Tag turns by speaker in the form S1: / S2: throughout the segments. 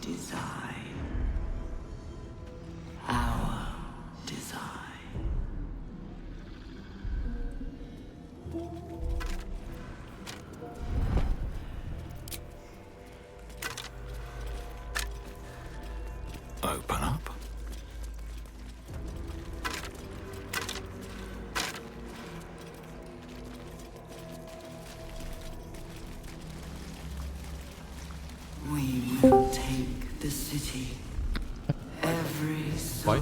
S1: design. Our design.
S2: Open up.
S1: We will take the city. Every soul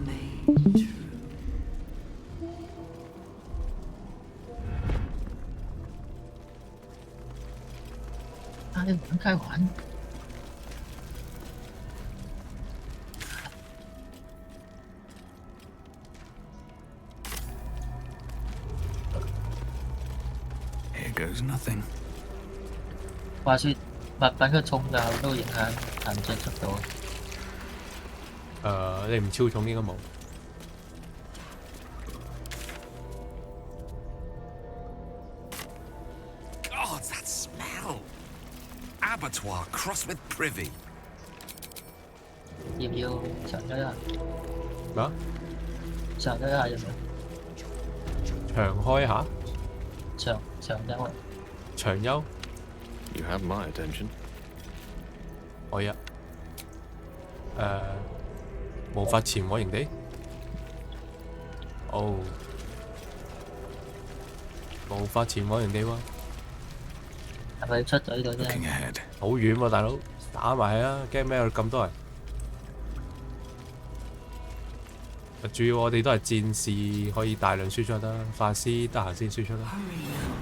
S1: made true.
S3: 他在玩开玩。
S2: Here goes nothing.
S3: 話說物品嘅重量都影響行進速度。
S4: 你唔超重應該冇。
S2: Oh, that smell! Abattoir crossed with privy.
S3: 要唔要嘗咗一下？
S4: 咩啊？
S3: 嘗咗一下有冇？
S4: 長開下，
S3: 長優啊！
S4: 長優
S5: You have my attention.
S4: 可以啊。無法前往營地。哦，無法前往營地喎，
S3: 係咪出咗呢度啫？
S2: Looking ahead.
S4: 好遠喎，大佬，打埋去啦！驚咩？咁多人。主要我哋都係戰士，可以大量輸出啦。法師得閒先輸出啦。
S1: Hurry now.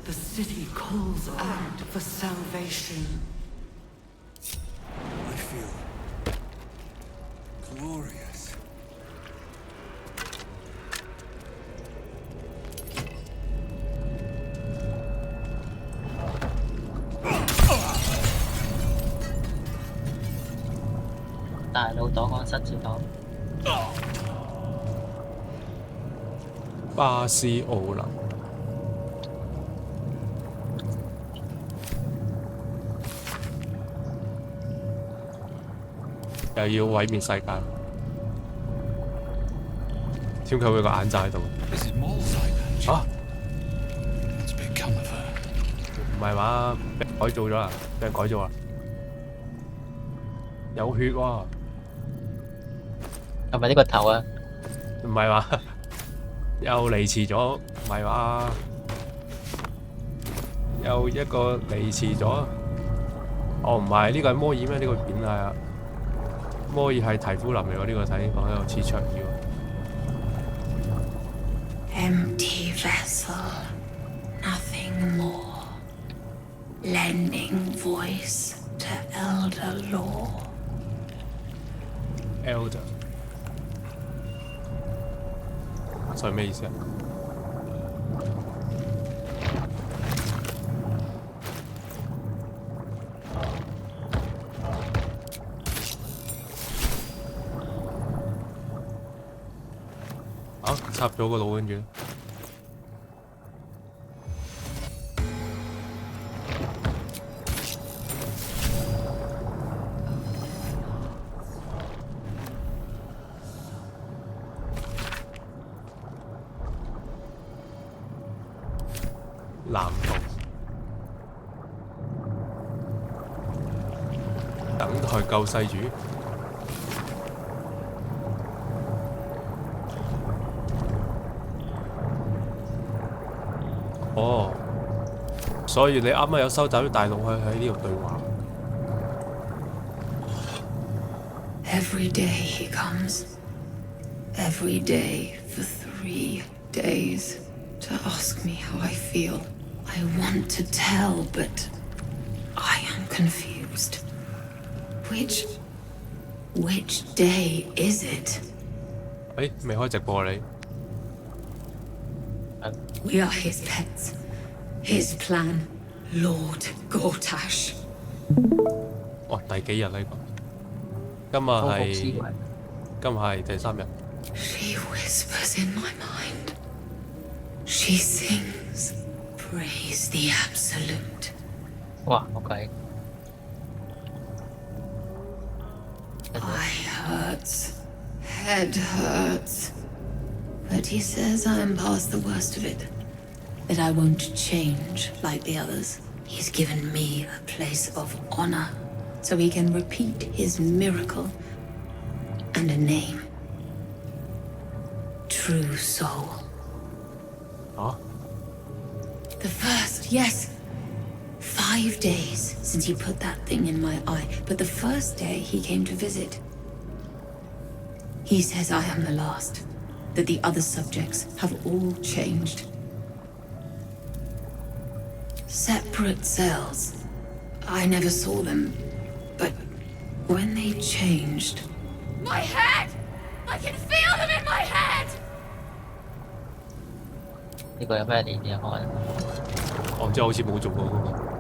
S1: The city calls out for salvation.
S2: I feel glorious.
S3: 大佬檔案失接檔，
S4: 巴斯奧能又要毀滅世界，點解會有個眼罩喺度？
S2: This is Moleside.
S4: 嚇？
S2: What's become of her?
S4: 唔係嘛？俾人改造咗啦，俾人改造啦，有血喎，
S3: 係咪呢個頭啊？
S4: 唔係嘛？又離遲咗，唔係嘛？又一個離遲咗。哦，唔係，呢個係摩爾咩？呢個片係啊，摩爾係提夫林嚟喎，呢個睇講喺度似長腰。
S1: Empty vessel, nothing more. Lending voice to elder law.
S4: Elder， 所以咩意思啊？啊！插咗個腦跟住。藍圖，等待救世主。哦，所以你啱啱有收集啲大腦喺呢度對話。
S1: Every day he comes. Every day for 3 days to ask me how I feel. I want to tell, but I am confused. Which day is it?
S4: 誒，未開直播你。
S1: We are his pets. His plan, Lord Gortash.
S4: 哇，第幾日呢個？今日係第3日。
S1: She whispers in my mind. She sings, praise the absolute.
S3: 哇，冇計！
S1: hurts. Head hurts. But he says I am past the worst of it. That I won't change like the others. He's given me a place of honor, so he can repeat his miracle. And a name. True Soul.
S4: Hả?
S1: The first, yes. 5 days since he put that thing in my eye, but the first day he came to visit. He says I am the last, that the other subjects have all changed. Separate cells. I never saw them, but when they changed... My head! I can feel them in my head!
S3: 呢個有咩連嘢開？
S4: 哦，即係好似冇做過嗰個。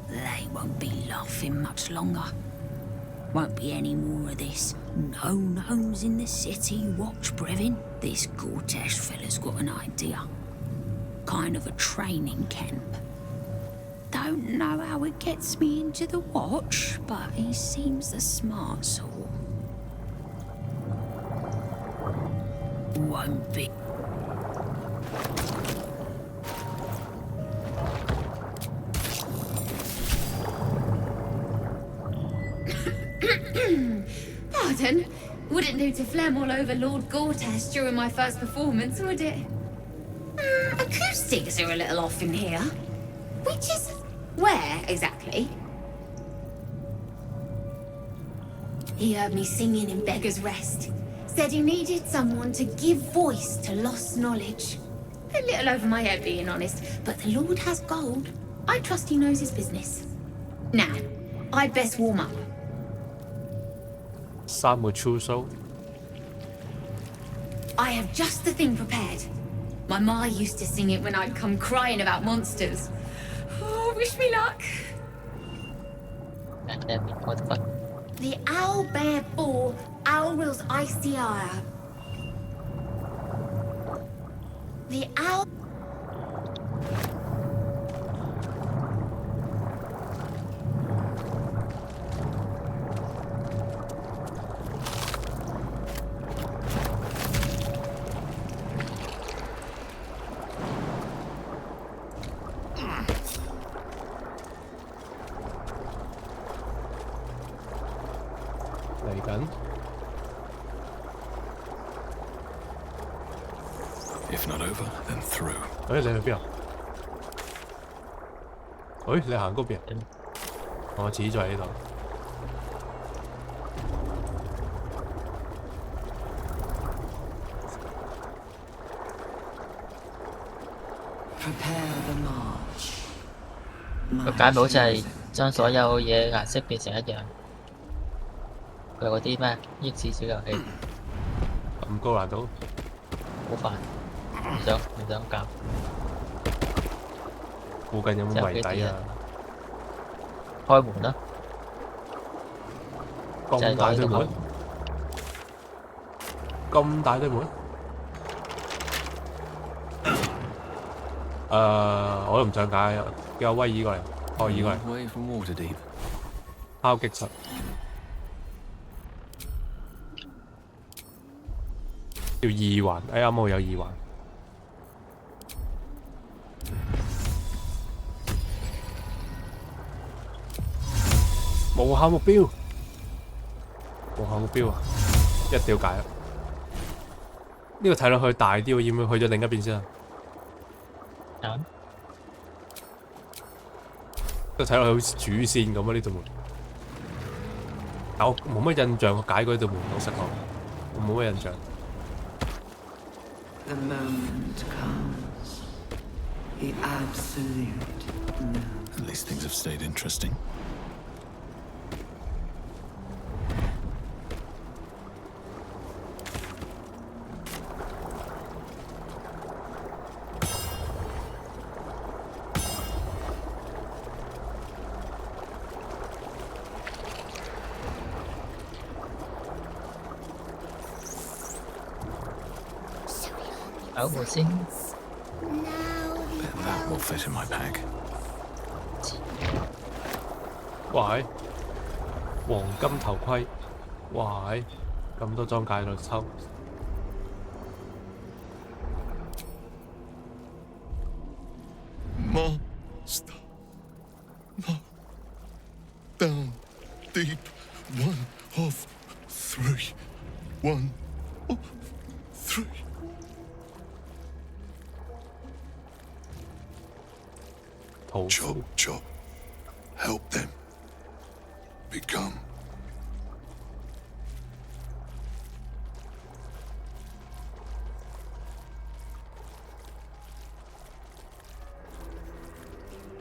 S1: They won't be laughing much longer. Won't be any more of this. No gnomes in the city, watch, Brevin. This Gortash fella's got an idea. Kind of a training camp. Don't know how it gets me into the watch, but he seems the smart sort. Won't be. Pardon? Wouldn't do to phlegm all over Lord Gortash during my first performance, would it? Acoustics are a little off in here. Which is... where, exactly? He heard me singing in Beggar's Rest. Said he needed someone to give voice to lost knowledge. A little over my head, being honest, but the Lord has gold. I trust he knows his business. Now, I'd best warm up.
S4: 3個 True Soul。
S1: I have just the thing prepared. My ma used to sing it when I'd come crying about monsters. Oh, wish me luck.
S3: แอนแอนมีโคตรฟัง
S1: The owl bear bore Owl's icy ire. The owl...
S5: If not over, then through.
S4: 誒，你去邊啊？誒，你行嗰邊？我指咗喺呢度。
S3: 個解寶就係將所有嘢顏色變成一樣。佢有嗰啲咩益智小遊戲，
S4: 咁高難度？
S3: 好煩，唔想搞。
S4: 附近有冇謎底啊？
S3: 開門啦！
S4: 咁大對門？咁大對門？我都唔想解，叫阿威爾過嚟，開爾過嚟，
S5: Away from Waterdeep.
S4: 敲擊實。要二環，啱啱我有二環。無效目標，無效目標啊！一定要解啊！呢個睇落去大啲喎，要唔要去咗另一邊先啊？呢個睇落去好似主線咁啊！呢度門，但我冇乜印象，我解嗰度門，老實講，我冇乜印象。
S6: The moment comes. The absolute no.
S5: At least things have stayed interesting.
S3: 考護先。
S5: Bet that will fit in my pack.
S4: 哇係黃金頭盔，哇係咁多裝甲喺度抽。
S5: Monster. No. Down. Deep. One of three. One of three.
S4: 屠夫
S5: Chop, chop. Help them. Become.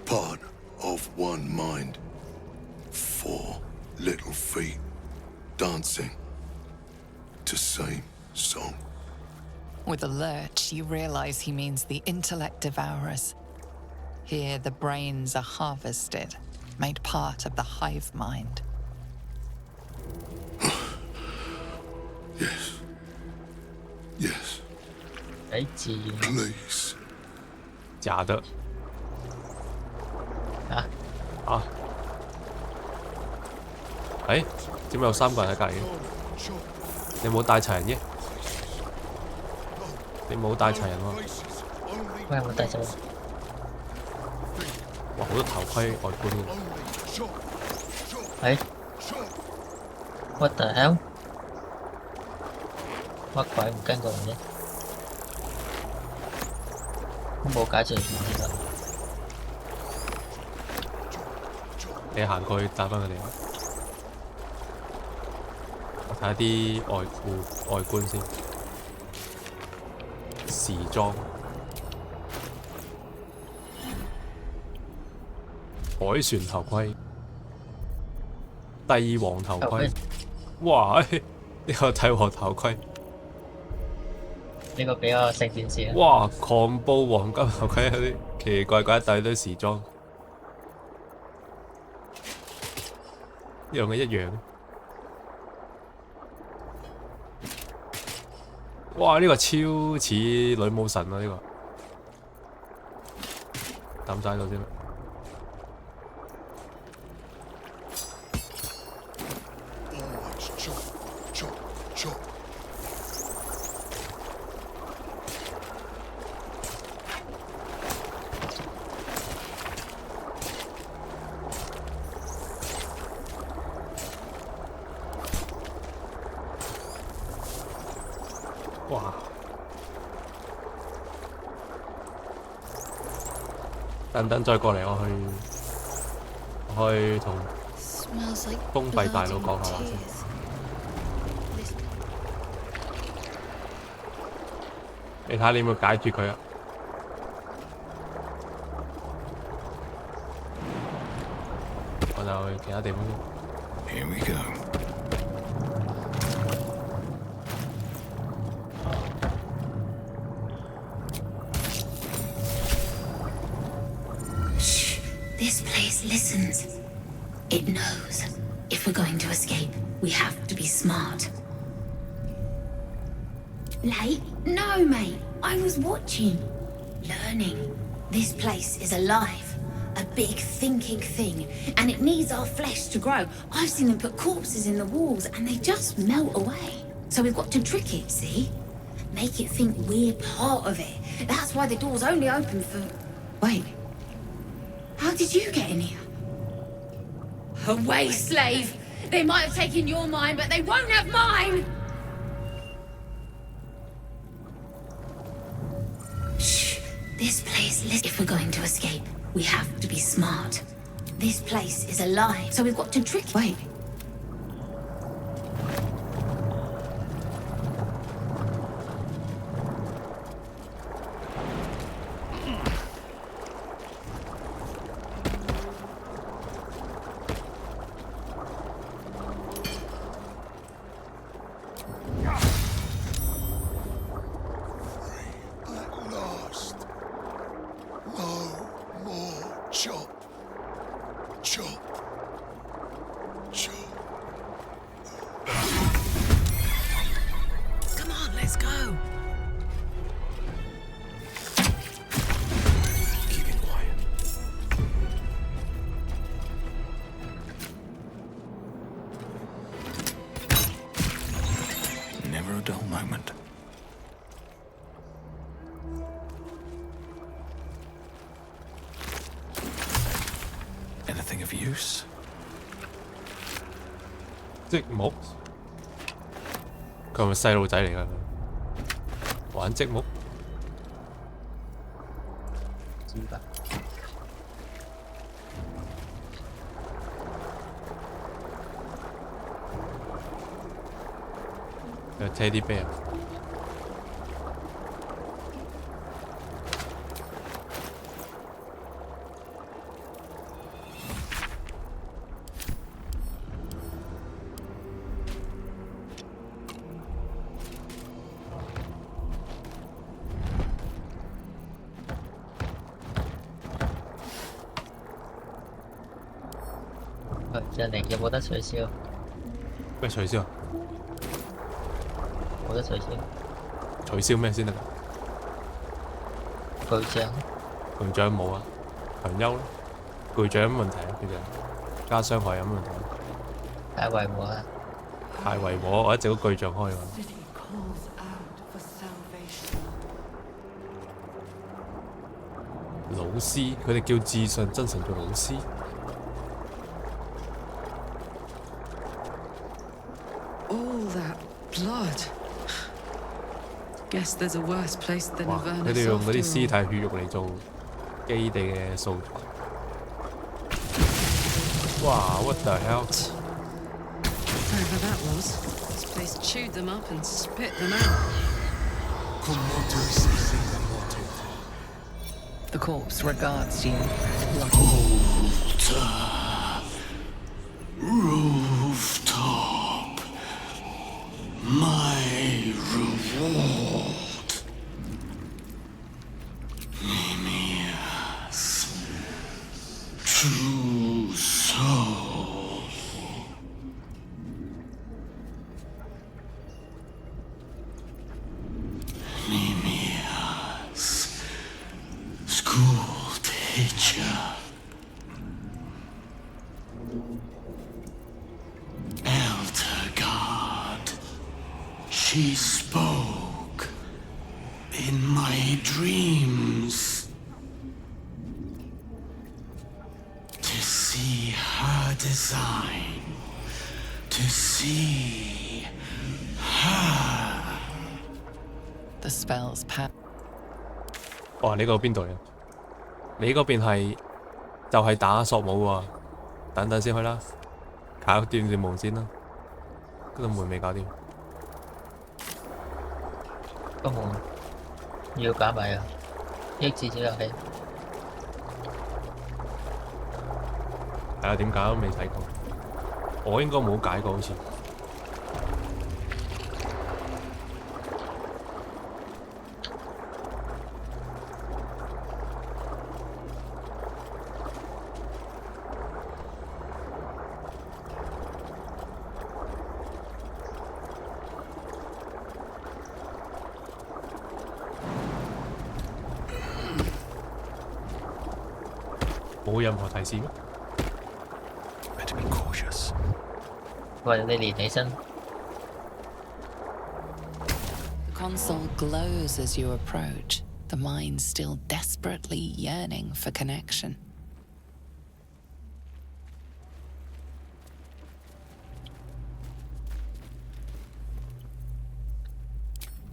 S5: Part of one mind. 4 little feet. Dancing. To same song.
S7: With a lurch, you realize he means the intellect devourers. Here, the brains are harvested, made part of the hive mind.
S5: Yes. Yes.
S3: 睇自然
S5: Please.
S4: 假的
S3: 啊！
S4: 啊！誒點解有3個人喺隔離嘅？你冇帶齊人嘅？你冇帶齊人喎！
S3: 喂，我帶走。
S4: 哇，好多頭盔外觀嘅。
S3: 誒，what the hell？乜鬼唔跟過人嘅？冇解除其實。
S4: 你行過去打翻佢哋。我睇下啲外觀先。時裝。海船頭盔。帝王頭盔。哇！呢個帝王頭盔。
S3: 呢個比較聖戰士啊！
S4: 哇！狂暴黃金頭盔嗰啲奇奇怪怪一大堆時裝。樣嘅一樣。哇！呢個超似女武神啊！呢個抌晒喺度先啦。哇！等再過嚟，我去同封閉大佬講下話先。你睇下你有冇解決佢啊？我就去其他地方先。
S5: Here we go.
S1: This place listens. It knows. If we're going to escape, we have to be smart. Late? No, mate. I was watching. Learning. This place is alive. A big thinking thing. And it needs our flesh to grow. I've seen them put corpses in the walls and they just melt away. So we've got to trick it, see? Make it think we're part of it. That's why the door's only open for... Wait. How did you get in here? Away, slave! They might have taken your mind, but they won't have mine! Shh. This place, if we're going to escape, we have to be smart. This place is alive, so we've got to trick... Wait.
S2: anything of use?
S4: 積木，佢係咪細路仔嚟㗎？玩積木？
S3: 知吧？Teddy
S4: bear。
S3: 隻靈有冇得取消？
S4: 咩取消啊？
S3: 冇得取消。
S4: 取消咩先得㗎？
S3: 巨像
S4: 巨像冇啊，強優咧。巨像有乜問題啊？其實加傷害有乜問題？
S3: 太維護啊！
S4: 太維和，我一直都巨像開㗎。
S6: City calls out for salvation.
S4: 老師，佢哋叫至上真神做老師。
S6: All that blood. Guess there's a worse place than
S4: 哇！佢
S6: Avernus
S4: 哋用嗰啲
S6: after
S4: 屍
S6: all.
S4: 體血肉嚟做基地嘅掃除。哇！What the hell？
S6: Wherever that was, this place chewed them up and spit them out. The corpse regards you like
S5: Rooftop. My reward. Mimia's true soul. Mimia's school teacher. Elder God, she spoke in my dreams. To see her design, to see her.
S7: The spell's power.
S4: 哇！你嗰邊度嚟？你嗰邊係就係打索姆喎。等等先去啦，搞掂條門先啦。嗰道門未搞掂。
S3: 個門要搞埋啊！益智小遊戲
S4: 係啊，點解都未睇過？我應該冇解過好似。冇任何提示咩？
S2: Better be cautious.
S3: 喂，你連起身，
S7: The console glows as you approach, the mind still desperately yearning for connection.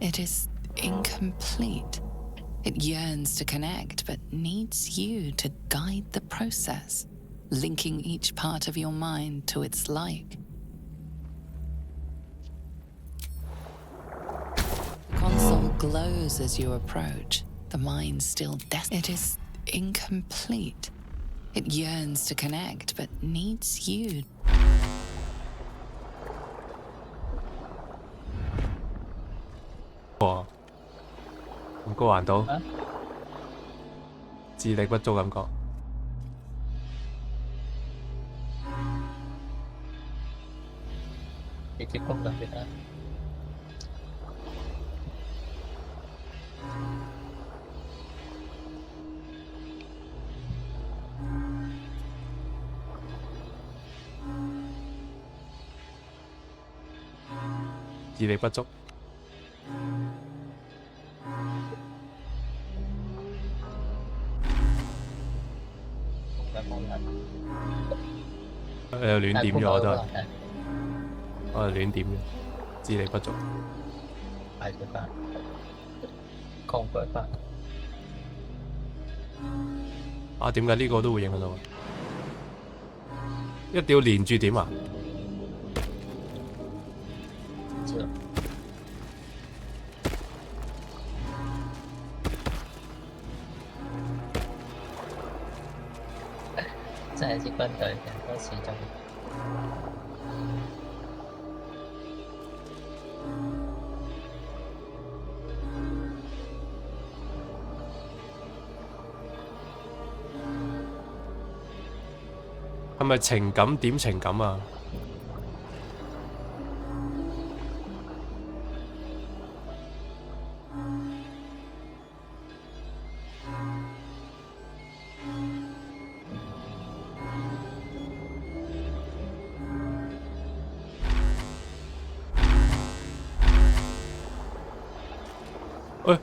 S7: It is incomplete. It yearns to connect, but needs you to guide the process, linking each part of your mind to its like. The console glows as you approach, the mind still It is incomplete. It yearns to connect, but needs you.
S4: 哇！咁高難度，
S3: 啊
S4: 智力不足感覺。
S3: 直接攻入去啦！
S4: 智力不足。
S3: 嘅功能。
S4: 亂點咗我都係，
S3: 係
S4: 我係亂點嘅，智力不足。
S3: 排除法、抗拒法。
S4: 啊，點解呢個都會影響到啊？一定要連住點啊？
S3: 唔知道真係支軍隊人多勢眾。
S4: 係咪情感點情感啊？喂，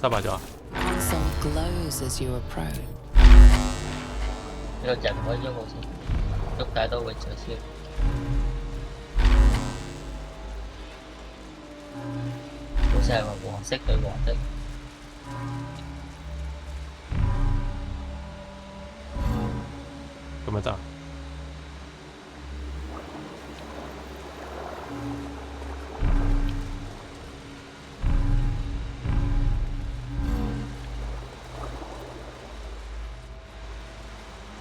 S4: 失敗咗啊！
S7: Console glows as you approach.
S3: 呢個人唔可以喐好似，喐大都會取消。好似係話黃色對黃色。
S4: 咁咪得啊？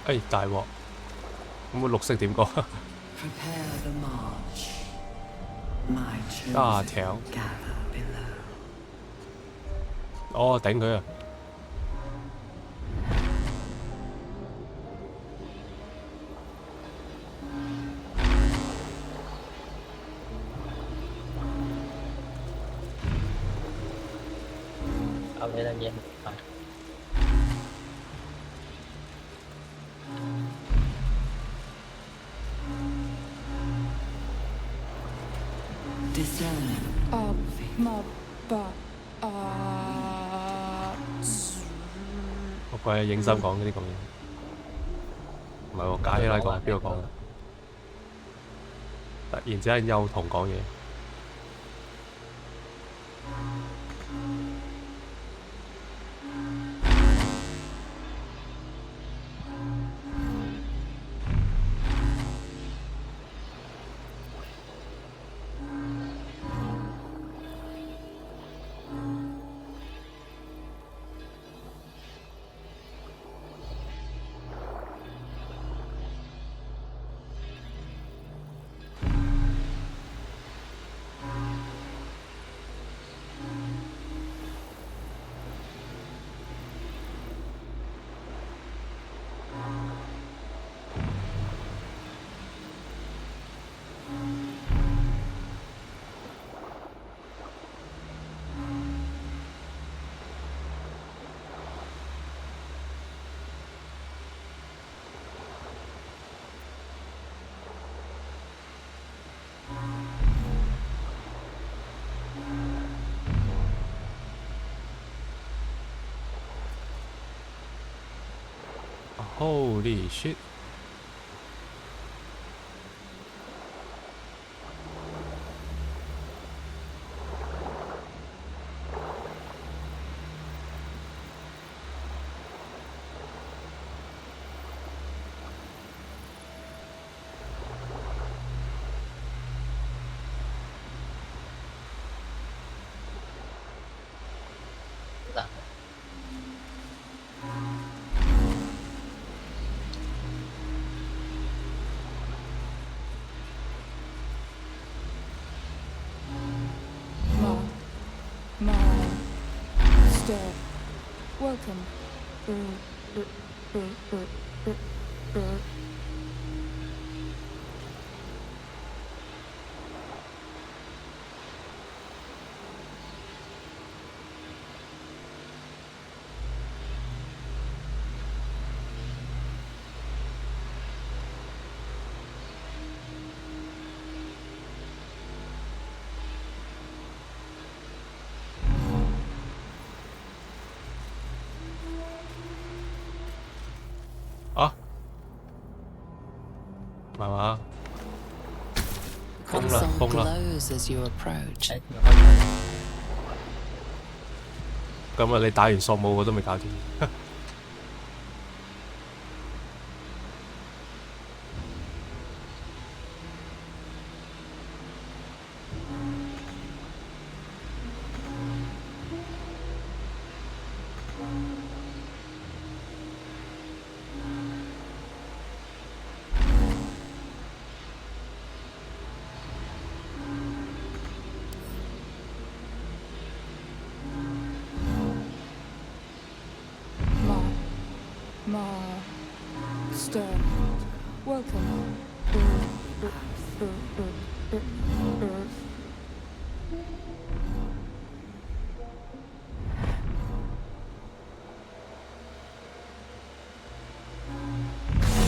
S4: 哎，大鑊！咁個綠色點講？
S6: Prepare the march. My chosen
S4: 大條。
S6: gather below.
S4: 哦，頂佢啊！
S3: 搞你啦嘢。
S4: 我怪係影心講嗰啲咁嘢，唔係喎，假希拉講，邊個講嘅？突然之間幼童講嘢。Holy shit！
S3: 嗱，Master,
S8: welcome.
S4: 係嘛？
S7: Console
S4: 封啦！
S7: glows as you approach.
S3: 誒，
S4: 咁啊，你打完索姆我都未搞掂。
S8: Master, welcome.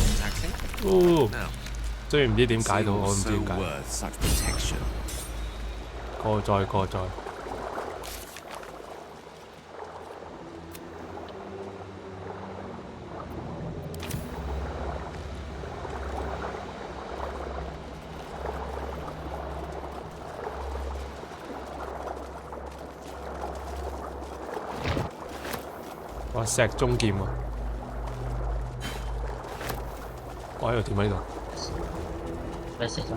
S5: Exactly.
S4: 哦，
S5: Now,
S4: 雖然唔知點解到，我唔
S5: seems
S4: 知
S5: so
S4: 點解。
S5: worth such protection.
S4: 過載。哇！石中劍啊！我喺度點喺度？
S3: 咩事咗？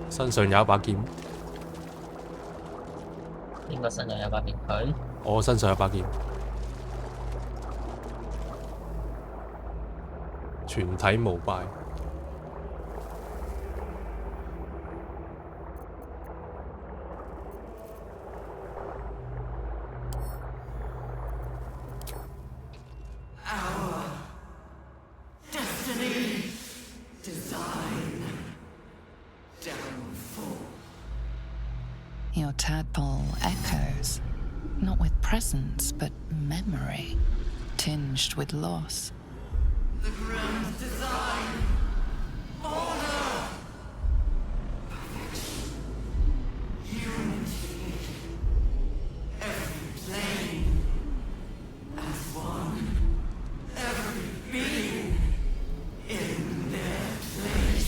S4: 身上有一把劍，
S3: 邊個身上有把劍？佢
S4: 我身上有把劍，全體無敗。
S7: Your tadpole echoes, not with presence, but memory, tinged with loss.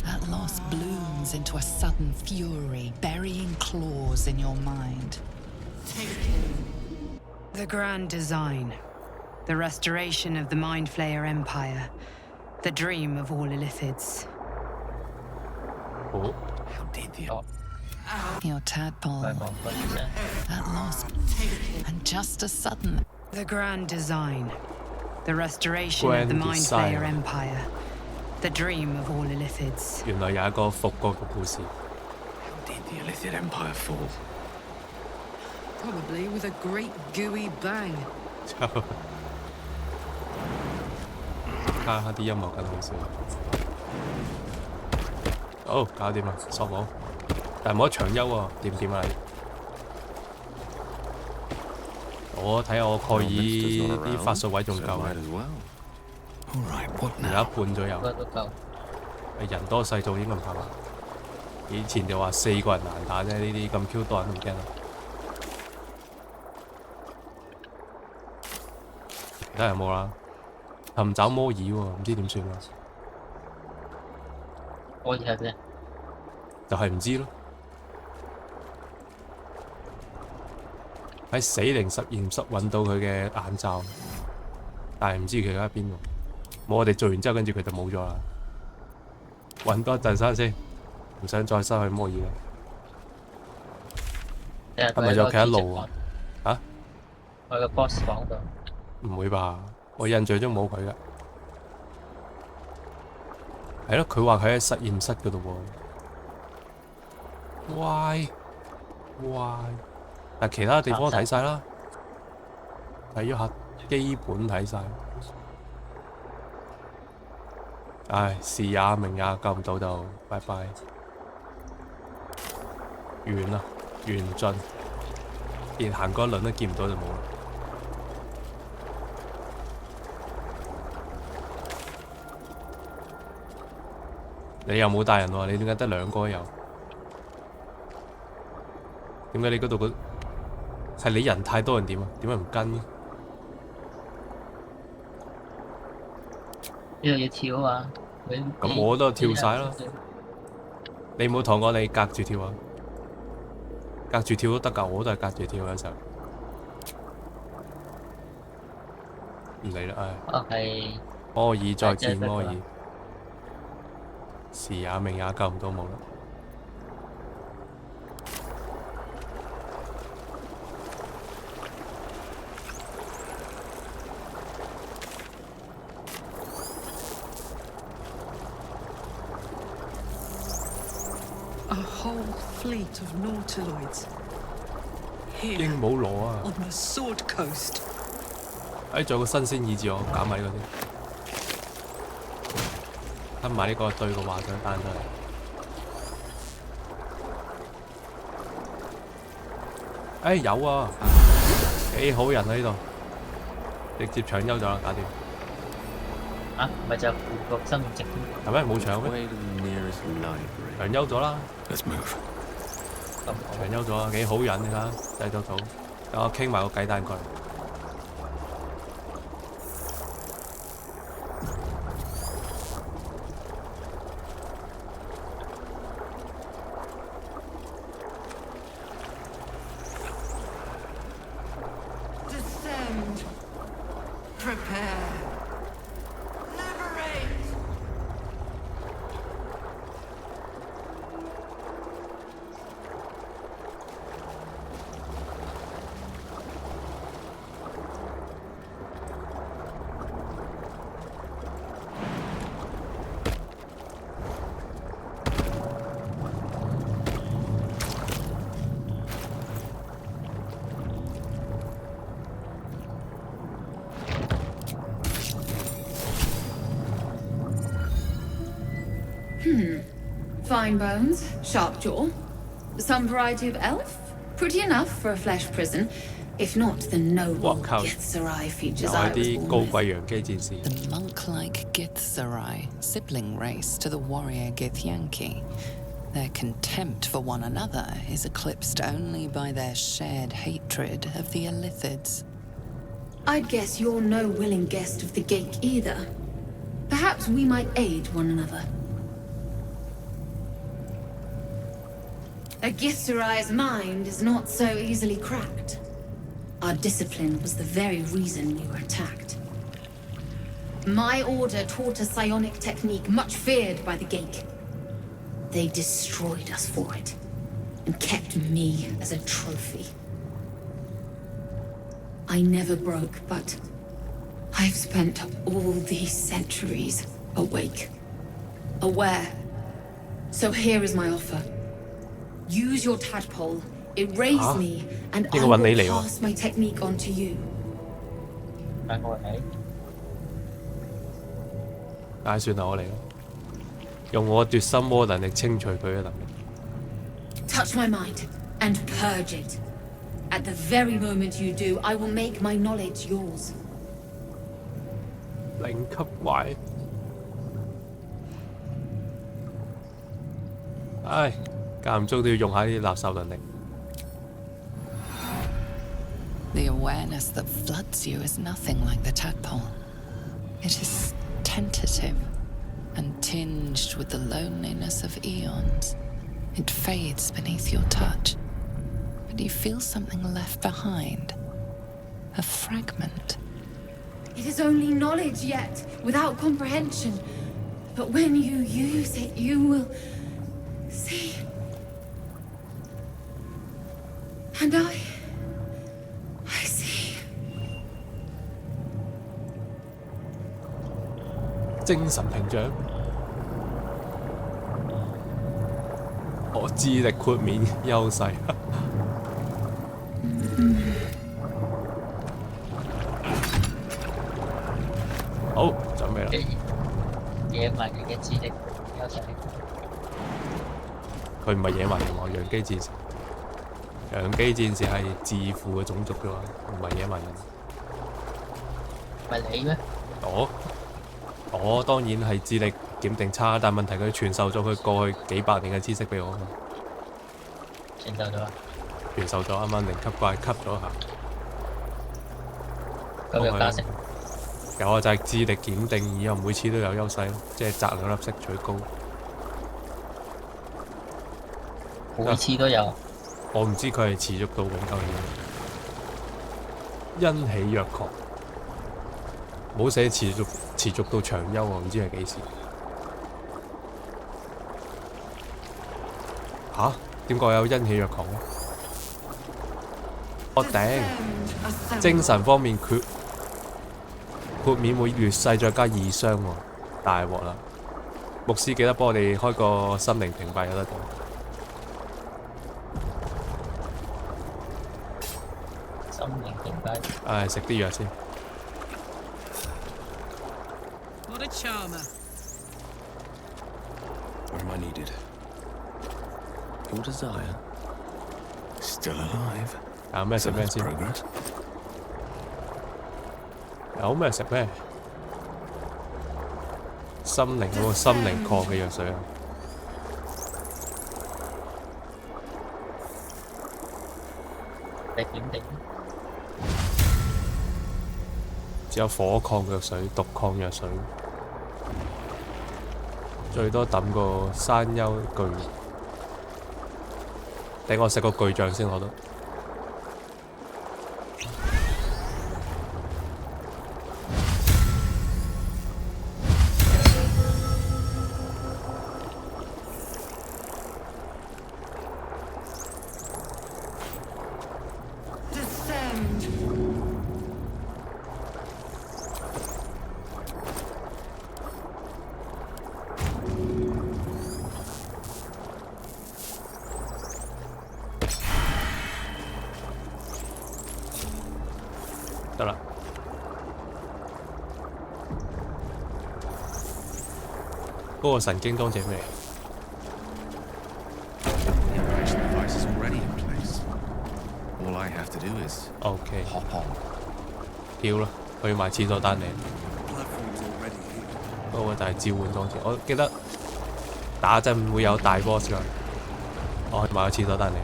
S7: That loss blooms into a sudden fury, burying claws in your mind.
S6: The grand design. The restoration of the Mind Flayer Empire. The dream of all Illithids.
S4: 好，
S5: How did the
S7: Your tadpole,
S3: 佢望佢啫。
S7: that loss, and just as sudden,
S6: The grand design. The restoration of the
S4: Grand
S6: Mind
S4: design.
S6: Flayer Empire. The dream of all Illithids.
S4: 原來有一個復國嘅故事。
S5: how did the Illithid Empire fall?
S6: Probably with a great gooey bang.
S4: 加下啲音樂更好笑。好，搞掂啦，索姆。但係冇得長休喎，掂唔掂啊你？我睇下我蓋爾啲法術位仲
S5: So
S4: 夠
S5: might
S4: 嘅，
S5: as well. All right, what
S4: 有
S5: now?
S4: 一半左右。
S3: 應該都夠。
S4: 人多勢眾應該唔怕嘛。以前就話4個人難打啫，呢啲咁 Q 多人都唔驚啦。其他有冇啦？尋找摩爾喎，唔知點算啊？
S3: 可以係咩？
S4: 就係唔知咯。喺死靈實驗室揾到佢嘅眼罩，但係唔知佢而家喺邊喎。冇，我哋做完之後，跟住佢就冇咗啦。揾多一陣先，唔想再失去摩爾啦。係咪仲有其他路啊？嚇？
S3: 我個 boss 房度。
S4: 唔會吧？我印象中冇佢噶。係咯，佢話佢喺實驗室嗰度喎。Why？但其他地方都睇晒啦，睇咗下基本睇晒。唉，試也明也救唔到就拜拜。完啦，完盡，連行嗰一輪都見唔到就冇啦。你又冇帶人喎？你點解得2個有？點解你嗰度係你人太多人點啊？點解唔跟？
S3: 呢度要跳啊嘛。
S4: 咁我都跳晒啦。你冇同我你隔住跳啊？隔住跳都得㗎，我都係隔住跳嘅時候。唔理啦，唉。
S3: 哦係
S4: 柯爾再見柯爾，時也命也救唔到冇啦。
S9: A whole fleet of nautiloids. Here,
S4: 鸚鵡螺啊！
S9: on the Sword Coast.
S4: 仲有個新鮮意志我揀埋呢個先，吞埋呢個對個畫像彈出嚟。有啊，幾好人啊呢度，直接搶優咗啦，搞掂。
S3: 啊，咪就副國生命值
S4: 係咩？冇搶咩？
S5: Way to the nearest library.
S4: 搶優咗啦，
S5: Let's move.
S3: 咁
S4: 搶優咗啊，幾好人你睇下，製作組，等我傾埋個雞蛋過嚟。
S6: Descend. Prepare. Liberate.
S1: Fine bones, sharp jaw. Some variety of elf? Pretty enough for a flesh prison. If not, the noble
S4: 哇靠！
S1: Githzerai
S4: 又
S1: features
S4: 係
S1: I was
S4: 啲
S1: born
S4: 高
S1: with.
S4: 貴洋基戰士。
S7: The monk-like Githzerai, sibling race to the warrior Githyanki. Their contempt for one another is eclipsed only by their shared hatred of the Illithids.
S1: I'd guess you're no willing guest of the Gate either. Perhaps we might aid one another. A Githzerai's mind is not so easily cracked. Our discipline was the very reason we were attacked. My order taught a psionic technique much feared by the Gate. They destroyed us for it, and kept me as a trophy. I never broke, but I've spent all these centuries awake, aware. So here is my offer. Use your tadpole, erase me, and I will pass my technique on to you.
S3: 等我嚟。
S4: 唉，算啦，我嚟咯，用我奪心魔能力清除佢嘅能力。
S1: Touch my mind and purge it. At the very moment you do, I will make my knowledge yours.
S4: 零級怪，唉，間唔中都要用下呢啲垃圾能力。
S7: The awareness that floods you is nothing like the tadpole. It is tentative and tinged with the loneliness of eons. It fades beneath your touch, but you feel something left behind. A fragment.
S1: It is only knowledge yet, without comprehension. But when you use it, you will see. And I see.
S4: 精神屏障，我智力豁免優勢。好，準備啦。
S3: 野蠻人嘅智力優勢。
S4: 佢唔係野蠻人喎，洋基戰士。洋基戰士係自負嘅種族嘅喎，唔係野蠻人。
S3: 唔係你咩？
S4: 我當然係智力檢定差，但問題佢傳授咗佢過去幾百年嘅知識俾我。
S3: 傳授咗啊？
S4: 傳授咗，啱啱零級怪吸咗下。
S3: 咁有加成？
S4: 有啊，就係智力檢定，以後每次都有優勢咯，即係擲2粒色最高。
S3: 每次都有。
S4: 我唔知佢係持續到永久點。欣喜若狂，冇寫持續到長休喎，唔知係幾時。吓？點解有欣喜若狂咧？我頂！精神方面豁免會劣勢，再加2傷喎，大鑊啦！牧師記得幫我哋開個心靈屏蔽有得到。
S3: 心靈屏蔽。
S4: 食啲藥先。
S9: What a charmer.
S5: Where am I needed? Your desire. Still alive.
S4: 有咩食咩先？
S5: Progress.
S4: 有咩食咩？心靈嗰個心靈抗嘅藥水啊！
S3: 你點定？
S4: 只有火抗藥水、毒抗藥水，最多抌個山丘巨。等我食個巨象先，我都。得啦，嗰個神經裝置咩
S5: The device is already in place. All I have to do is
S4: ？OK，
S5: hop on.
S4: 跳啦，去埋廁所單嚟。
S2: Platform's already here.
S4: 嗰個就係召喚裝置。我記得打陣會有大 boss 㗎。我去埋個廁所單嚟。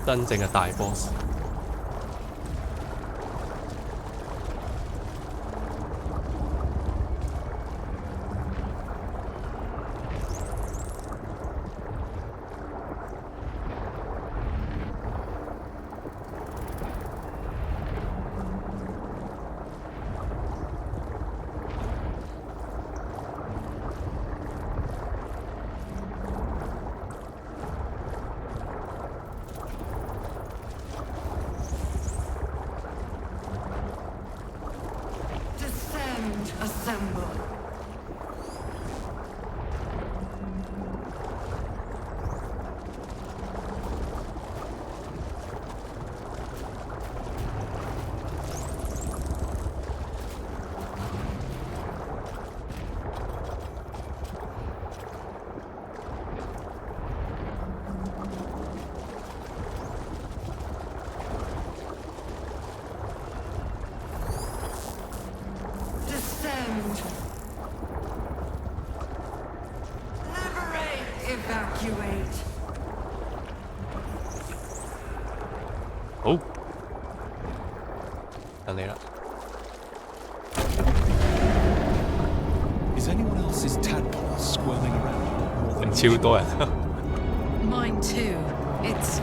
S4: 真正嘅大 boss。Assemble. 好，等你啦。
S2: Is anyone else's tadpole squirming around?
S4: 超多人。
S9: Mine too. It's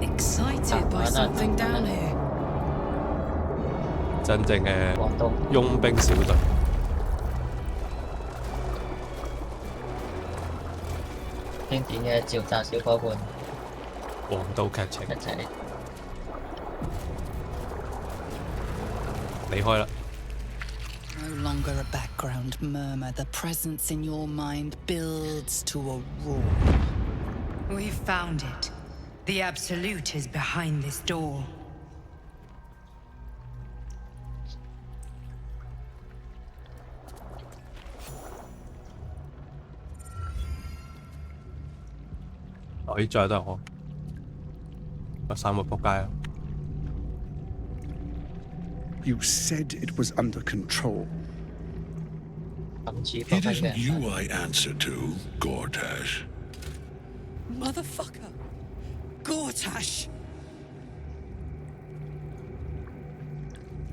S9: excited by something down here.
S4: 真正嘅傭兵小隊。
S3: 經典嘅召集小伙伴。
S4: 黃道劇情。
S3: 一齊。
S4: 離開啦。
S7: No longer a background murmur, the presence in your mind builds to a roar.
S6: We've found it. The Absolute is behind this door.
S4: 呢再都係我。個三個仆街啊！
S10: You said it was under control.
S2: It isn't you I answer to, Gortash.
S9: Motherfucker! Gortash!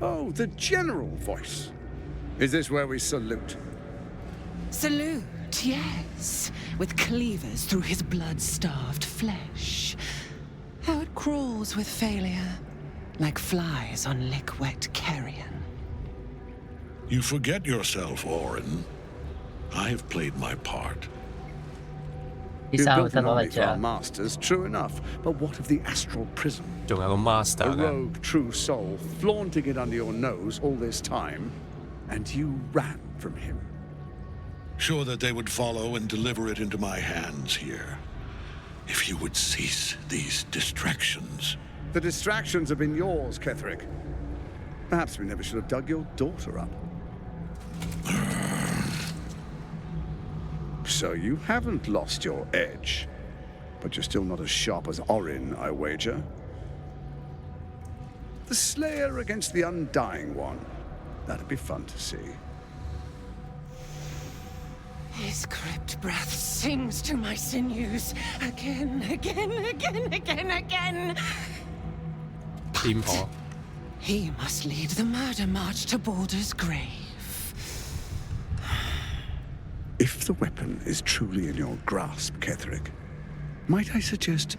S10: Oh, the general voice. Is this where we salute?
S9: Salute, yes, with cleavers through his blood-starved flesh. How it crawls with failure, like flies on lick-wet carrion.
S2: You forget yourself, Orin. I have played my part.
S10: You built an army for our masters, true enough. But what of the astral prism?
S4: 仲有個 master
S10: A
S4: 嘅，
S10: rogue true soul flaunting it under your nose all this time, and you ran from him.
S2: Sure that they would follow and deliver it into my hands here. If you would cease these distractions.
S10: The distractions have been yours, Ketherick. Perhaps we never should have dug your daughter up. So you haven't lost your edge, but you're still not as sharp as Orin, I wager. The Slayer against the Undying One. That'd be fun to see.
S9: His crypt breath sings to my sinews again, again, again, again, again.
S4: 癲婆。
S9: He must lead the murder march to Baldur's grave.
S10: If the weapon is truly in your grasp, Ketherick, might I suggest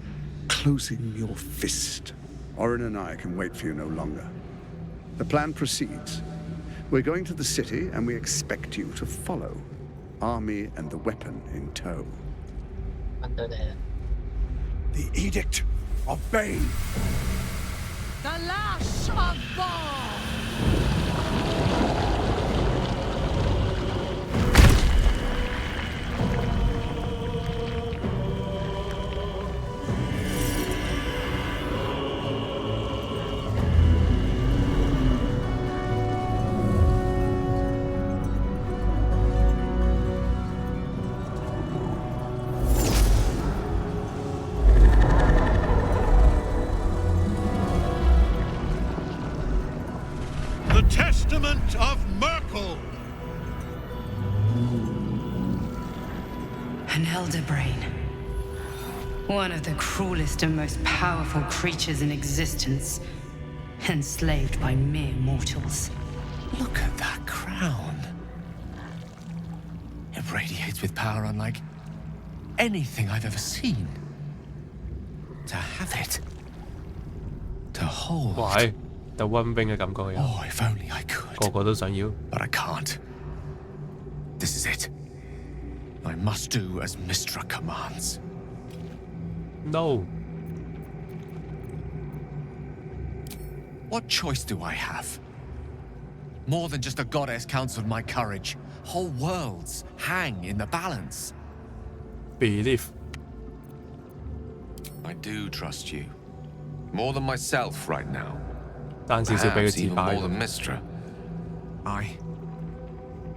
S10: closing your fist? Orin and I can wait for you no longer. The plan proceeds. We're going to the city, and we expect you to follow. Army and the weapon in tow. The Edict of Bane.
S9: The lash of Ball!
S2: The Testament of Merkel!
S6: An elder brain. One of the cruelest and most powerful creatures in existence. Enslaved by mere mortals.
S5: Look at that crown. It radiates with power unlike anything I've ever seen. To have it. To hold.
S4: 哇係，有溫冰嘅感覺有。
S5: Oh, if only I could.
S4: 個個都想要。
S5: But I can't. This is it. I must do as Mistra commands.
S4: No.
S5: What choice do I have? More than just a goddess counseled my courage. Whole worlds hang in the balance.
S4: Believe.
S5: I do trust you. More than myself right now.
S4: 單少少俾佢
S5: Perhaps
S4: 自
S5: even
S4: 敗
S5: more。than Mistra.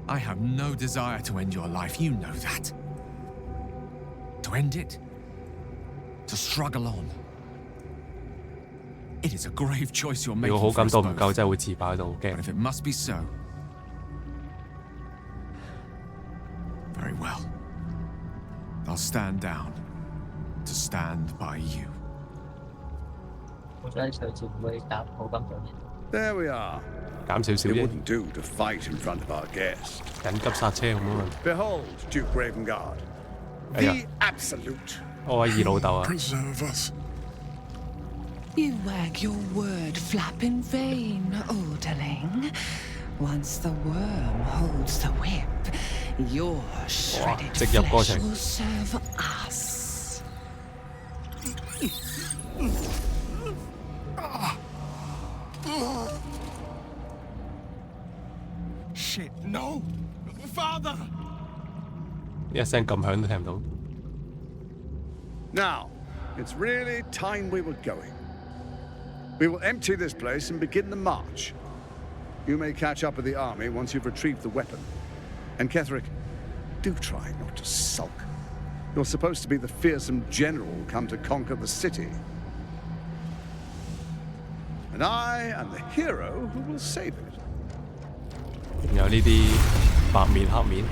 S5: I have no desire to end your life, you know that. To end it? To struggle on. It is a grave choice you're
S4: 如
S5: making
S4: 果好
S5: for
S4: 感
S5: us
S4: 度唔
S5: both.
S4: 夠，真係會自爆到好
S5: But
S4: 驚。
S5: if it must be so, very well. I'll stand down to stand by you.
S3: 我覺得隨時唔會答好感度嘅。
S10: There we are.
S4: 減少少
S10: It
S4: 啫，
S10: wouldn't do to fight in front of our guest.
S4: 緊急剎車咁樣。
S10: Behold, Duke Ravengard.
S4: Yeah.
S10: The absolute.
S4: 我係二老豆啊！
S2: Preserve us.
S9: You wag your word flap in vain, orderling. Once the worm holds the whip, your shredded
S4: 直入過程。
S9: flesh will serve us.
S5: Shit, no! Father!
S4: 一聲咁響都聽唔到。
S10: Now, it's really time we were going. We will empty this place and begin the march. You may catch up with the army once you've retrieved the weapon. And Ketherick, do try not to sulk. You're supposed to be the fearsome general come to conquer the city. And I am the hero who will save it.
S4: 有呢啲白面黑面。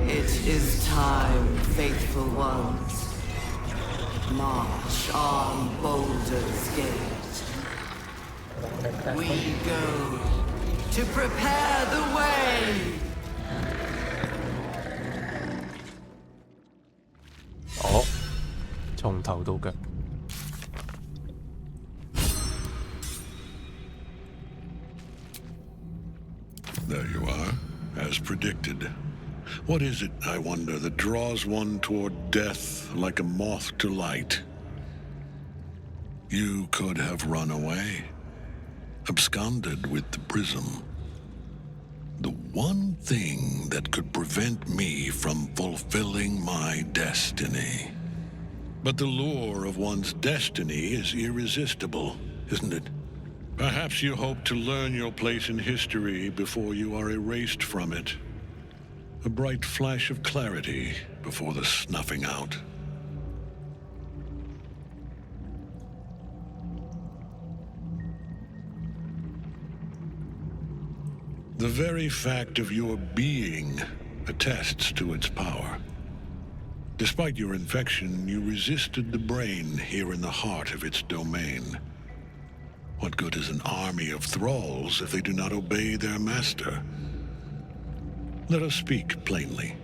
S11: It is time, faithful ones. March on boldly.
S9: Baldur's Gate. We go to prepare the way.
S4: 哦，從頭到腳。
S2: There you are, as predicted. What is it, I wonder, that draws one toward death like a moth to light? You could have run away, absconded with the prism. The one thing that could prevent me from fulfilling my destiny. But the lure of one's destiny is irresistible, isn't it? Perhaps you hope to learn your place in history before you are erased from it. A bright flash of clarity before the snuffing out. The very fact of your being attests to its power. Despite your infection, you resisted the brain here in the heart of its domain. What good is an army of thralls if they do not obey their master? Let us speak plainly.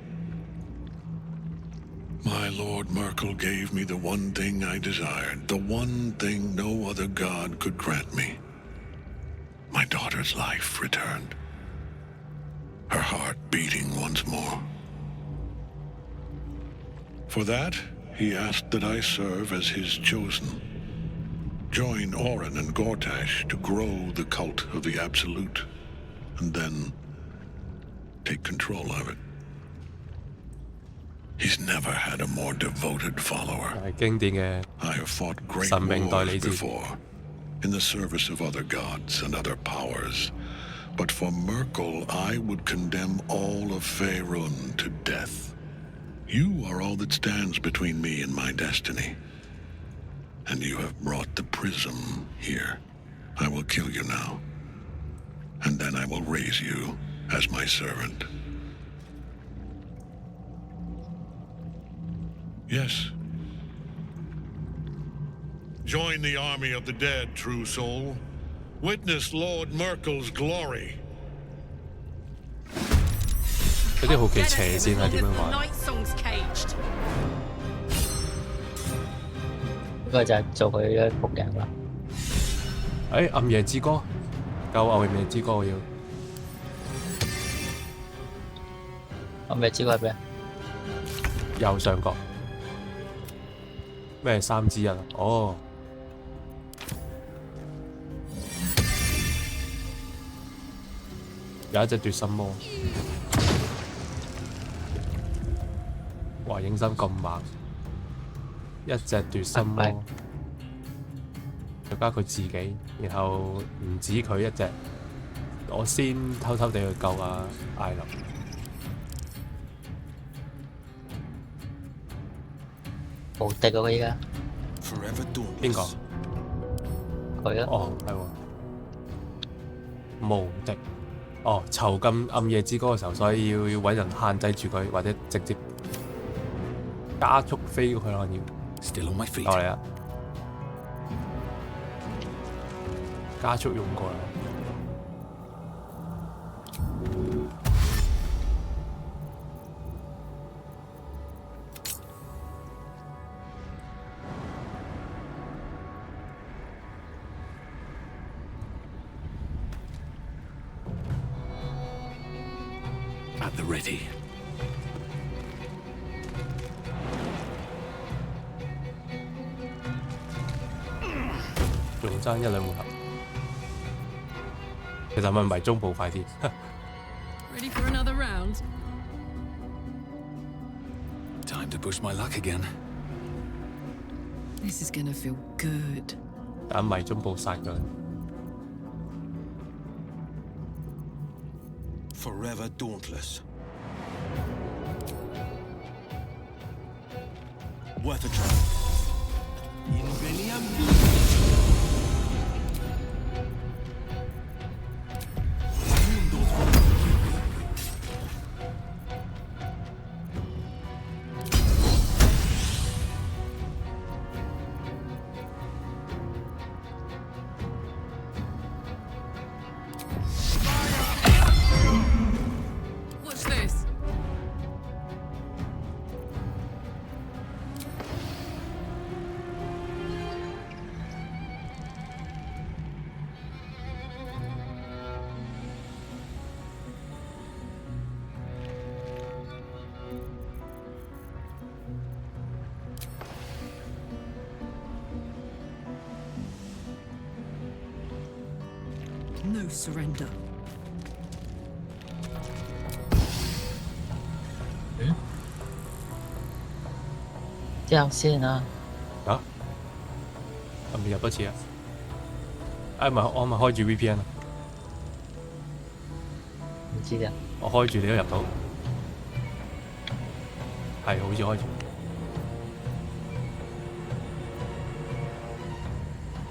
S2: My Lord Merkel gave me the one thing I desired, the one thing no other god could grant me. My daughter's life returned. Her heart beating once more. For that, he asked that I serve as his chosen. Join Orin and Gortash to grow the cult of the Absolute, and then take control of it. He's never had a more devoted follower. I have fought great wars before, in the service of other gods and other powers. But for Merkel, I would condemn all of Faerun to death. You are all that stands between me and my destiny. And you have brought the prism here. I will kill you now. And then I will raise you as my servant. Yes. Join the army of the dead, true soul. Witness Lord Merkel's glory.
S4: 有啲好奇邪先係點樣玩？
S3: 呢個就係做佢嘅僕人啦。
S4: 誒，暗夜之歌，救暗夜之歌我要。
S3: 暗夜之歌係咩？
S4: 右上角。咩3之1啊？哦。有一隻奪心魔，哇！影身咁猛，一隻奪心魔，再加佢自己，然後唔止佢一隻，我先偷偷地去救阿艾琳。
S3: 無敵喎！佢依家
S4: 邊個？
S3: 佢啊！
S4: 哦，係喎，無敵。哦，囚禁暗夜之歌嘅時候，所以要揾人限制住佢，或者直接加速飛過去咯，要。落嚟啊！加速用過啦。
S2: At the ready.
S4: 仲爭1-2回合，其實咪唔係中部快啲。
S8: Ready for another round?
S5: Time to push my luck again.
S8: This is gonna feel good.
S4: 等迷中部殺佢。
S11: Forever dauntless. Worth a try. In Veniam.
S8: No surrender.
S3: 掉線啊！
S4: 啊？係咪入多次啊？我咪開住 VPN 啊？
S3: 唔知嘅。
S4: 我開住你都入到。係，好似開住。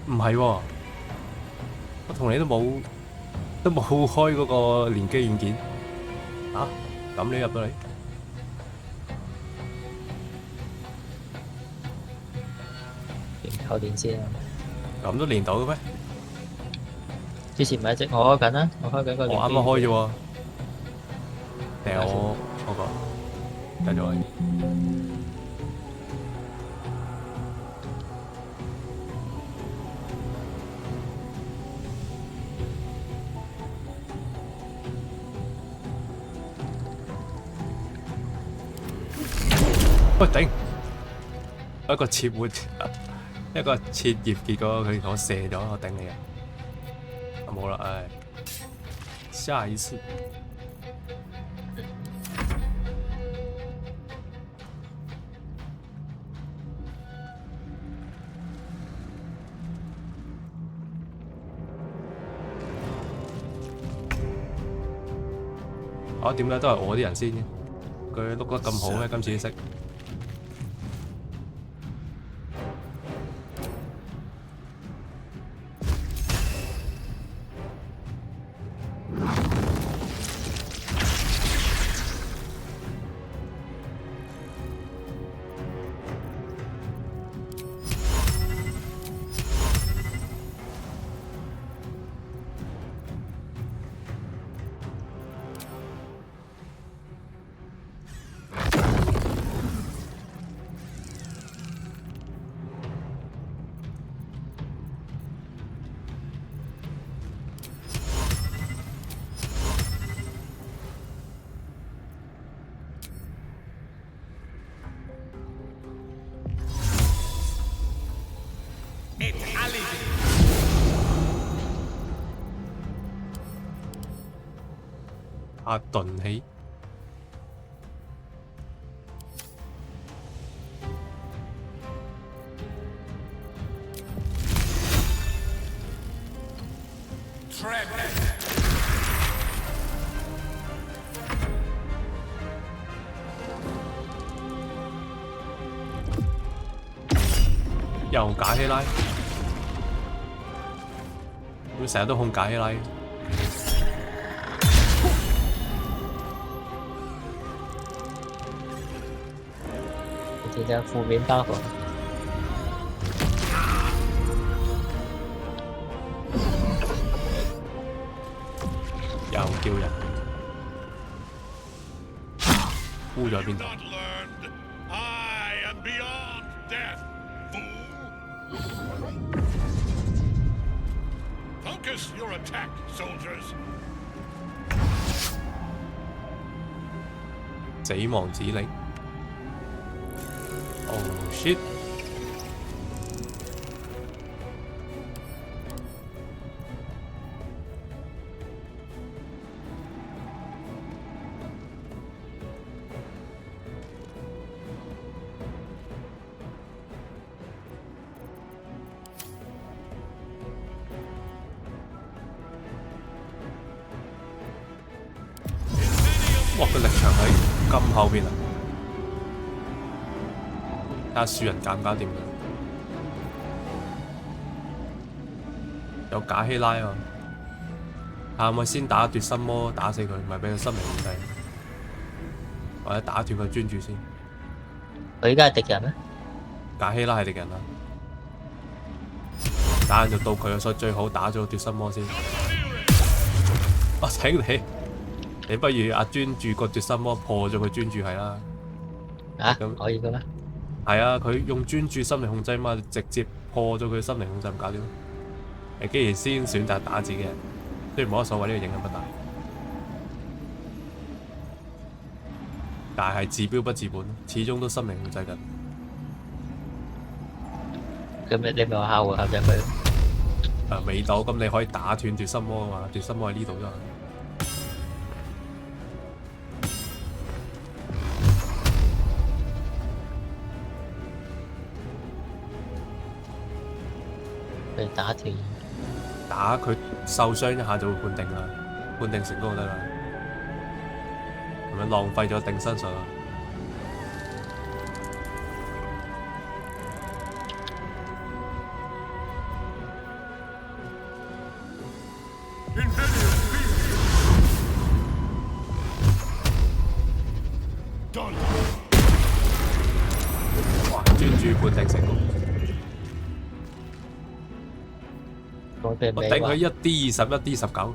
S4: 唔係喎，我同你都冇開嗰個連機軟件。啊？咁你入到嚟？
S3: 連扣電先啊！
S4: 咁都連到嘅咩？
S3: 之前咪一直我開緊啦，我開緊個。
S4: 我啱啱開啫喎。定係我繼續開。喂頂！一個切換，一個切葉，結果佢同我射咗，我頂你啊！冇啦，唉，下一次。啊，點解都係我啲人先嘅？佢碌得咁好咩？今次啲色。阿頓起，又假希拉，佢成日都控假希拉。
S3: 而家負面包袱。
S4: 又叫人，污咗邊度？死亡指令。Oh shit！ 哇！個力場喺咁後邊啊！睇下樹人搞唔搞掂佢？有假希拉啊！睇下可唔可以先打奪心魔打死佢，唔係俾佢心靈控制，或者打斷佢專注先。
S3: 佢依家係敵人咩？
S4: 假希拉係敵人啦，打人就到佢，所以最好打咗奪心魔先。我請你不如專注個奪心魔破咗佢專注係啦。
S3: 啊？咁可以嘅咩？
S4: 係啊，佢用專注心靈控制嘛，直接破咗佢心靈控制唔搞掂。你既然先選擇打自己人，雖然冇乜所謂，呢個影響不大，但係治標不治本，始終都心靈控制緊。
S3: 咁你咪話下回合入去。
S4: 未到，咁你可以打斷奪心魔啊嘛，奪心魔喺呢度啫嘛。
S3: 被打斷。
S4: 打佢受傷一下就會判定啦，判定成功就得啦。咁樣浪費咗定身術啊！哇！專注判定成功。我頂佢1D20、1D19，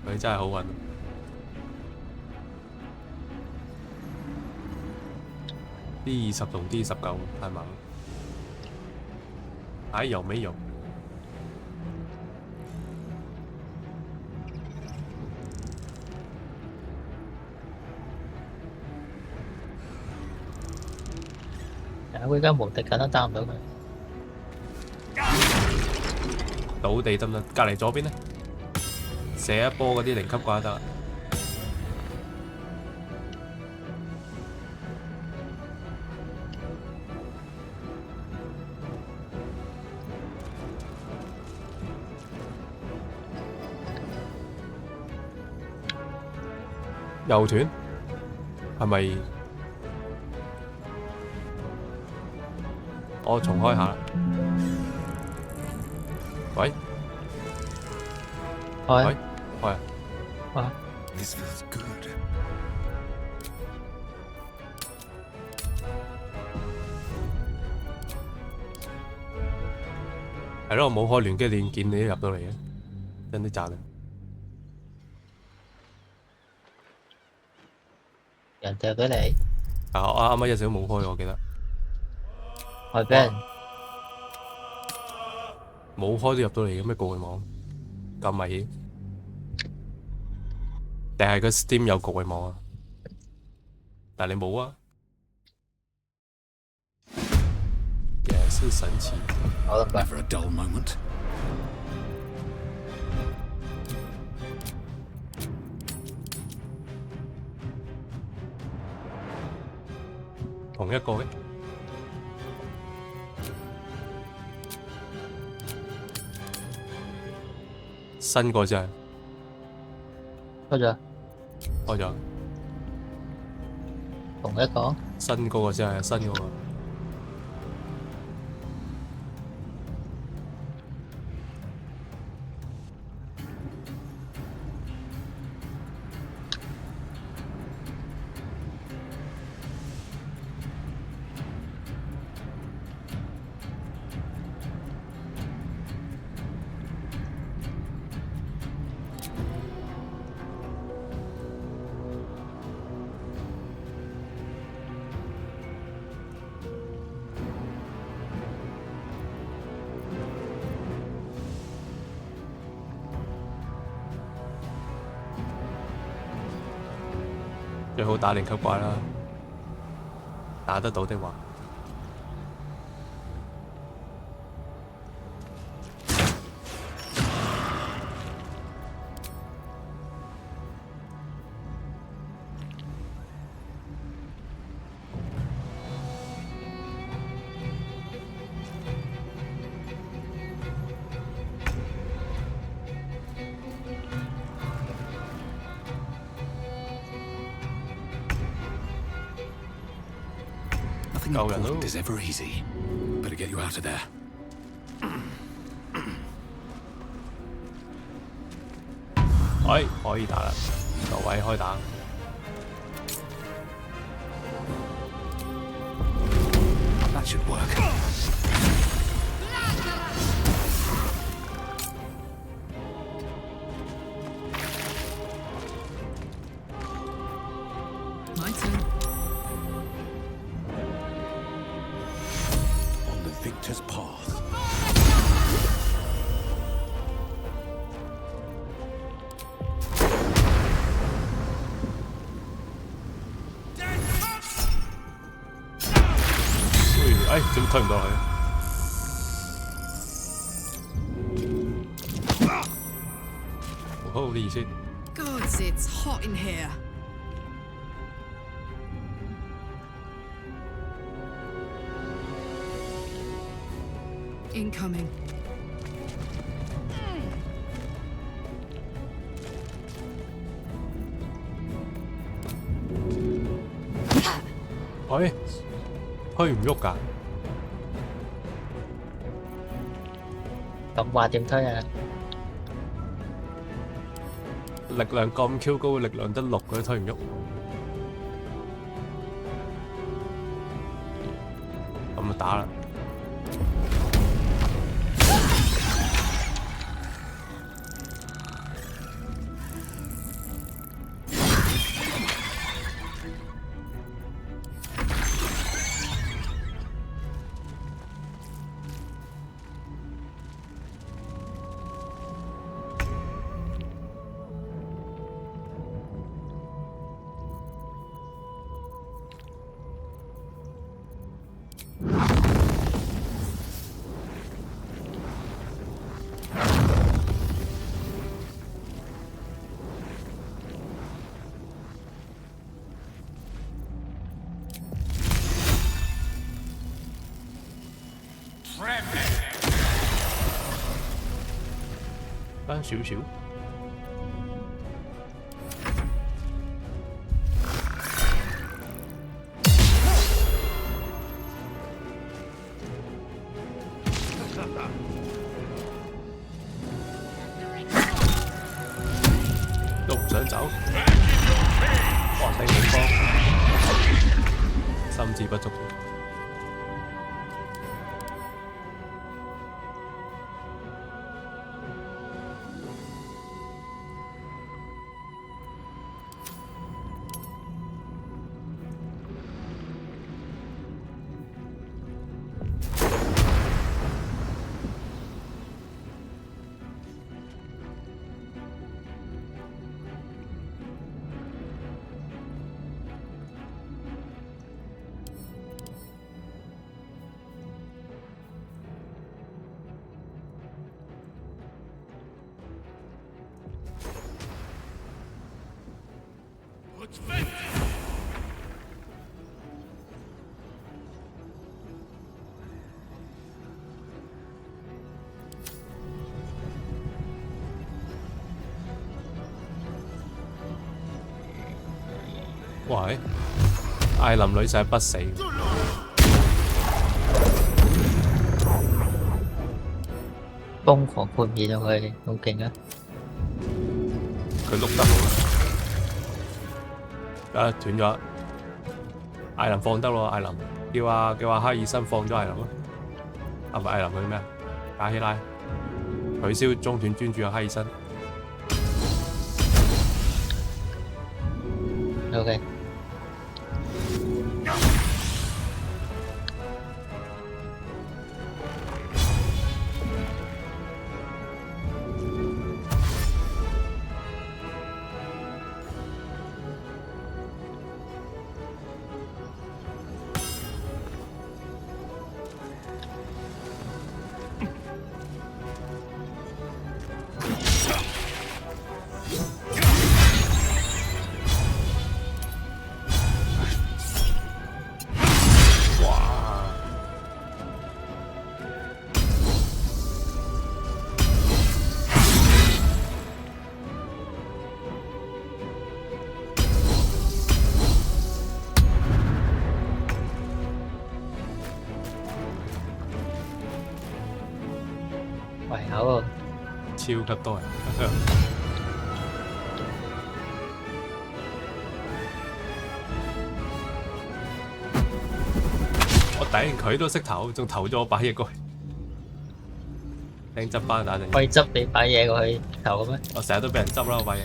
S4: 佢真係好運。D20同 D19太猛，還有沒有？
S3: 佢而家無敵緊都打唔到佢。
S4: 倒地得唔得？隔離左邊呢？射一波嗰啲0級掛得。又斷？係咪？我重開下啦。喂？
S3: 開。
S4: 開啊！
S3: 開。
S10: This feels good.
S4: 係咯，我冇開聯機連見你都入到嚟嘅，真啲賺啊！
S3: 人掉俾你。
S4: 啊！我啱啱一直都冇開，我記得。
S3: 我俾人
S4: 冇開都入到嚟嘅咩？局域網咁危險？定係個 Steam 有局域網啊？但你冇啊？也是神奇。
S3: 好啦，拜。
S11: Never a dull moment.
S4: 同一個嘅。新個真係。
S3: 開咗。
S4: 開咗。
S3: 同一個。
S4: 新嗰個真係新嗰個。最好打0級怪啦，打得到的話。
S11: Nothing important is ever easy. Better get you out of there.
S4: 可以打啦，各位開打。
S11: That should work.
S8: My turn.
S11: On the victor's path.
S4: Holy shit!
S8: Gods, it's hot in here. Incoming.
S4: 喂，推唔喐㗎？
S3: 咁話點推啊？
S4: 力量咁 Q 高，力量得6，佢都推唔喐。咁就打啦！爭少少。都唔想走。哇！頂警方，心智不足。喂，艾琳女仔不死，
S3: 瘋狂判嘢咗佢，好勁啊！
S4: 佢碌得好啦，啊斷咗，艾琳放得咯，艾琳叫阿哈爾森放咗艾琳咯，啊唔係艾琳佢咩啊？加希拉取消中斷專注阿哈爾森。
S3: OK。圍口啊！超級多人。我頂佢都識投，仲投咗我把嘢過去。聽執翻打定。可以執你把嘢過去投嘅咩？
S4: 我成日都俾人執啦，我把嘢。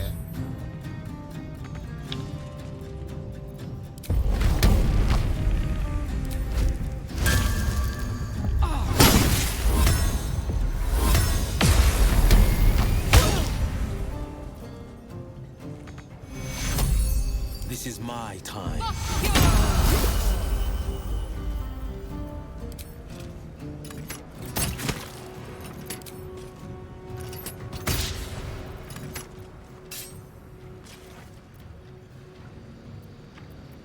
S11: This is my time.
S4: 誒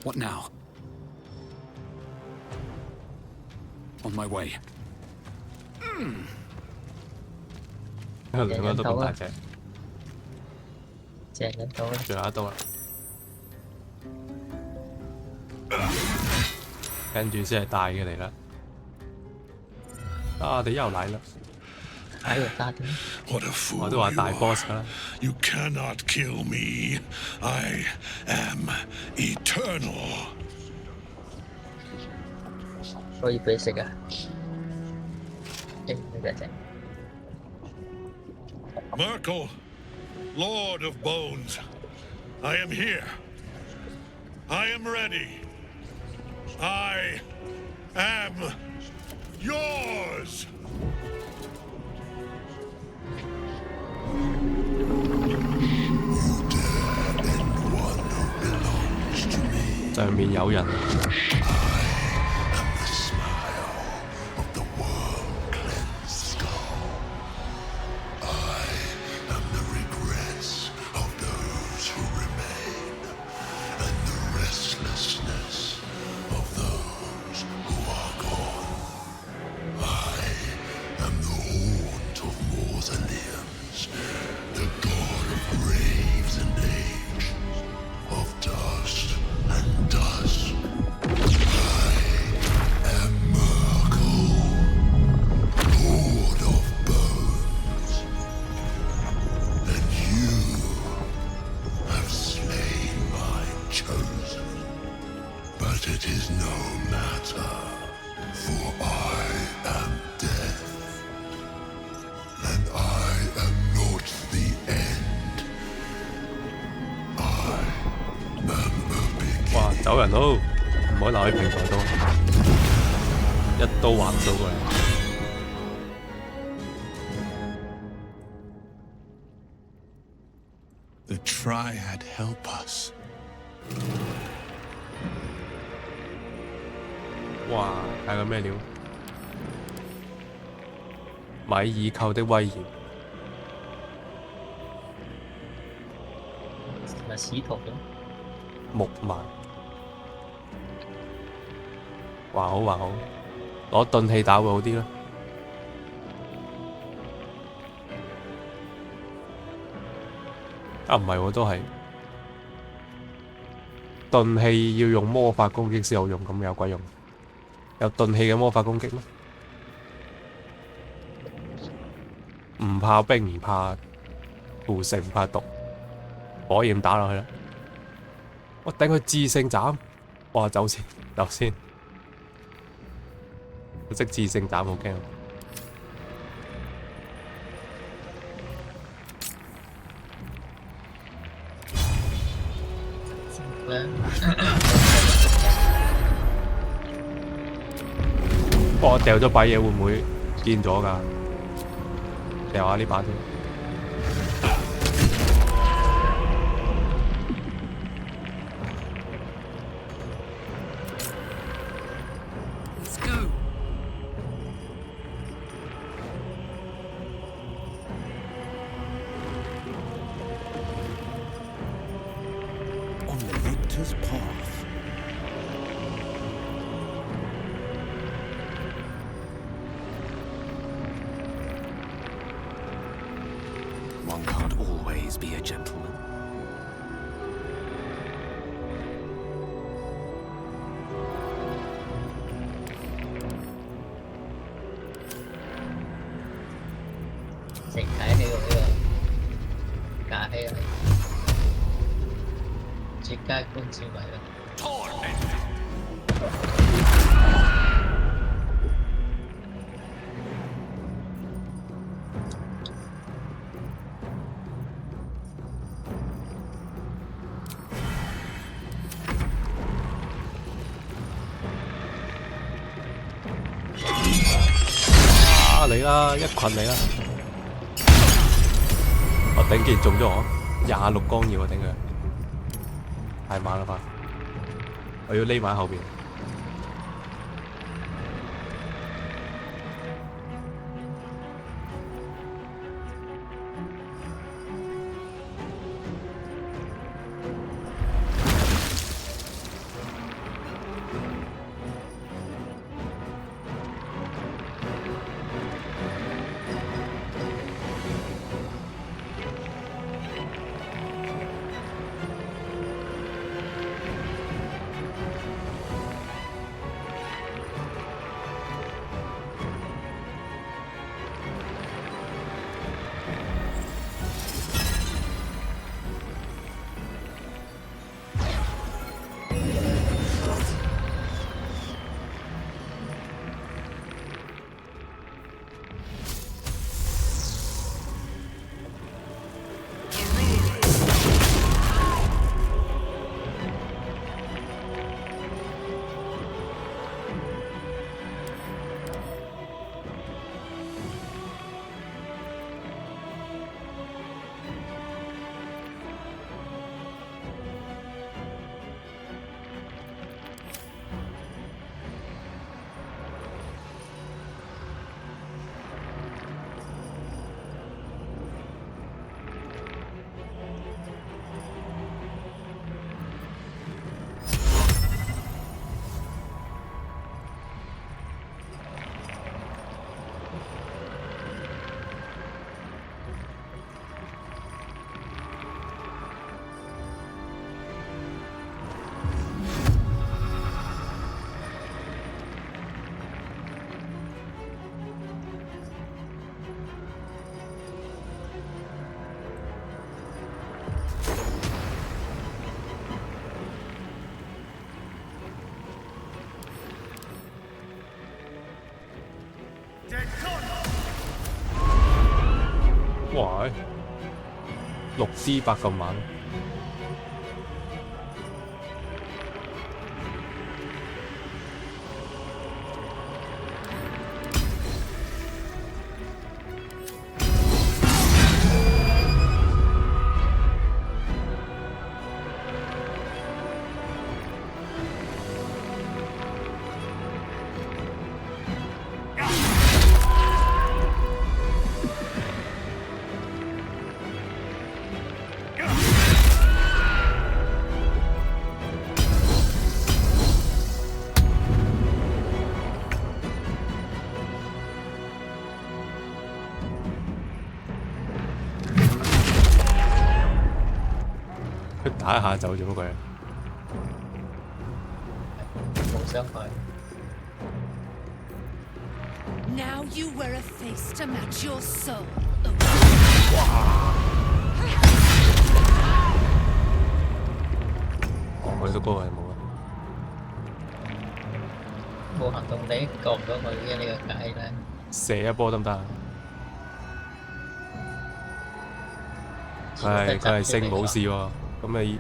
S10: What now? On my way.
S4: 兩個都咁大隻，
S3: 正緊到啦，
S4: 最後一刀啦，跟住先係大嘅嚟啦。啊！我哋又嚟啦。
S3: 打完打點。
S4: 我都話大 boss 㗎啦。
S2: You cannot kill me. I am eternal.
S3: 可以俾食啊！勁呢隻。
S2: Merkel, Lord of Bones, I am here. I am ready. I am yours.
S4: 上面有人。走人咯，唔可以留喺平台度，一刀橫掃過嚟。
S11: The Triad help us.
S4: 哇！睇個咩料？米爾寇的威嚴。
S3: 係咪使徒嘅？
S4: 木馬。還好還好，攞鈍器打會好啲啦。啊唔係喎，都係鈍器要用魔法攻擊先有用，咁有鬼用？有鈍器嘅魔法攻擊咩？唔怕冰，唔怕腐蝕，唔怕毒，火焰打落去啦！我頂佢致勝斬，哇！走先，走先。識致勝斬好驚。我掉咗把嘢會唔會見咗㗎？掉下呢把先。
S5: One can't always be a gentleman.
S3: 成睇起呢個架起嚟，絕佳觀照位啦。
S4: 嚟啦，一群嚟啦！我頂竟然中咗我26光耀啊！頂佢，太猛啦吧！我要匿埋喺後邊。哇！6D 8咁猛。打一下走咗佢，
S3: 冇傷害。
S8: Now you wear a face to match your soul.
S4: 佢都高係冇啊，
S3: 冇行動地過唔到佢嘅呢個界咧。
S4: 射一波得唔得啊？佢係升冇事喎，咁你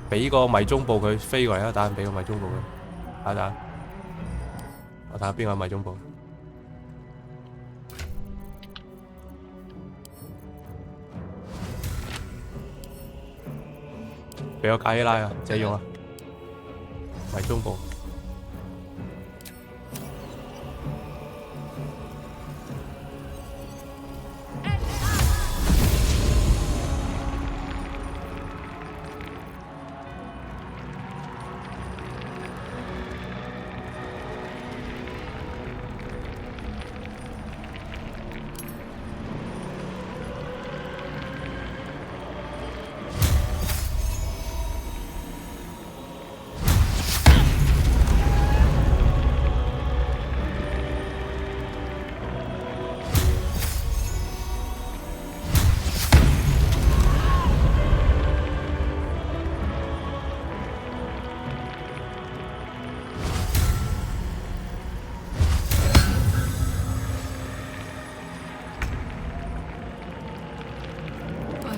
S4: 俾個迷蹤步佢飛過嚟啦，打俾個迷蹤步佢，打打，我睇下邊個迷蹤步。俾我解拉啊，借用啊，迷蹤步。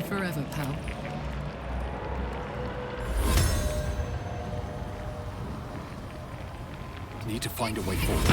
S8: Forever, pal.
S11: Need to find a way forward.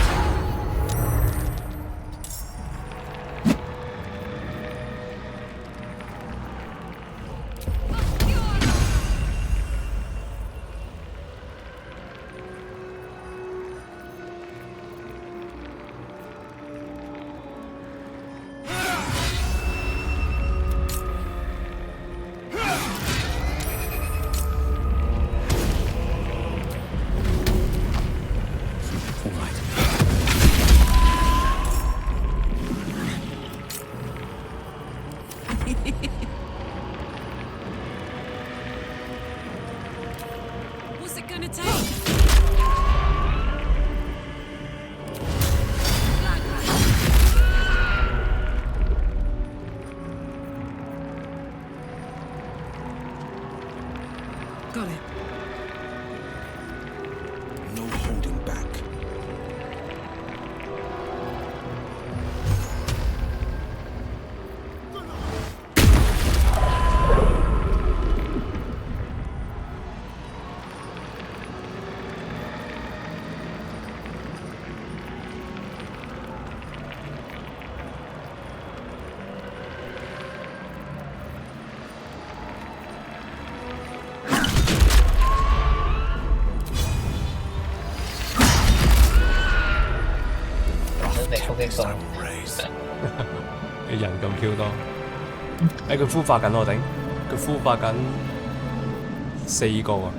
S8: What's it gonna take? Got it.
S11: No holding back.
S3: I
S4: 你人咁 Q 多，佢孵化緊我頂，佢孵化緊4個啊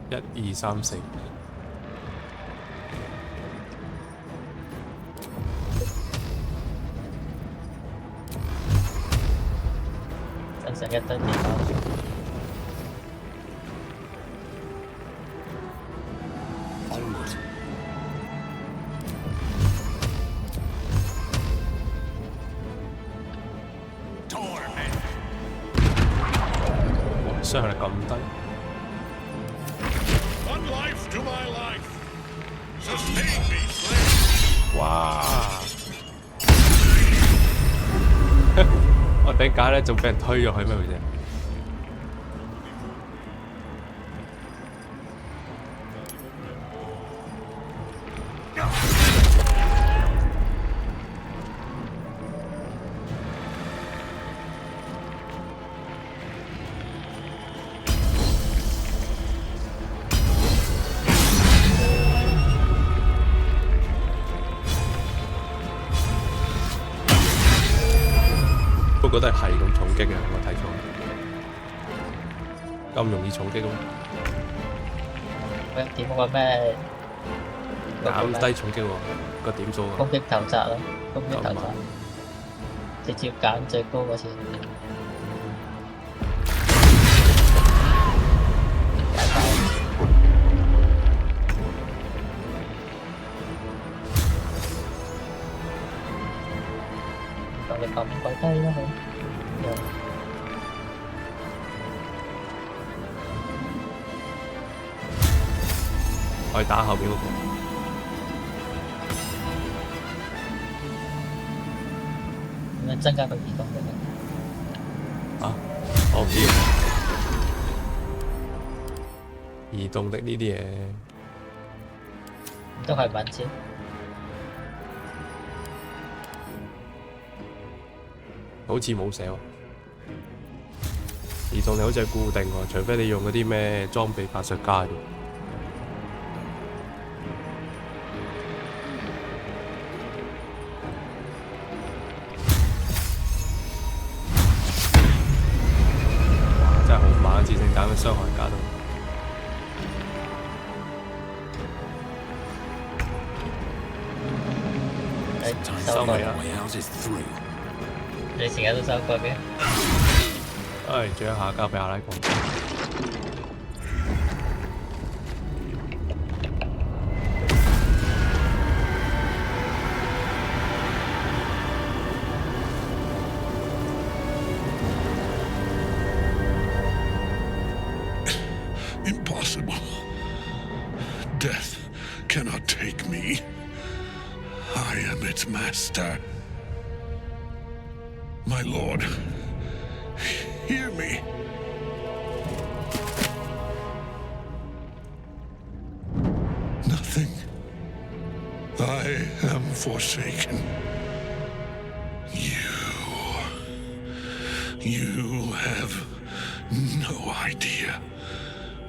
S4: ，1、2、3、4。
S3: 身上一堆電腦。
S4: 傷害力咁低。
S2: One life to my life. Sustain me, slave.
S4: 哇！我點解咧仲俾人推咗去咩回事？我覺得係咁重擊嘅，我睇錯，咁容易重擊咯。
S3: 咩點個咩？
S4: 減低重擊喎，個點數啊。
S3: 攻擊投擲咯，攻擊投擲，直接揀最高嗰次。你撳改低啦，
S4: 我打後面嗰個。
S3: 咁樣增加個移動力。
S4: 啊，我唔知。移動力呢啲嘢
S3: 都係文字。
S4: 好似冇寫喎，移動力好似係固定喎，除非你用嗰啲咩裝備法術加嘅。哇！真係好猛，自性彈嘅傷害加到。收尾啦！
S3: 你成日都收過嘅。
S4: 唉，最後一下交俾阿拉哥。
S2: Impossible. Death cannot take me. I am its master. My lord, hear me. Nothing. I am forsaken. You have no idea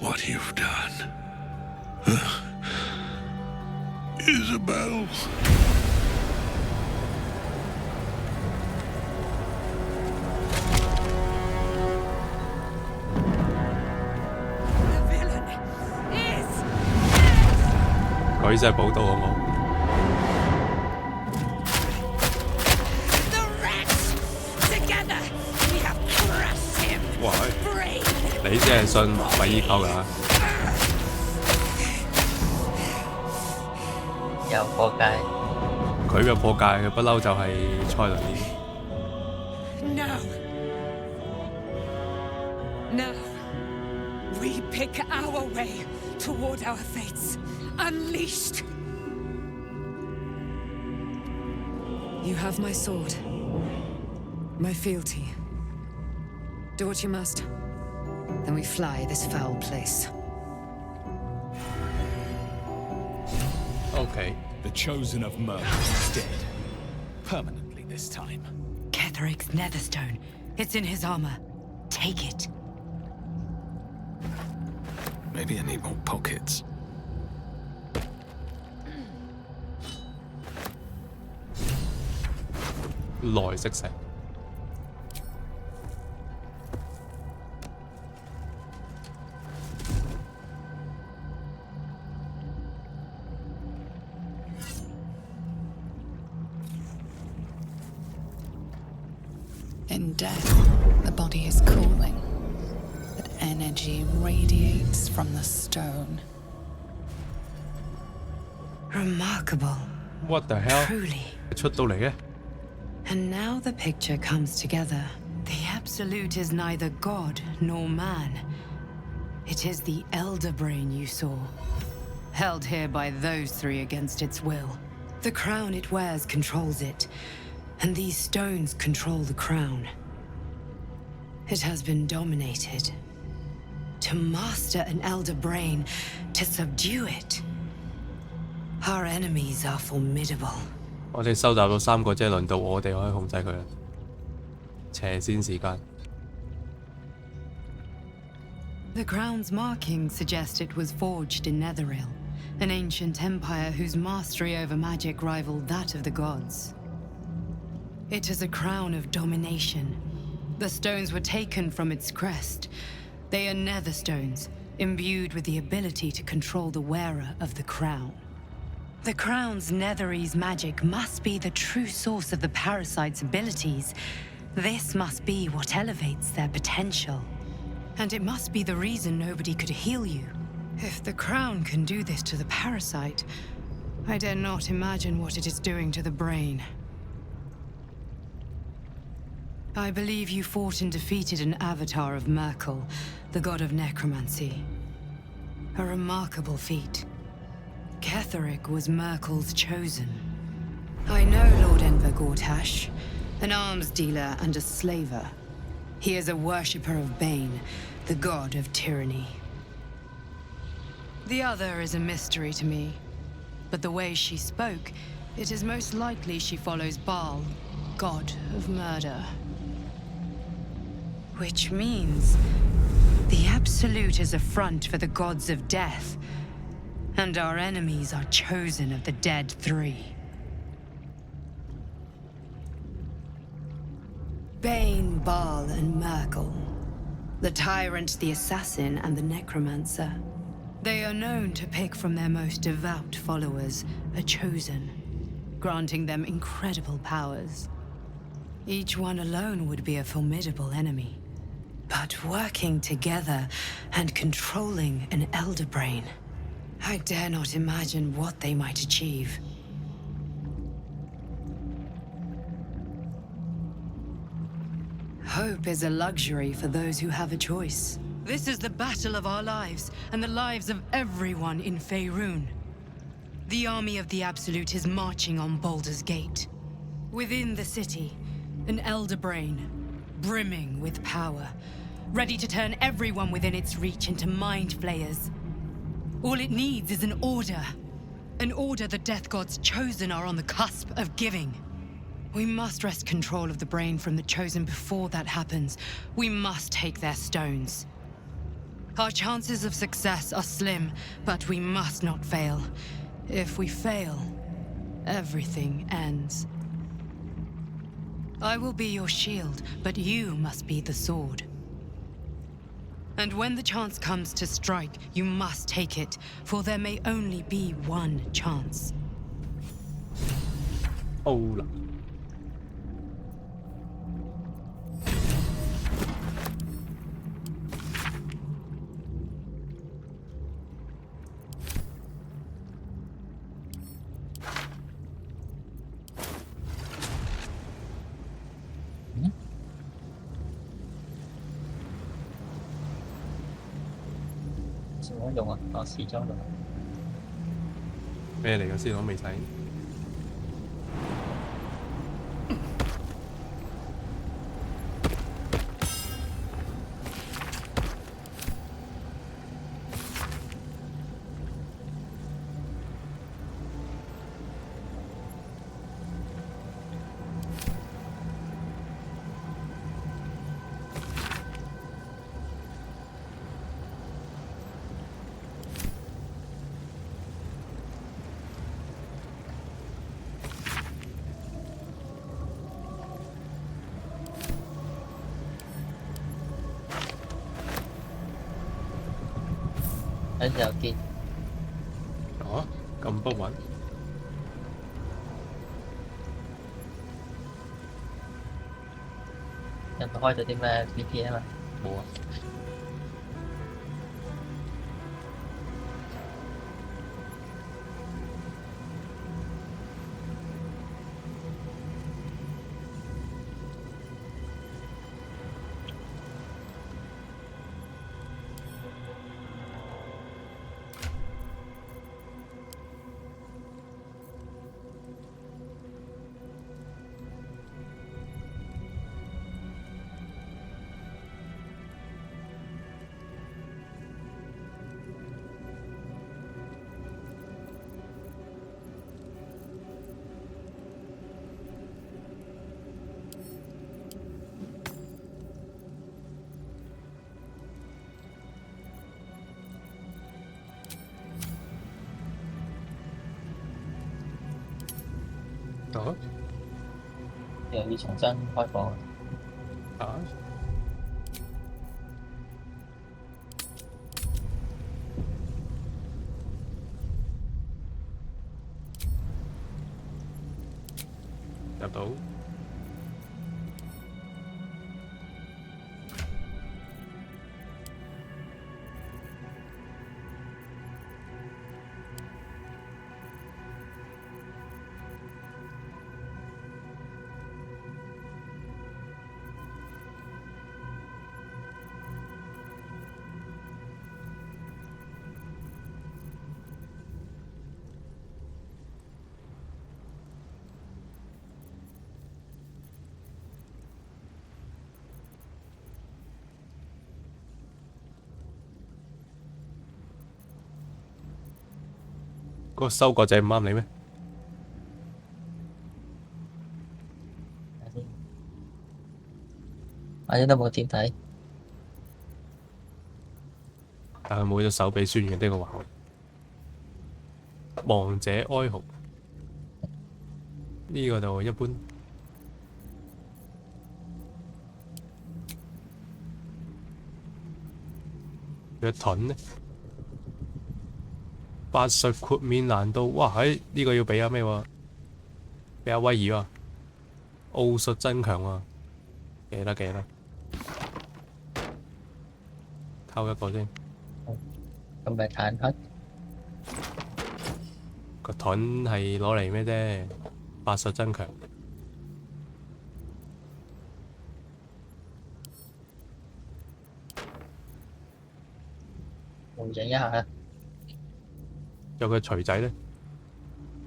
S2: what you've done. Isabel.
S8: The villain is
S4: 佢真係報道好冇？
S8: the rats. Together we have crushed him.
S4: 哇！
S8: Brave.
S4: 你先係信米依扣㗎？
S3: 又破戒。
S4: 佢嘅破戒，佢不嬲就係蔡倫呢。
S8: No. Now we pick our way toward our fates. Unleashed. You have my sword. My fealty. Do what you must. Then we fly this foul place.
S4: Okay.
S11: The chosen of Merc is dead. Permanently this time.
S6: Ketheric's netherstone. It's in his armor. Take it.
S11: Maybe I need more pockets.
S4: Lòi sức sạch.
S7: In death, the body is cooling, but energy radiates from the stone.
S6: Remarkable.
S4: What the hell?
S6: Truly.
S4: 出到嚟嘅。
S6: And now the picture comes together. The Absolute is neither god nor man. It is the Elder Brain you saw, held here by those three against its will. The crown it wears controls it, and these stones control the crown. It has been dominated. To master an elder brain, to subdue it. Our enemies are formidable.
S4: 我哋收集到3個，即係輪到我哋可以控制佢啦。邪仙時間。
S6: The crown's markings suggest it was forged in Netheril, an ancient empire whose mastery over magic rivaled that of the gods. It is a crown of domination. The stones were taken from its crest. They are nether stones, imbued with the ability to control the wearer of the crown. The crown's Netherese magic must be the true source of the parasite's abilities. This must be what elevates their potential. And it must be the reason nobody could heal you. If the crown can do this to the parasite, I dare not imagine what it is doing to the brain. I believe you fought and defeated an avatar of Merkel, the god of necromancy. A remarkable feat. Ketheric was Merkel's chosen. I know Lord Enver Gortash, an arms dealer and a slaver. He is a worshipper of Bane, the god of tyranny. The other is a mystery to me, but the way she spoke, it is most likely she follows Baal, god of murder. Which means the Absolute is a front for the gods of death, and our enemies are chosen of the dead three. Bane, Baal, and Merkel. The tyrant, the assassin, and the necromancer. They are known to pick from their most devout followers a chosen, granting them incredible powers. Each one alone would be a formidable enemy. But working together and controlling an elder brain, I dare not imagine what they might achieve. Hope is a luxury for those who have a choice. This is the battle of our lives, and the lives of everyone in Faerun. The army of the Absolute is marching on Baldur's Gate. Within the city, an elder brain, brimming with power, ready to turn everyone within its reach into mind flayers. All it needs is an order the Death God's chosen are on the cusp of giving. We must wrest control of the brain from the chosen before that happens. We must take their stones. Our chances of success are slim, but we must not fail. If we fail, everything ends. I will be your shield, but you must be the sword. And when the chance comes to strike, you must take it, for there may only be one chance.
S4: Oh.
S3: 乜用啊？哦，時裝用。
S4: 咩嚟嘅先？我未睇。
S3: 喺又見。
S4: 哦，咁不穩。
S3: 人開咗啲咩 VPN 啊？
S4: 冇啊。哦，
S3: 又要重新開放。
S4: 啊，入到。嗰個收割仔唔啱你咩？
S3: 反正都冇點睇。
S4: 但係冇咗手臂宣言呢個話，亡者哀嚎呢個就一般。佢嘅盾呢？法術豁免難度，哇！呢個要俾阿咩喎？俾阿威爾啊！奧術增強啊！記得，偷一個先。
S3: 咁咪坦克
S4: 個盾係攞嚟咩啫？法術增強。
S3: 調整一下。
S4: 有個錘仔呢，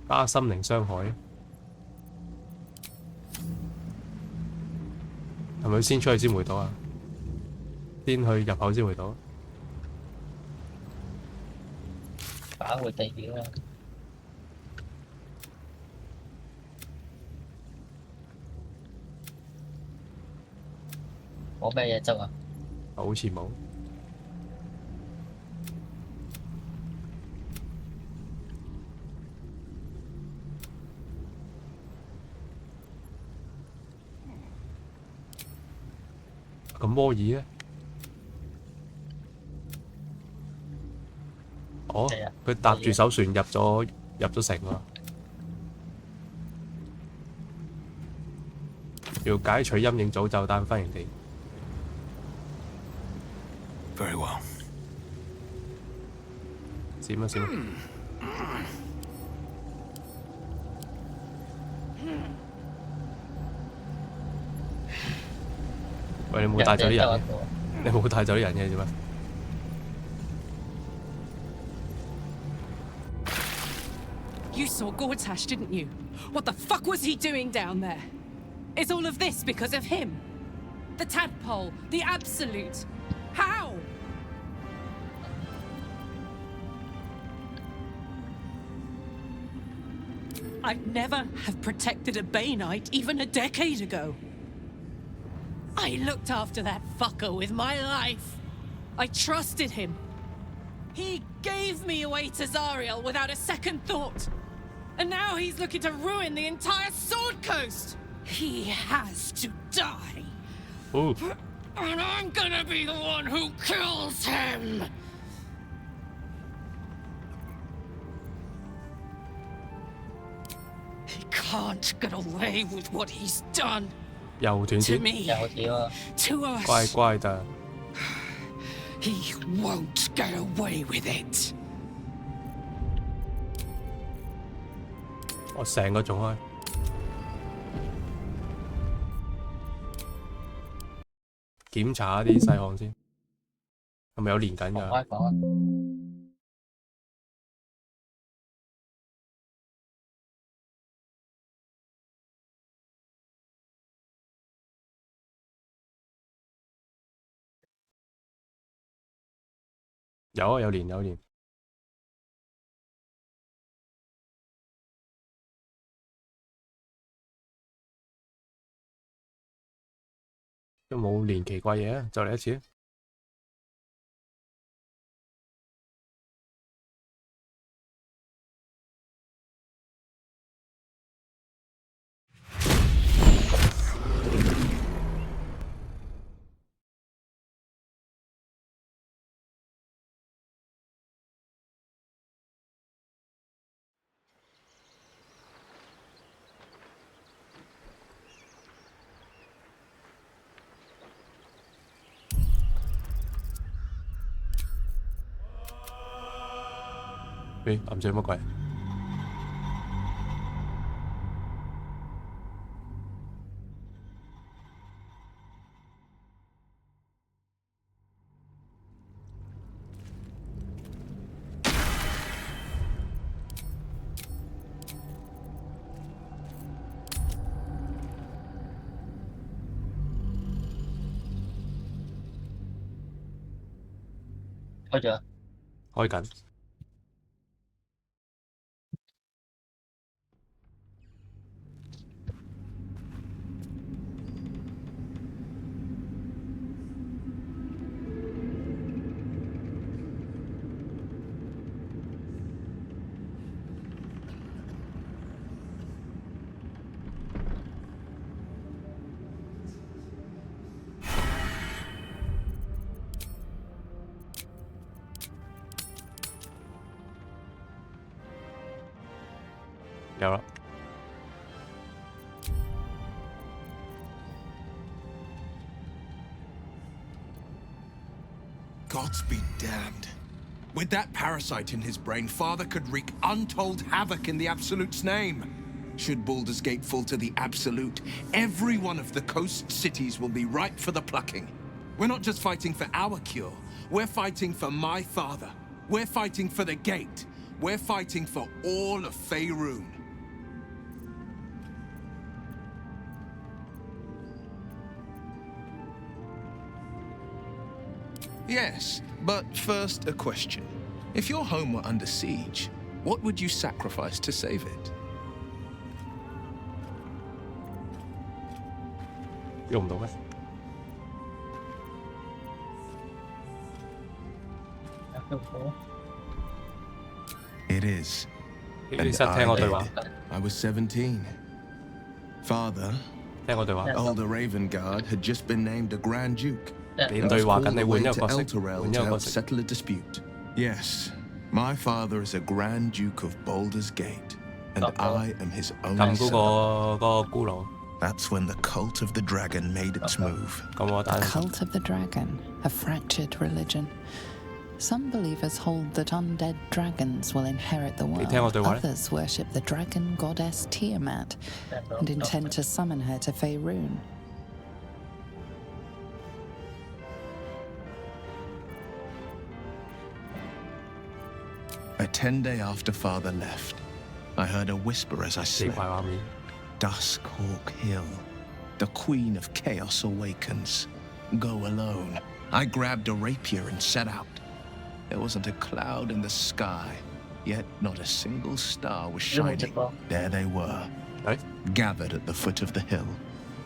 S4: 加心靈傷害，係咪先出去先回到啊？先去入口先回到。
S3: 打回地表啊！冇咩嘢執啊？
S4: 好似冇。咁摩爾呢？哦，佢搭住艘船入咗城喎。要解除陰影詛咒，但歡迎地。
S11: Very well。
S4: 閃啊！喂，你冇帶走啲人嘅？你冇帶走啲人嘅做咩？You
S6: saw Gortash, didn't you? What the fuck was he doing down there? Is all of this because of him? The tadpole, the absolute. How? I'd never have protected a Bay Knight even a decade ago. I looked after that fucker with my life. I trusted him. He gave me away to Zariel without a second thought. And now he's looking to ruin the entire Sword Coast. He has to die.
S4: Ooh.
S6: And I'm gonna be the one who kills him. He can't get away with what he's done.
S4: 又斷
S6: To
S4: 線，
S6: me, to us.
S4: 乖乖的。
S6: He won't get away with it.
S4: 我成個仲開。檢查下啲細項先，係咪有連緊㗎？
S3: 開房啊！
S4: 有啊，有連。都冇連奇怪嘢啊，就嚟一次。咦，暗住乜鬼？
S3: 開咗。
S4: 開緊。有啦。
S12: Gods be damned. With that parasite in his brain, Father could wreak untold havoc in the Absolute's name. Should Baldur's Gate fall to the Absolute, every one of the coast cities will be ripe for the plucking. We're not just fighting for our cure, we're fighting for my father. We're fighting for the Gate. We're fighting for all of Faerun. Yes, but first a question. If your home were under siege, what would you sacrifice to save it?
S4: 用唔到咩？
S12: It is.
S4: 你實聽我對話。
S12: I was 17. Father,
S4: 聽我對話。
S12: Elder Ravengard had just been named a Grand Duke.
S4: 你對話緊，你換一個角色，
S12: Elturel to help settle a dispute. Yes, my father is a Grand Duke of Baldur's Gate, and I am his only son.
S4: 嗰個骷髏。
S12: That's when the cult of the dragon made its move.
S7: The cult of the dragon, a fractured religion. Some believers hold that undead dragons will inherit the world. Others worship the dragon goddess Tiamat and intend to summon her to Faerun.
S12: A 10-day after Father left, I heard a whisper as I slept. Duskhawk Hill. The Queen of Chaos awakens. Go alone. I grabbed a rapier and set out. There wasn't a cloud in the sky, yet not a single star was shining. There they were, gathered at the foot of the hill.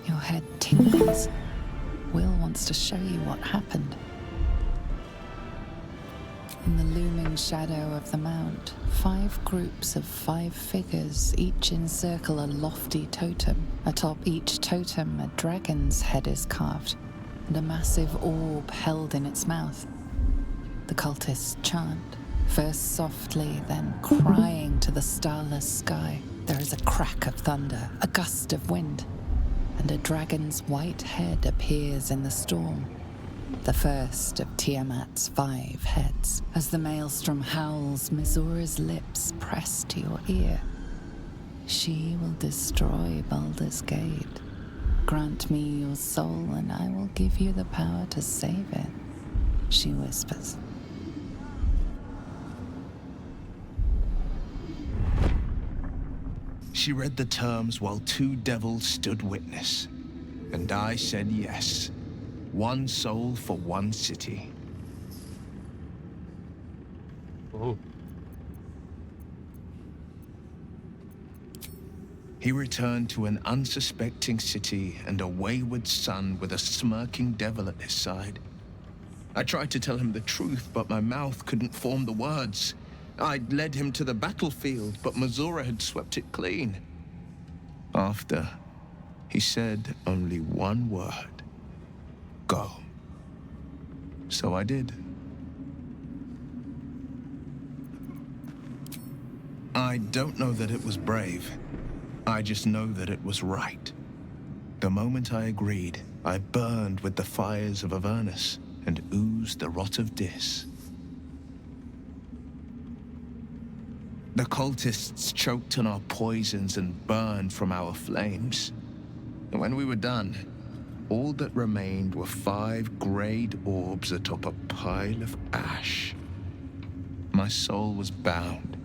S7: Your head tingles. Will wants to show you what happened. In the looming shadow of the mount, 5 groups of 5 figures each encircle a lofty totem. Atop each totem, a dragon's head is carved, and a massive orb held in its mouth. The cultists chant, first softly, then crying to the starless sky. There is a crack of thunder, a gust of wind, and a dragon's white head appears in the storm. The first of Tiamat's 5 heads. As the maelstrom howls, Mizura's lips press to your ear. She will destroy Baldur's Gate. Grant me your soul and I will give you the power to save it, she whispers.
S12: She read the terms while 2 devils stood witness, and I said yes. 1 soul for 1 city.
S4: Oh.
S12: He returned to an unsuspecting city and a wayward son with a smirking devil at his side. I tried to tell him the truth, but my mouth couldn't form the words. I'd led him to the battlefield, but Mizura had swept it clean. After, he said only 1 word. Go. So I did. I don't know that it was brave. I just know that it was right. The moment I agreed, I burned with the fires of Avernus and oozed the rot of Dis. The cultists choked on our poisons and burned from our flames. And when we were done, all that remained were 5 greyed orbs atop a pile of ash. My soul was bound,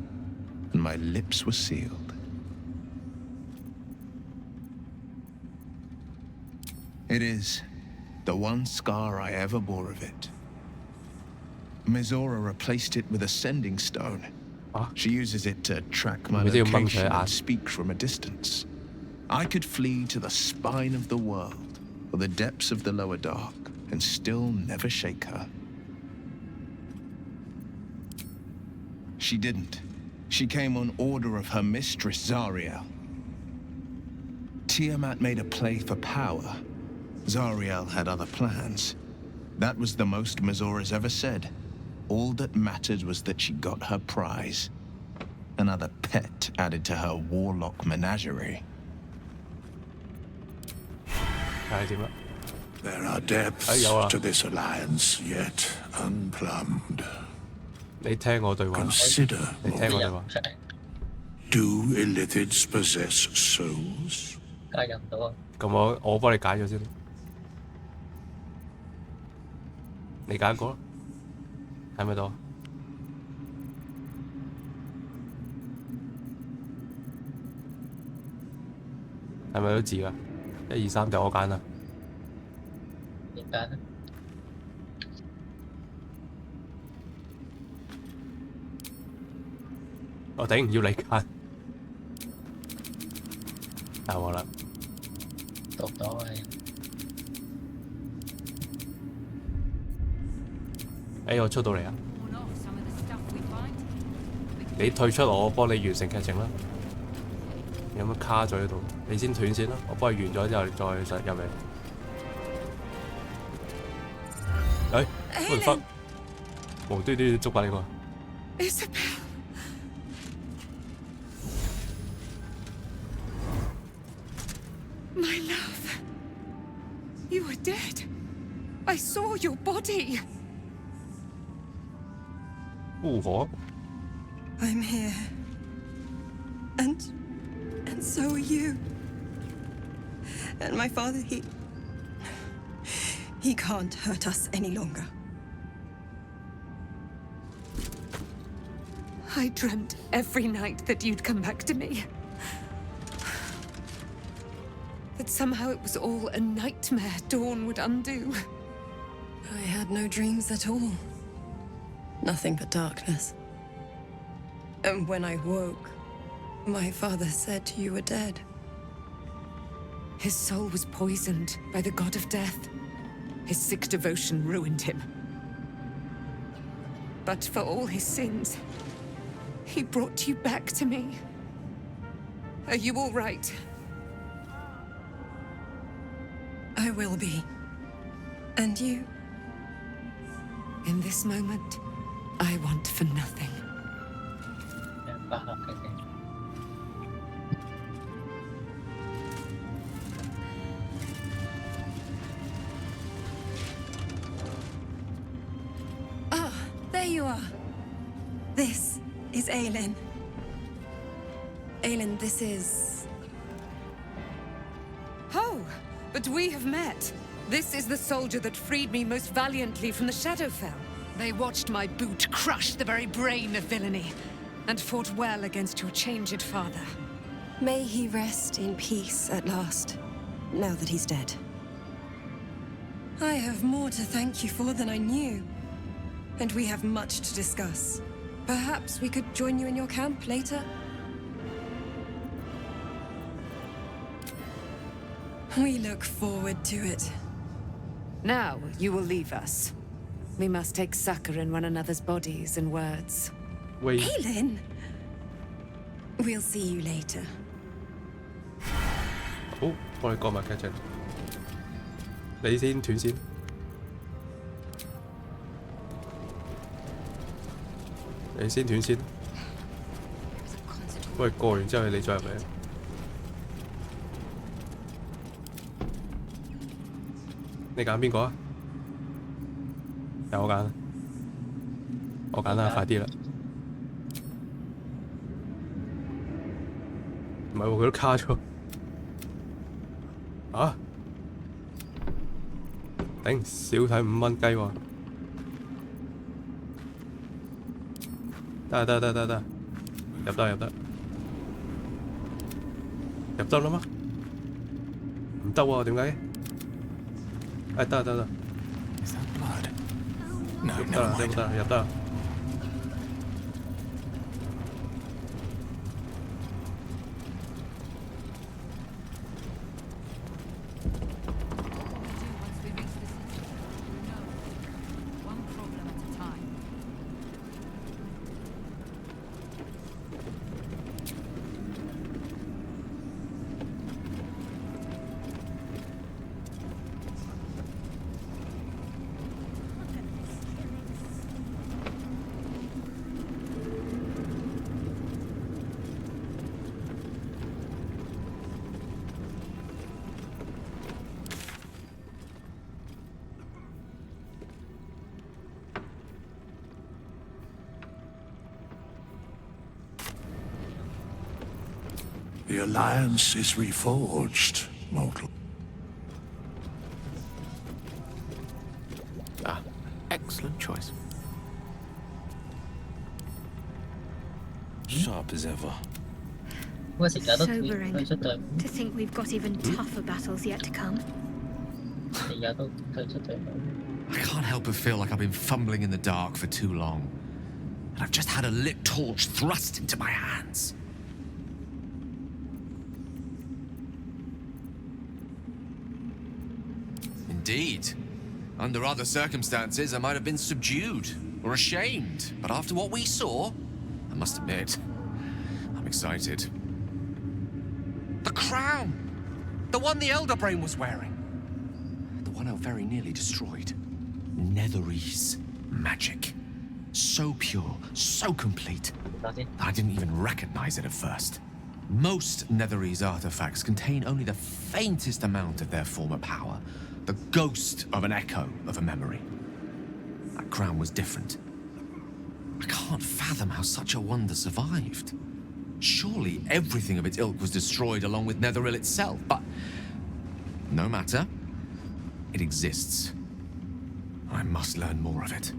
S12: and my lips were sealed. It is the one scar I ever bore of it. Mizora replaced it with a sending stone. She uses it to track my location and speak from a distance. I could flee to the spine of the world or the depths of the lower dark and still never shake her. She didn't. She came on order of her mistress, Zariel. Tiamat made a play for power. Zariel had other plans. That was the most Mizora's ever said. All that mattered was that she got her prize. Another pet added to her warlock menagerie.
S2: There are depths to this alliance yet unplumbed. Consider, do illithids possess souls?
S3: 加入唔到啊！
S4: 咁我幫你解咗先，你揀一個啦，睇唔睇到？係咪有字㗎？1、2、3定我揀啊？
S3: 你揀啊！
S4: 我頂，要你揀。大鑊啦！
S3: 讀到係。
S4: 我出到嚟啊！你退出我幫你完成劇情啦。有乜卡咗喺度？你先斷先啦，我幫你完咗之後再入嚟。乜忽無端端捉把你個。
S8: Isabel. My love. You were dead. I saw your body. I'm here. And so are you. And my father, he can't hurt us any longer. I dreamt every night that you'd come back to me. That somehow it was all a nightmare Dawn would undo. I had no dreams at all. Nothing but darkness. And when I woke, my father said you were dead. His soul was poisoned by the god of death. His sick devotion ruined him. But for all his sins, he brought you back to me. Are you all right? I will be. And you? In this moment, I want for nothing. Ah, there you are. This is Aelin. Aelin, this is... Oh, but we have met. This is the soldier that freed me most valiantly from the Shadowfell. They watched my boot crush the very brain of villainy, and fought well against your changed father. May he rest in peace at last, now that he's dead. I have more to thank you for than I knew, and we have much to discuss. Perhaps we could join you in your camp later? We look forward to it. Now you will leave us. We must take succor in one another's bodies and words.
S4: Wait.
S8: Aelin! We'll see you later.
S4: 好，幫你過埋劇情。你先斷先。你先斷先。喂，過完之後你再入嚟。你揀邊個啊？由我揀啦，我揀啦，快啲啦！係喎，佢都卡咗。啊！頂，少睇5蚊雞喎。得，入得。入得啦嗎？唔得喎，點解？誒得。入得啦。
S2: The Alliance is reforged, mortal.
S5: Ah, excellent choice. Sharp as ever.
S3: Sobering
S13: to think we've got even tougher battles yet to come.
S5: I can't help but feel like I've been fumbling in the dark for too long. And I've just had a lit torch thrust into my hands. Indeed. Under other circumstances, I might have been subdued or ashamed. But after what we saw, I must admit, I'm excited. The crown! The one the Elder Brain was wearing. The one I very nearly destroyed. Netherese magic. So pure, so complete, that I didn't even recognize it at first. Most Netherese artifacts contain only the faintest amount of their former power. The ghost of an echo of a memory. That crown was different. I can't fathom how such a wonder survived. Surely everything of its ilk was destroyed along with Netheril itself, but no matter. It exists. I must learn more of it.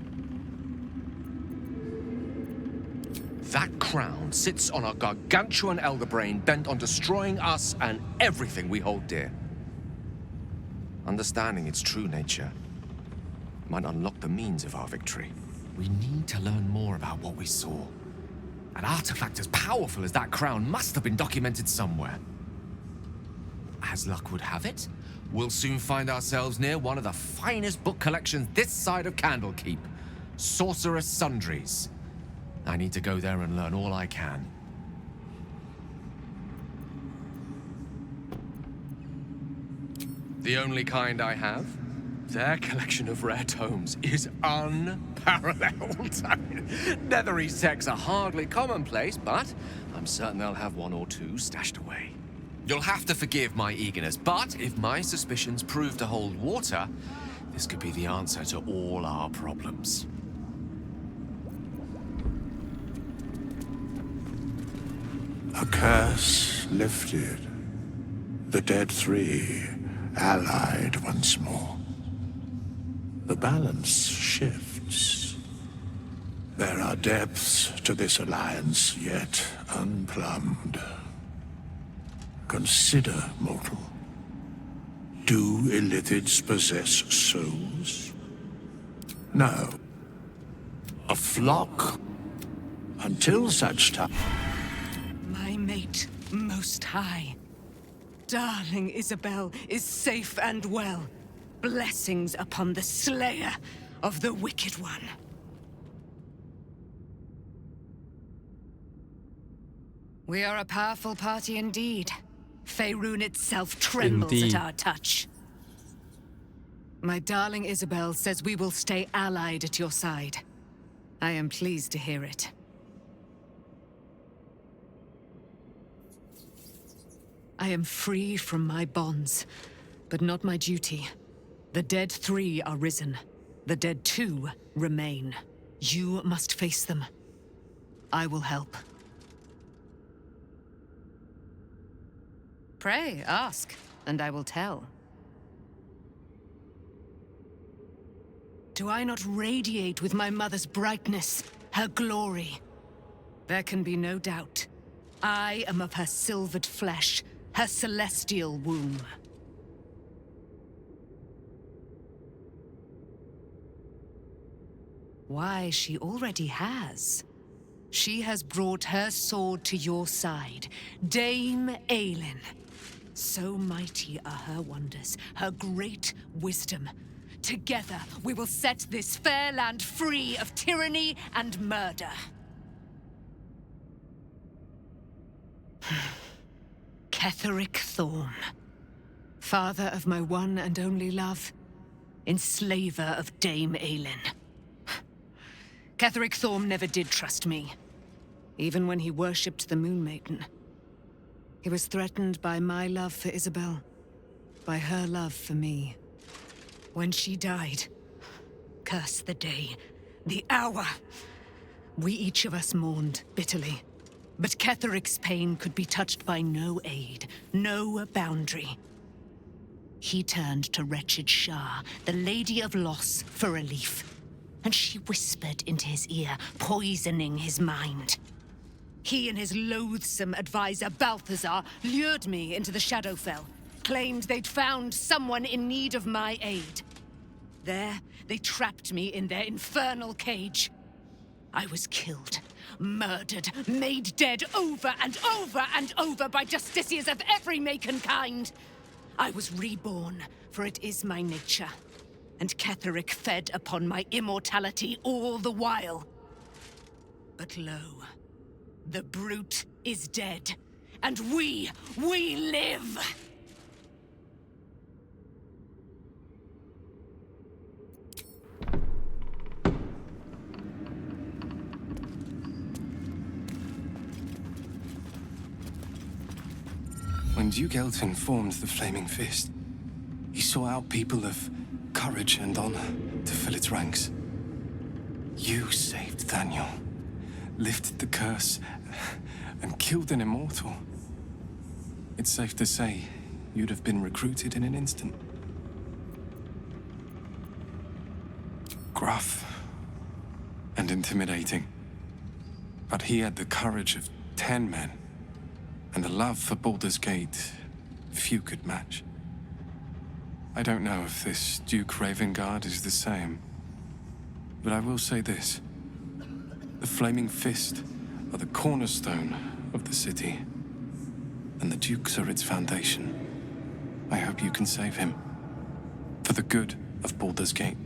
S5: That crown sits on a gargantuan elder brain bent on destroying us and everything we hold dear. Understanding its true nature might unlock the means of our victory. We need to learn more about what we saw. An artifact as powerful as that crown must have been documented somewhere. As luck would have it, we'll soon find ourselves near one of the finest book collections this side of Candlekeep. Sorcerous Sundries. I need to go there and learn all I can. The only kind I have? Their collection of rare tomes is unparalleled. I mean, Netherese texts are hardly commonplace, but I'm certain they'll have one or two stashed away. You'll have to forgive my eagerness, but if my suspicions prove to hold water, this could be the answer to all our problems.
S2: A curse lifted. The dead three allied once more. The balance shifts. There are depths to this alliance yet unplumbed. Consider, mortal. Do Illithids possess souls? No. A flock? Until such time...
S6: My mate, most high. Darling Isabel is safe and well. Blessings upon the slayer of the Wicked One. We are a powerful party indeed. Faerun itself trembles at our touch. My darling Isabel says we will stay allied at your side. I am pleased to hear it. I am free from my bonds, but not my duty. The dead three are risen. The dead two remain. You must face them. I will help. Pray, ask, and I will tell. Do I not radiate with my mother's brightness, her glory? There can be no doubt. I am of her silvered flesh, her celestial womb. Why, she already has. She has brought her sword to your side, Dame Aelin. So mighty are her wonders, her great wisdom. Together, we will set this fair land free of tyranny and murder. Ketheric Thorm, father of my one and only love, enslaver of Dame Aelin. Ketheric Thorm never did trust me, even when he worshipped the Moon Maiden. He was threatened by my love for Isabel, by her love for me. When she died, curse the day, the hour, we each of us mourned bitterly. But Ketheric's pain could be touched by no aid, no boundary. He turned to wretched Shah, the Lady of Loss, for relief. And she whispered into his ear, poisoning his mind. He and his loathsome advisor, Balthazar, lured me into the Shadowfell, claimed they'd found someone in need of my aid. There, they trapped me in their infernal cage. I was killed, murdered, made dead over and over and over by justiciars of every make and kind. I was reborn, for it is my nature. And Ketheric fed upon my immortality all the while. But lo, the brute is dead, and we live!
S14: When Duke Elton formed the Flaming Fist, he sought out people of courage and honor to fill its ranks. You saved Thaniel, lifted the curse, and killed an immortal. It's safe to say you'd have been recruited in an instant. Gruff and intimidating, but he had the courage of 10 men. And the love for Baldur's Gate, few could match. I don't know if this Duke Ravengard is the same, but I will say this. The Flaming Fist are the cornerstone of the city, and the Dukes are its foundation. I hope you can save him, for the good of Baldur's Gate.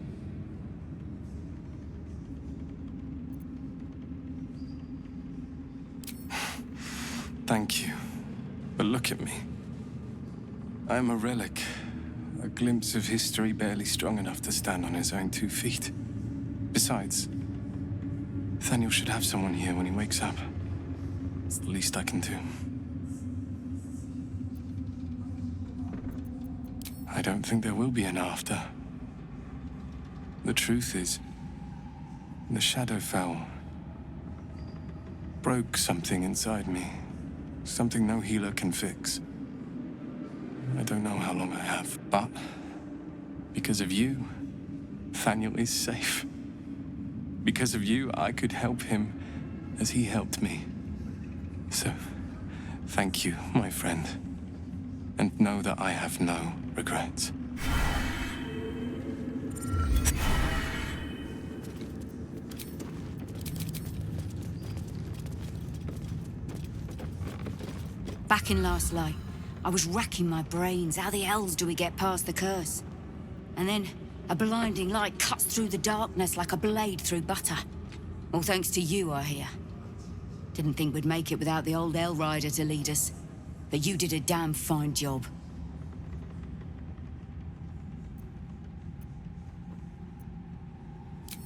S14: Thank you. But look at me. I am a relic. A glimpse of history barely strong enough to stand on his own 2 feet. Besides, Thaniel should have someone here when he wakes up. It's the least I can do. I don't think there will be an after. The truth is, the Shadowfell broke something inside me. Something no healer can fix. I don't know how long I have, but because of you, Thaniel is safe. Because of you, I could help him as he helped me. So, thank you, my friend. And know that I have no regrets.
S15: Back in Last Light, I was racking my brains. How the hells do we get past the curse? And then, a blinding light cuts through the darkness like a blade through butter. All thanks to you, I hear. Didn't think we'd make it without the old El Rider to lead us. But you did a damn fine job.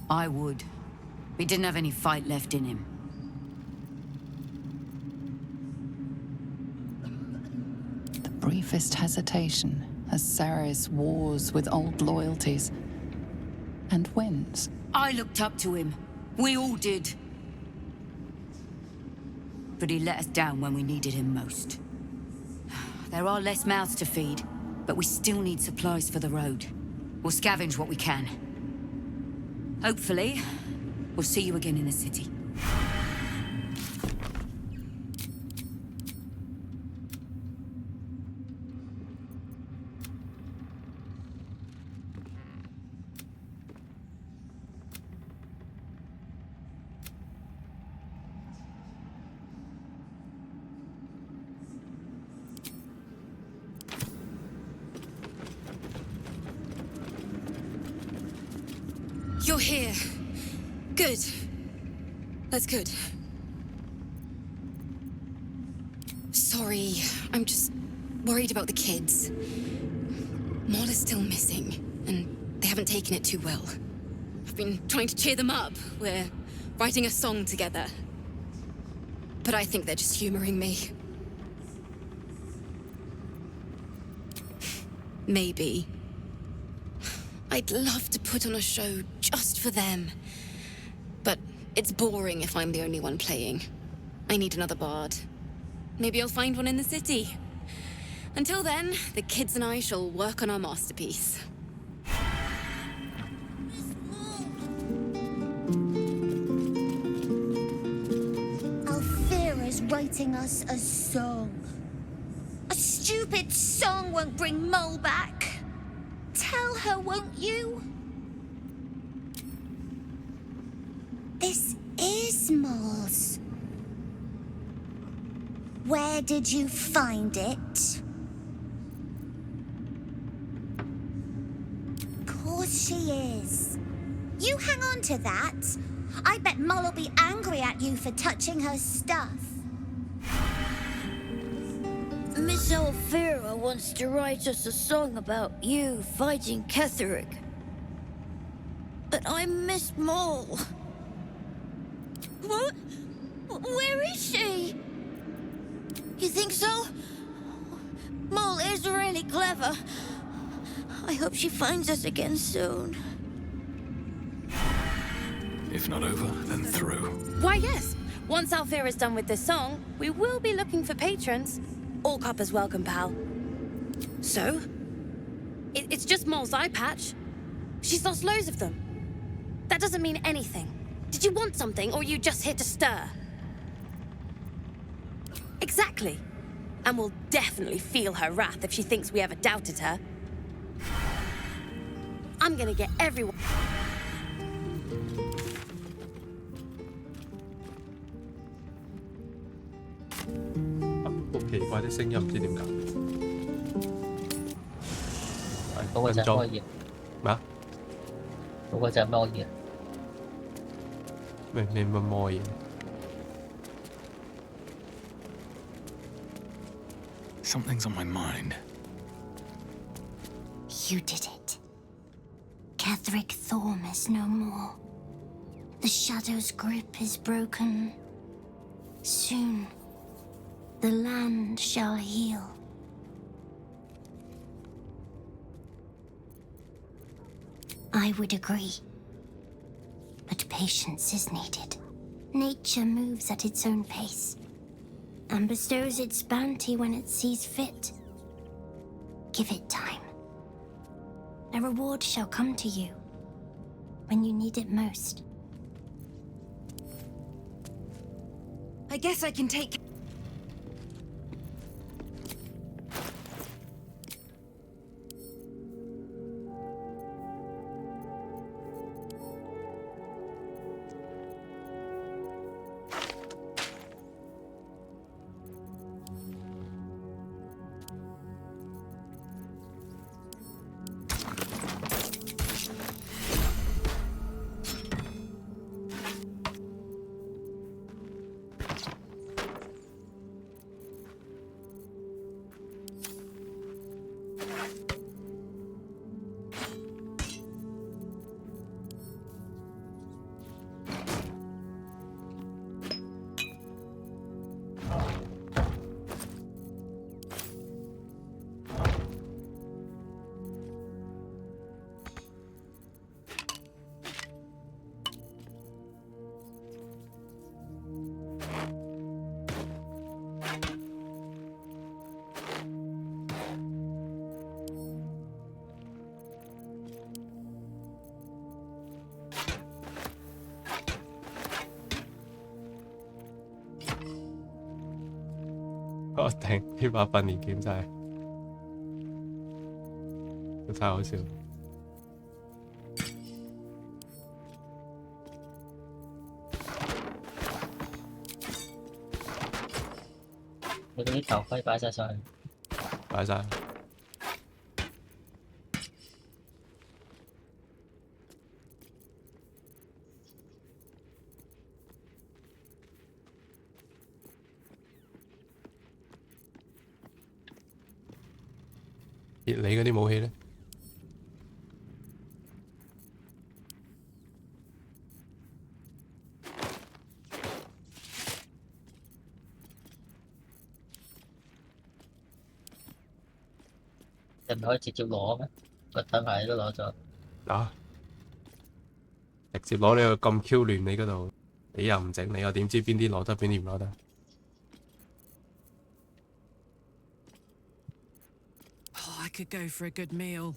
S15: I would. He didn't have any fight left in him.
S7: Briefest hesitation as Ceres wars with old loyalties and wins.
S15: I looked up to him. We all did. But he let us down when we needed him most. There are less mouths to feed, but we still need supplies for the road. We'll scavenge what we can. Hopefully, we'll see you again in the city.
S1: You're here. Good. That's good. Sorry, I'm just worried about the kids. Maul is still missing, and they haven't taken it too well. I've been trying to cheer them up. We're writing a song together. But I think they're just humoring me. Maybe. I'd love to put on a show just for them. But it's boring if I'm the only one playing. I need another bard. Maybe I'll find one in the city. Until then, the kids and I shall work on our masterpiece.
S16: Alfira's writing us a song. A stupid song won't bring Mole back. Tell her, won't you? This is Mole's. Where did you find it? Of course she is. You hang on to that. I bet Mole will be angry at you for touching her stuff.
S17: Miss Alfira wants to write us a song about you fighting Ketheric. But I miss Mole. What? Where is she? You think so? Mole is really clever. I hope she finds us again soon.
S11: If not over, then through.
S18: Why, yes. Once Alfira's done with this song, we will be looking for patrons. All coppers welcome, pal. So? It's just Mole's eye patch. She's lost loads of them. That doesn't mean anything. Did you want something, or are you just here to stir? Exactly. And we'll definitely feel her wrath if she thinks we ever doubted her. I'm gonna get everyone...
S4: 好奇怪啲聲音，唔知點解。
S3: 嗰個就係魔葉。
S4: 咩啊？
S3: 嗰個就係魔葉。
S4: 咩魔葉
S11: Something's on my mind.
S16: You did it. Ketheric Thorm is no more. The Shadow's grip is broken. Soon, the land shall heal. I would agree. But patience is needed. Nature moves at its own pace, and bestows its bounty when it sees fit. Give it time. A reward shall come to you when you need it most.
S15: I guess I can take...
S4: 我頂呢把訓練劍真係都太好笑。
S3: 你嗰啲頭盔擺晒上去。
S4: 擺晒。你嗰啲武器咧？
S3: 你唔可以直接攞咩？個盾牌都攞咗。
S4: 啊！直接攞呢個咁 Q 亂你嗰度，你又唔整，你又點知邊啲攞得邊啲唔攞得？
S8: Oh, I could go for a good meal.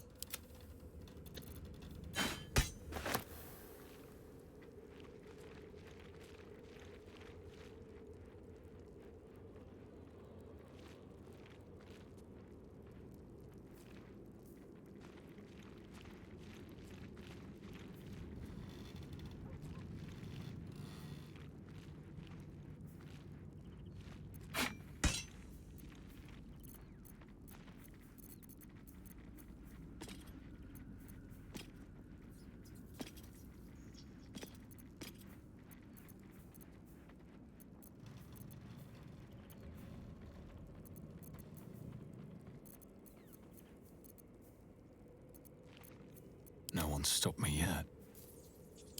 S11: No one's stopped me yet.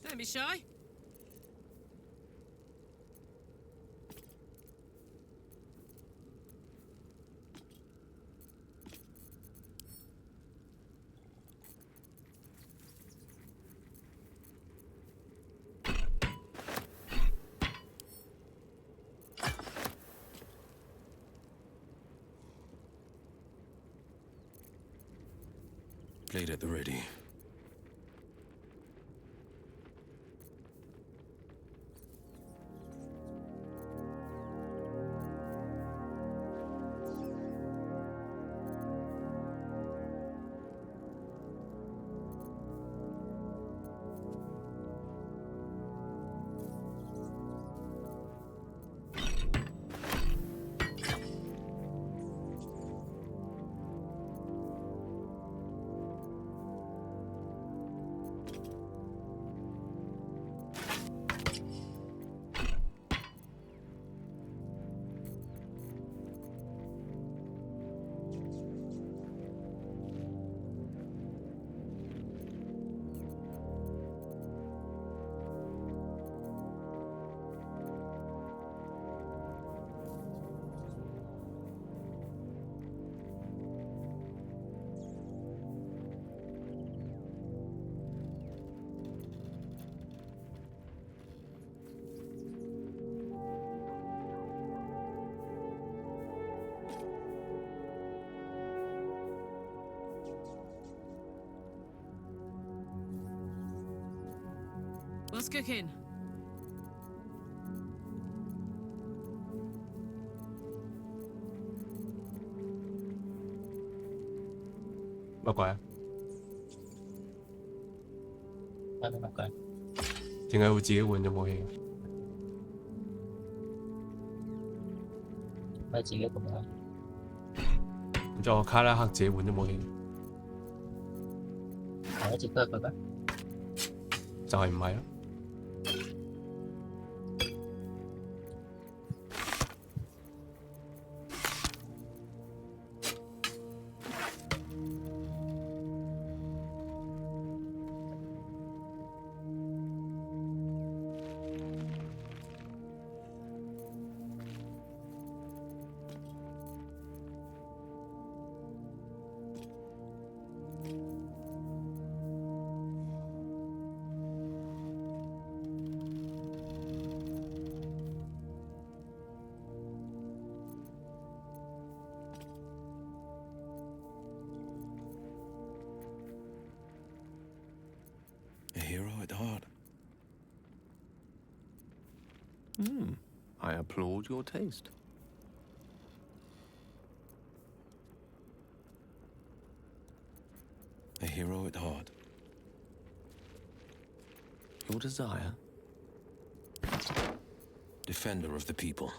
S8: Don't be shy.
S11: Blade at the ready.
S8: What's cooking?
S4: 乜鬼啊？
S3: 乜鬼？
S4: 點解會自己換咗武器？
S3: 咪自己換啊！
S4: 唔知我卡拉克自己換咗武器，
S3: 係一直都係佢咩？
S4: 就係唔係咯？A
S11: hero at heart. I applaud your taste.
S19: hero at heart. Your desire? Defender of the people.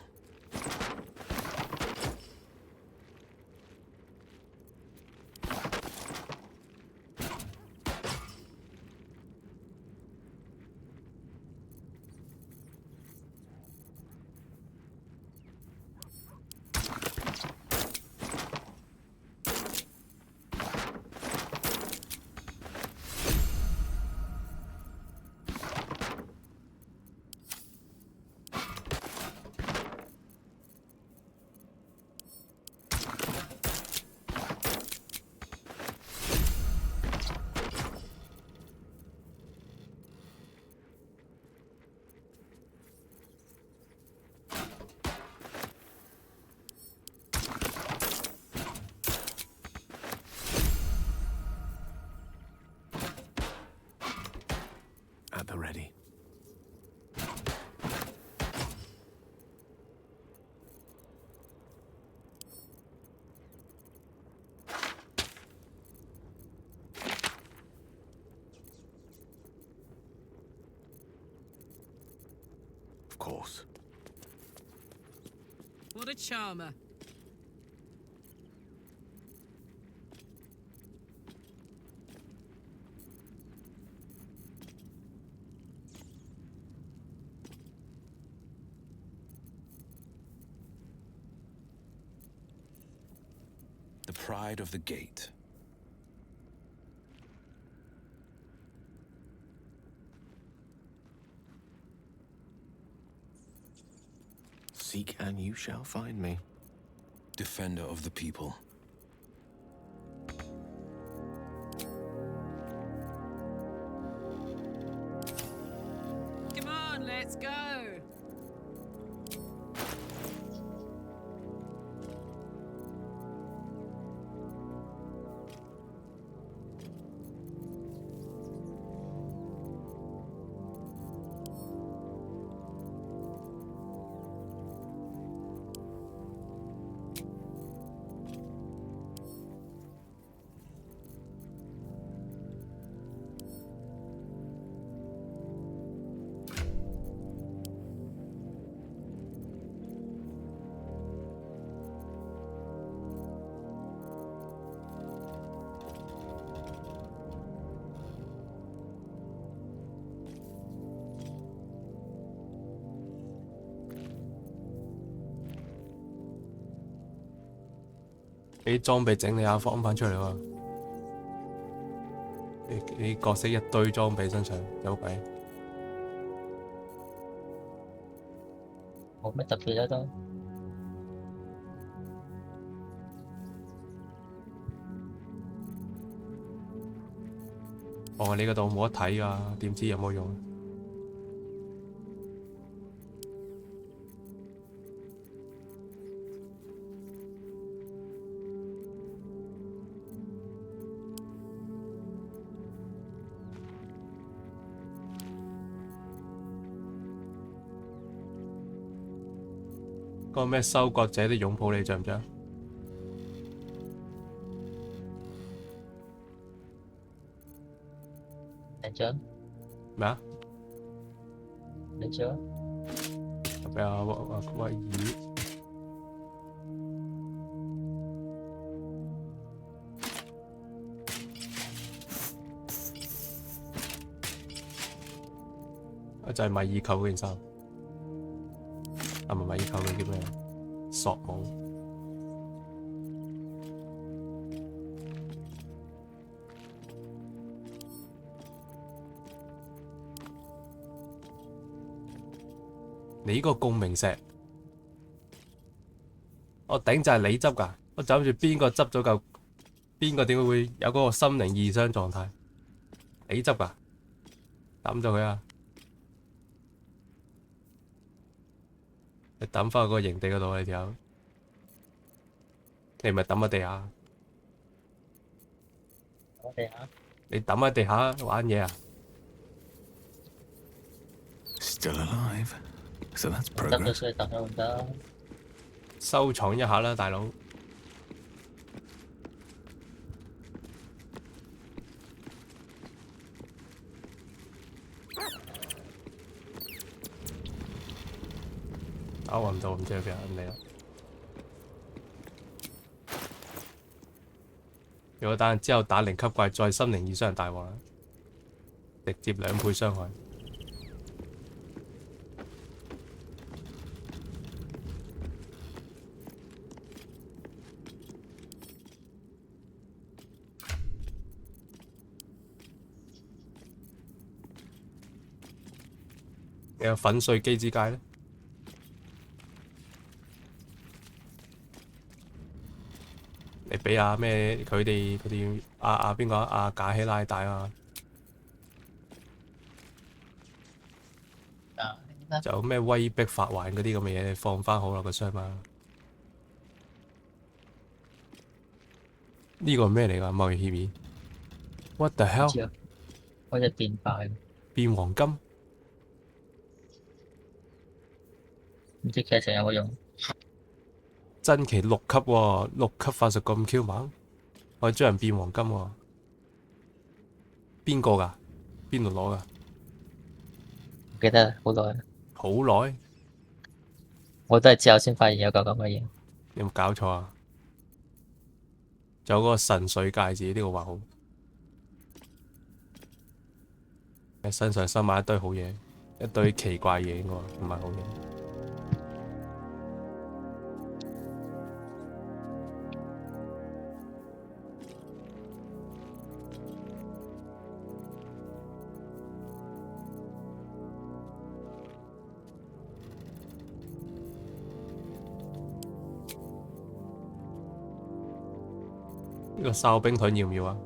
S11: At the ready.
S19: Of course.
S6: What a charmer.
S19: The pride of the gate. Seek and you shall find me. Defender of the people.
S6: Come on, let's go.
S4: 你啲裝備整理下放翻出嚟喎。你角色一堆裝備身上有計。
S3: 冇咩特別啦都。
S4: 哦，你嗰度冇得睇㗎，點知有冇用？嗰個咩收割者的擁抱你着唔着？
S3: 你着？
S4: 咩啊？
S3: 你着？
S4: 咩啊？威爾？就係米爾扣嗰件衫。啊，唔係米爾扣嗰叫咩？索帽。你呢個共鳴石，我頂就係你執㗎，我就諗住邊個執咗嚿，邊個點會有嗰個心靈異傷狀態？你執㗎，抌咗佢啊！你抌翻去個營地嗰度，你條友，你唔係抌喺地下？
S3: 抌喺地下？
S4: 你抌喺地下玩嘢啊
S11: ？Still alive, so that's
S3: 抌咗
S11: progress.
S3: 所以抌咗唔得。
S4: 收藏一下啦，大佬。我唔到，唔知去邊啊？唔理啦。如果之後打0級怪，再心靈異傷大鑊啦，直接2倍傷害。有粉碎機之界咧？你俾阿咩佢哋邊個阿賈希拉帶啊？就咩威逼發還嗰啲咁嘅嘢，你放翻好啦個箱嘛。呢個係咩嚟㗎？貿易協議 ？What the hell？
S3: 好似變快。
S4: 變黃金？
S3: 唔知劇情有冇用？
S4: 真奇6級喎，6級法術咁 Q 猛，可以將人變黃金喎。邊個㗎？邊度攞㗎？
S3: 唔記得好耐。
S4: 好耐？
S3: 我都係之後先發現有嚿咁嘅嘢。
S4: 有冇搞錯啊？仲有嗰個神水戒指，呢個畫好。喺身上收埋一堆好嘢，一堆奇怪嘢應該唔係好嘢。呢個哨兵盾要唔要啊？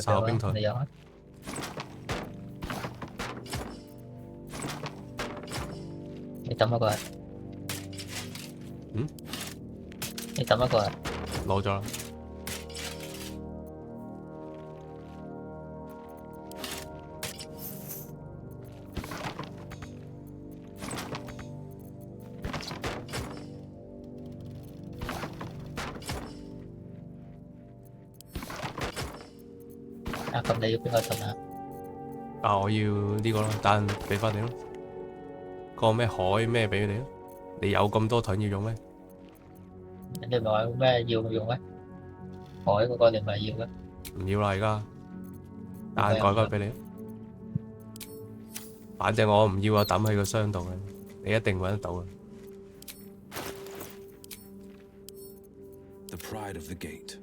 S4: 哨兵盾。
S3: 你有啊？你抌一個啊？
S4: 嗯？
S3: 你抌一個啊？
S4: 攞咗啦。
S3: 咁你要邊個抌啊？
S4: 我要呢個咯，但俾翻你咯。個咩海咩俾你咯？你有咁多盾要用咩？
S3: 你唔係話咩要用咩？海嗰個你唔係要咩？
S4: 唔要啦，而家但改翻俾你。反正我唔要啊，抌喺個箱度嘅，你一定揾得到嘅。
S19: The pride of the gate.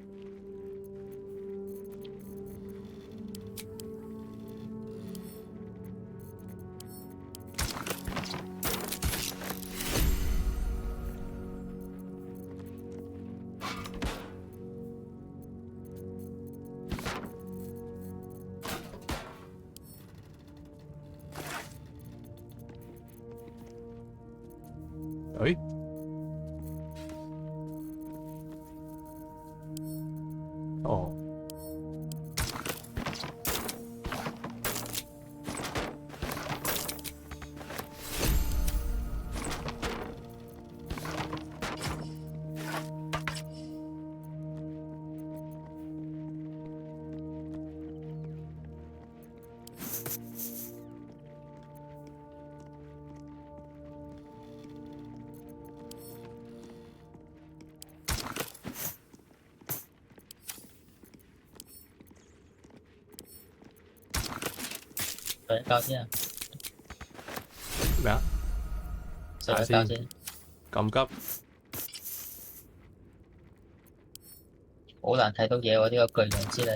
S3: 水膠先啊！
S4: 咩啊？
S3: 水膠先。
S4: 咁急？
S3: 好難睇到嘢喎！呢個巨人之力。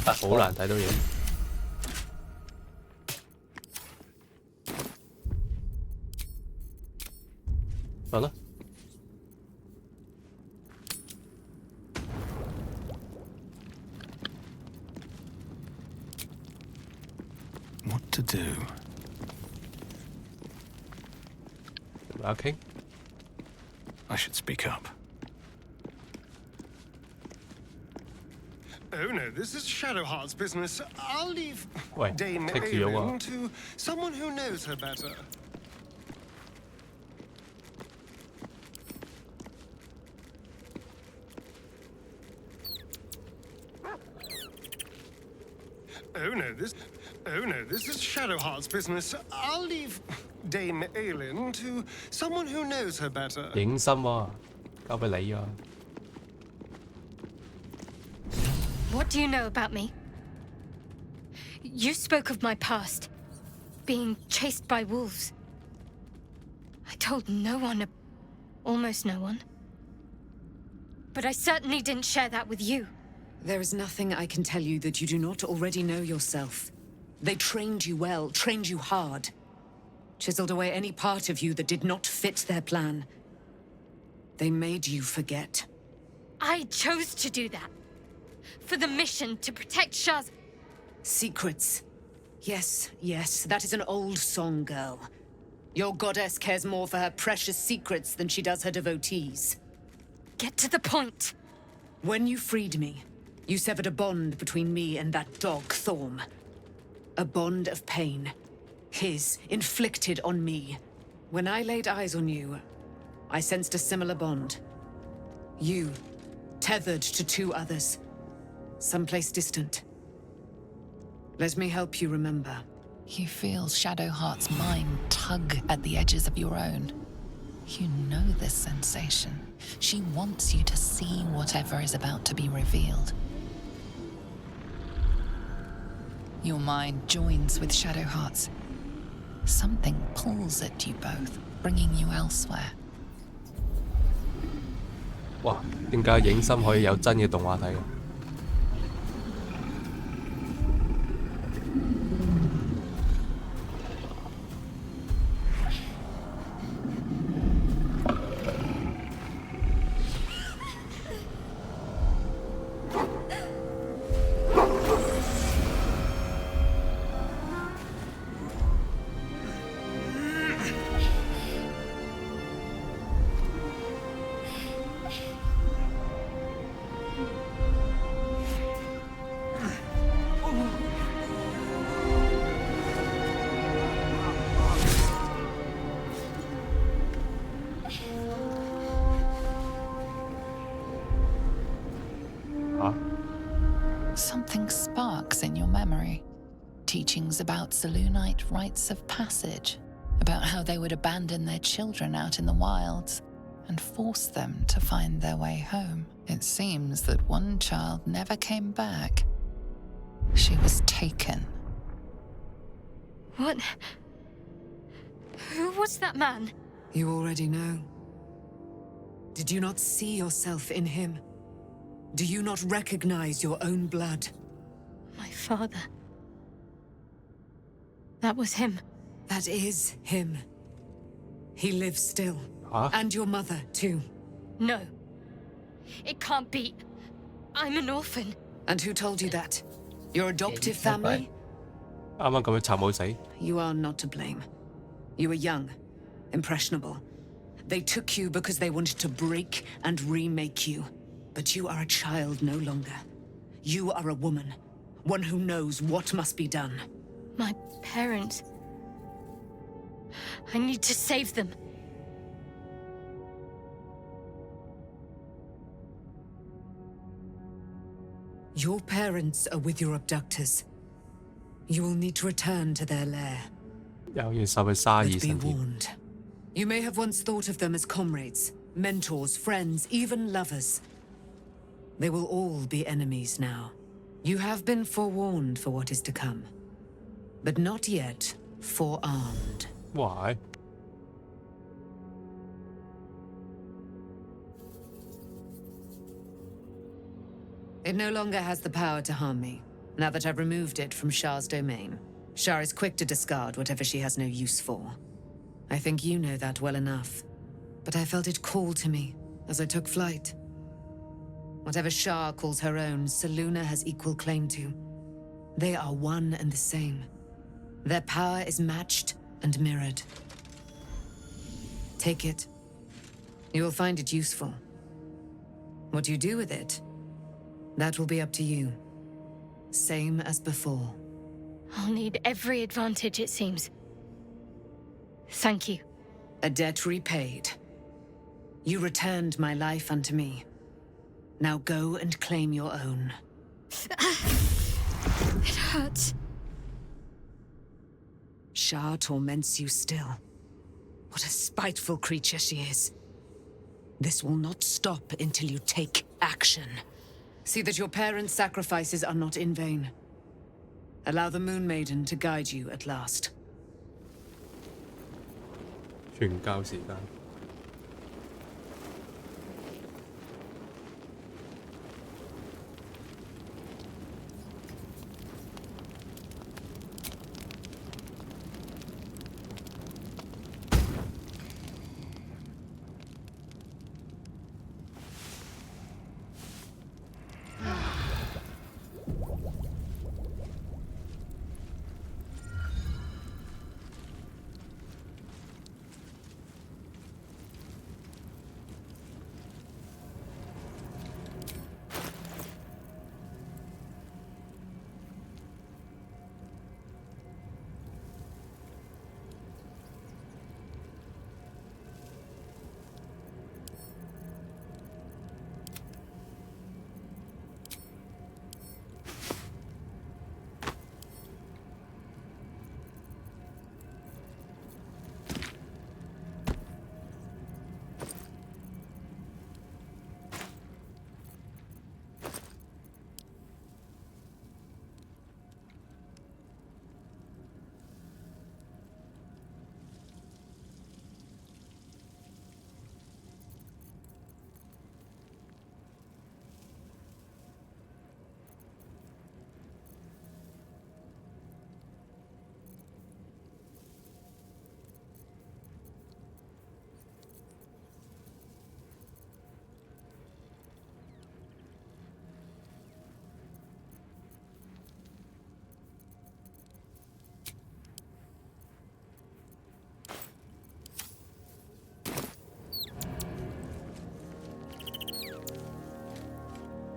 S4: 好難睇到嘢。瞓啦。
S10: What to do?
S4: Okay.
S10: I should speak up.
S20: Oh no, this is Shadowheart's business. I'll leave
S4: Wait,
S20: Dame
S4: take to your
S20: Aelin
S4: work.
S20: to someone who knows her better. Oh Oh no, this is Shadowheart's business. I'll leave Dame Aelin to someone who knows her better.
S4: 影心喎，交俾你啊。
S13: What do you know about me? You spoke of my past, being chased by wolves. I told no one, almost no one. But I certainly didn't share that with you.
S6: There is nothing I can tell you that you do not already know yourself. They trained you well, trained you hard. Chiseled away any part of you that did not fit their plan. They made you forget.
S13: I chose to do that. For the mission to protect Shah's...
S6: Secrets. Yes, yes, that is an old song, girl. Your goddess cares more for her precious secrets than she does her devotees.
S13: Get to the point.
S6: When you freed me, you severed a bond between me and that dog, Thorm. A bond of pain. His, inflicted on me. When I laid eyes on you, I sensed a similar bond. You, tethered to two others. Someplace distant. Let me help you remember.
S7: You feel Shadowheart's mind tug at the edges of your own. You know this sensation. She wants you to see whatever is about to be revealed. Your mind joins with Shadowheart's. Something pulls at you both, bringing you elsewhere.
S4: 哇！點解影心可以有真嘅動畫睇嘅？Something
S7: sparks in your memory. Teachings about Selûnite rites of passage, about how they would abandon their children out in the wilds and force them to find their way home. It seems that one child never came back. She was taken.
S13: What? Who was that man?
S6: You already know. Did you not see yourself in him? Do you not recognize your own blood?
S13: My father. That was him.
S6: That is him. He lives still.
S4: Huh?
S6: And your mother, too.
S13: No. It can't be. I'm an orphan.
S6: And who told you that? Your adoptive family?
S4: 啱啱咁樣插冇死。
S6: You are not to blame. You were young, impressionable. They took you because they wanted to break and remake you. But you are a child no longer. You are a woman. One who knows what must be done.
S13: My parents. I need to save them.
S6: Your parents are with your abductors. You will need to return to their lair.
S4: 又要受佢沙耳
S6: But be
S4: 神添。
S6: warned. You may have once thought of them as comrades, mentors, friends, even lovers. They will all be enemies now. You have been forewarned for what is to come, but not yet forearmed.
S4: Why?
S6: It no longer has the power to harm me, now that I've removed it from Shah's domain. Shah is quick to discard whatever she has no use for. I think you know that well enough. But I felt it call to me as I took flight. Whatever Shah calls her own, Selûne has equal claim to. They are one and the same. Their power is matched and mirrored. Take it. You will find it useful. What you do with it, that will be up to you. Same as before.
S13: I'll need every advantage, it seems. Thank you.
S6: A debt repaid. You returned my life unto me. Now go and claim your own.
S13: It hurts.
S6: Shah torments you still. What a spiteful creature she is. This will not stop until you take action. See that your parents' sacrifices are not in vain. Allow the Moon Maiden to guide you at last.
S4: 傳教時間。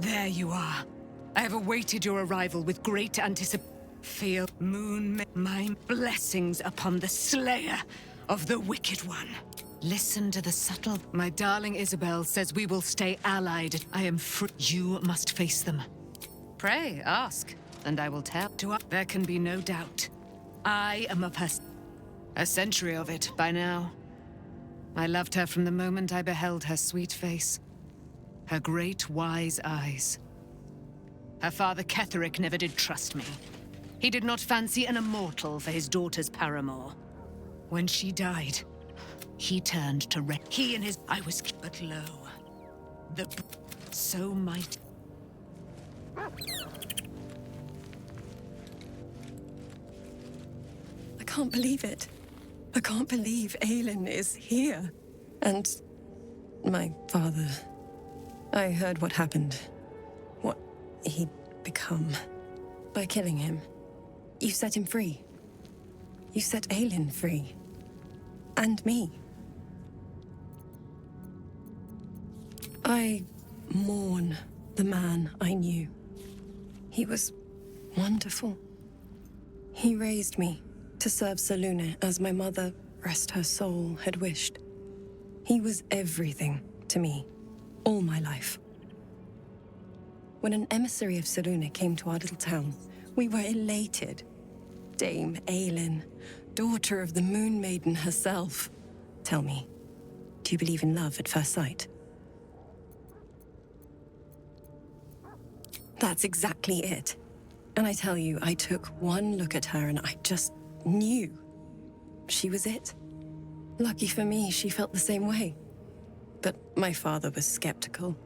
S6: There you are. I have awaited your arrival with great anticipation. Feel my blessings upon the slayer of the Wicked One. Listen to the subtle... My darling Isabel says we will stay allied. I am free. You must face them. Pray, ask, and I will tell. There can be no doubt. I am a person. A century of it by now. I loved her from the moment I beheld her sweet face. Her great, wise eyes. Her father Ketheric never did trust me. He did not fancy an immortal for his daughter's paramour. When she died, he turned to he and his... I was... But lo, the... So mighty...
S21: I can't believe it. I can't believe Aelin is here. And... my father... I heard what happened. What he'd become. By killing him. You set him free. You set Aelin free. And me. I mourn the man I knew. He was wonderful. He raised me to serve Selûne as my mother, rest her soul, had wished. He was everything to me, all my life. When an emissary of Selûne came to our little town, we were elated. Dame Aelin, daughter of the Moon Maiden herself. Tell me, do you believe in love at first sight? That's exactly it. And I tell you, I took one look at her and I just knew. She was it. Lucky for me, she felt the same way. But my father was skeptical.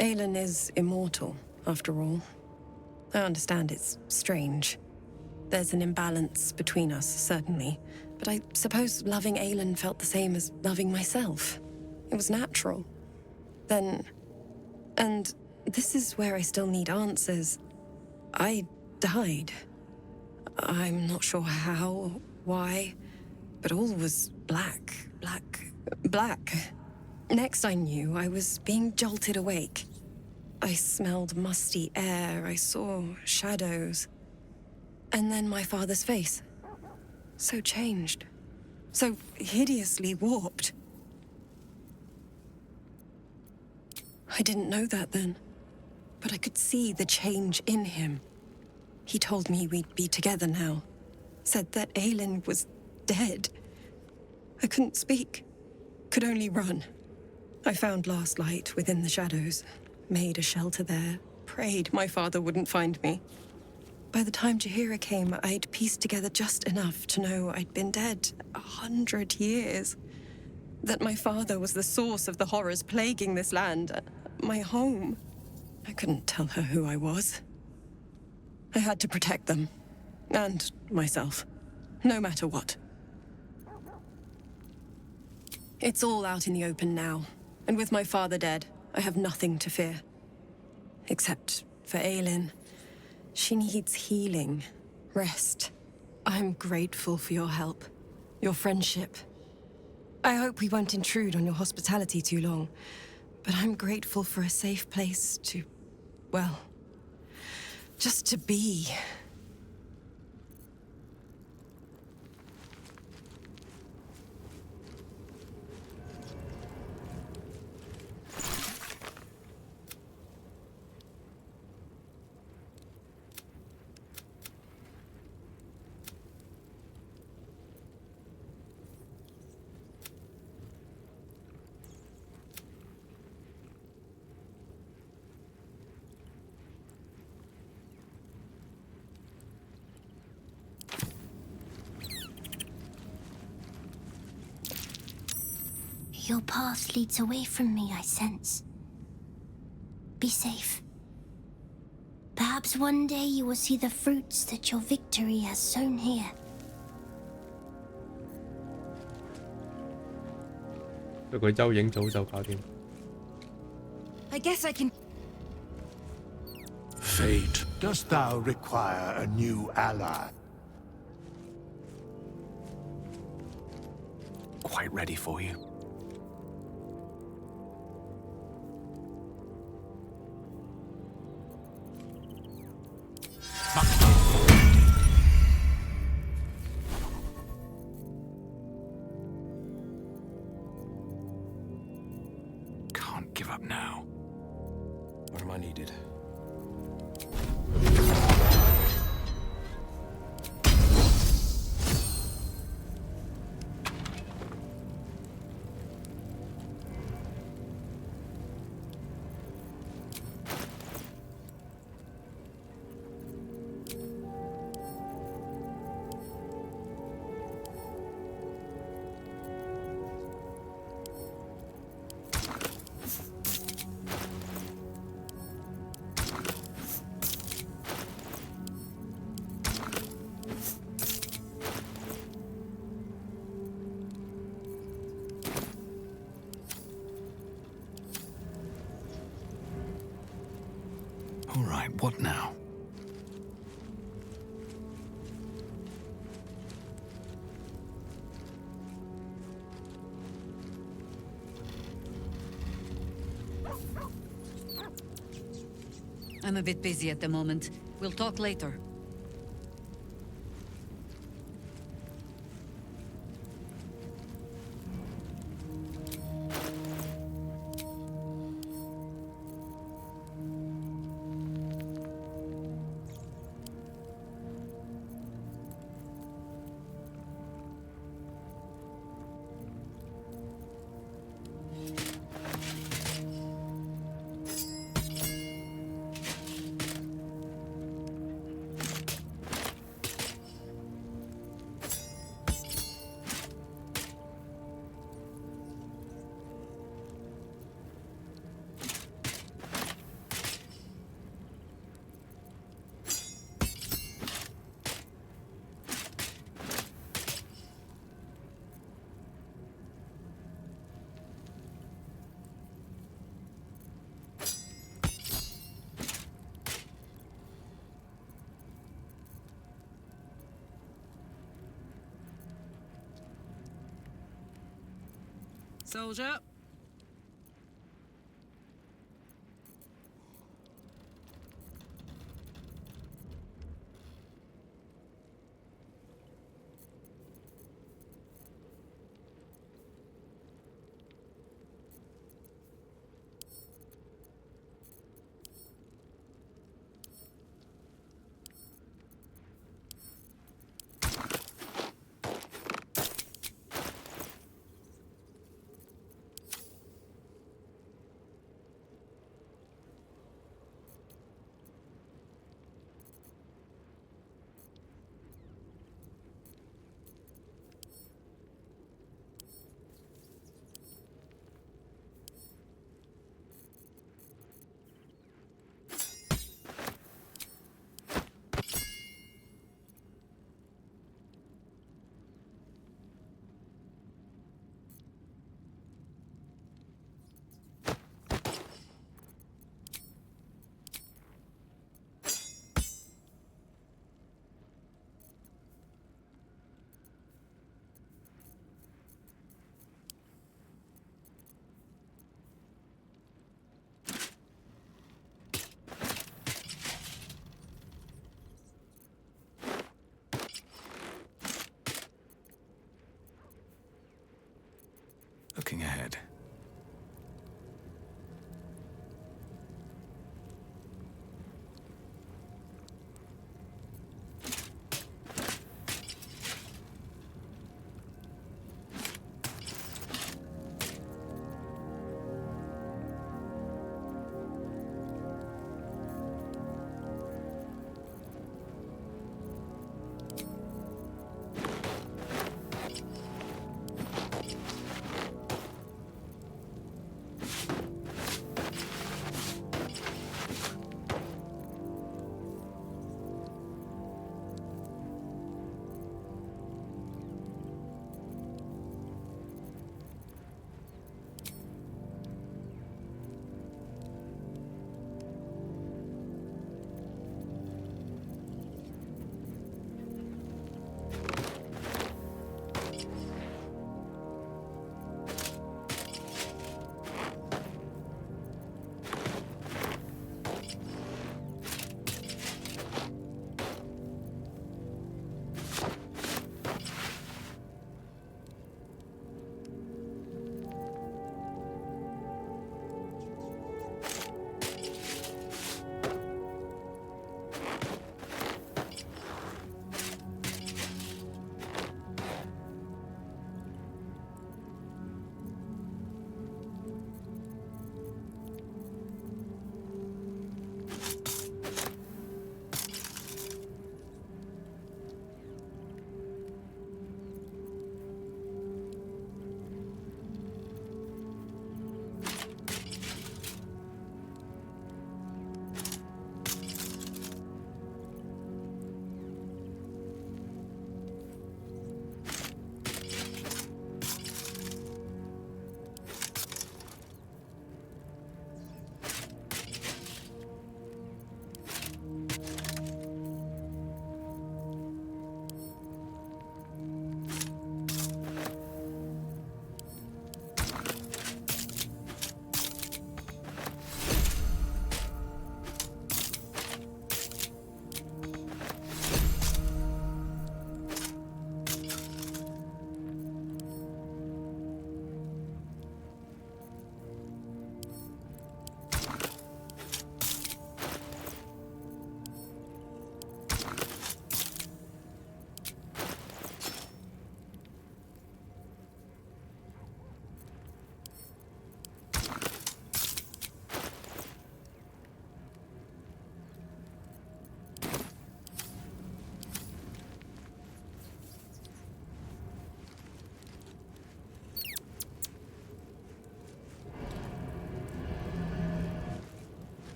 S21: Aelin is immortal, after all. I understand it's strange. There's an imbalance between us, certainly. But I suppose loving Aelin felt the same as loving myself. It was natural. Then... and this is where I still need answers. I died. I'm not sure how, why, but all was black. Next I knew, I was being jolted awake. I smelled musty air, I saw shadows. And then my father's face. So changed. So hideously warped. I didn't know that then, but I could see the change in him. He told me we'd be together now. said that Aelin was dead. I couldn't speak, could only run. I found Last Light within the shadows, made a shelter there, prayed my father wouldn't find me. By the time Jaheira came, I'd pieced together just enough to know I'd been dead 100 years. That my father was the source of the horrors plaguing this land, my home. I couldn't tell her who I was. I had to protect them, and myself, no matter what. It's all out in the open now, and with my father dead, I have nothing to fear. Except for Aelin. She needs healing, rest. I'm grateful for your help, your friendship. I hope we won't intrude on your hospitality too long, but I'm grateful for a safe place to, well, just to be.
S16: Your path leads away from me, I sense. Be safe. Perhaps one day you will see the fruits that your victory has sown here.
S8: I guess I can...
S9: Fate, dost thou require a new ally?
S19: Quite ready for you. Can't give up now. Where am I needed? All right, what now?
S6: I'm a bit busy at the moment. We'll talk later. Soldier.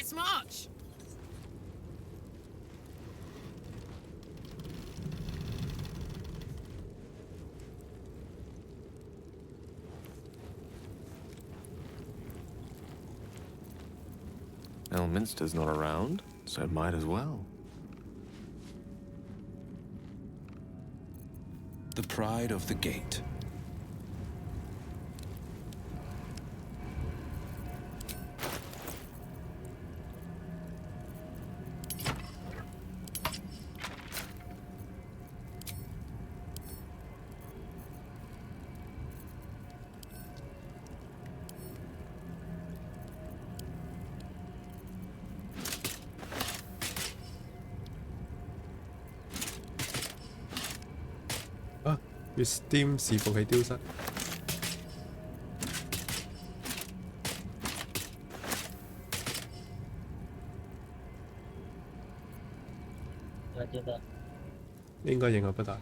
S12: Let's march!
S19: Elminster's not around, so it might as well.
S2: The pride of the gate.
S4: Steam 伺服器丟失。應該影響不大。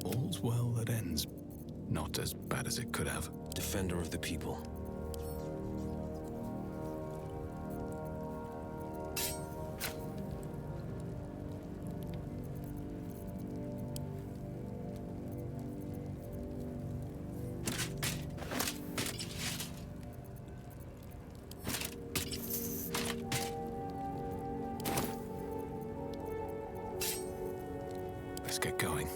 S11: All's well that ends. Not as bad as it could have.
S2: Defender of the people.
S11: Let's get going.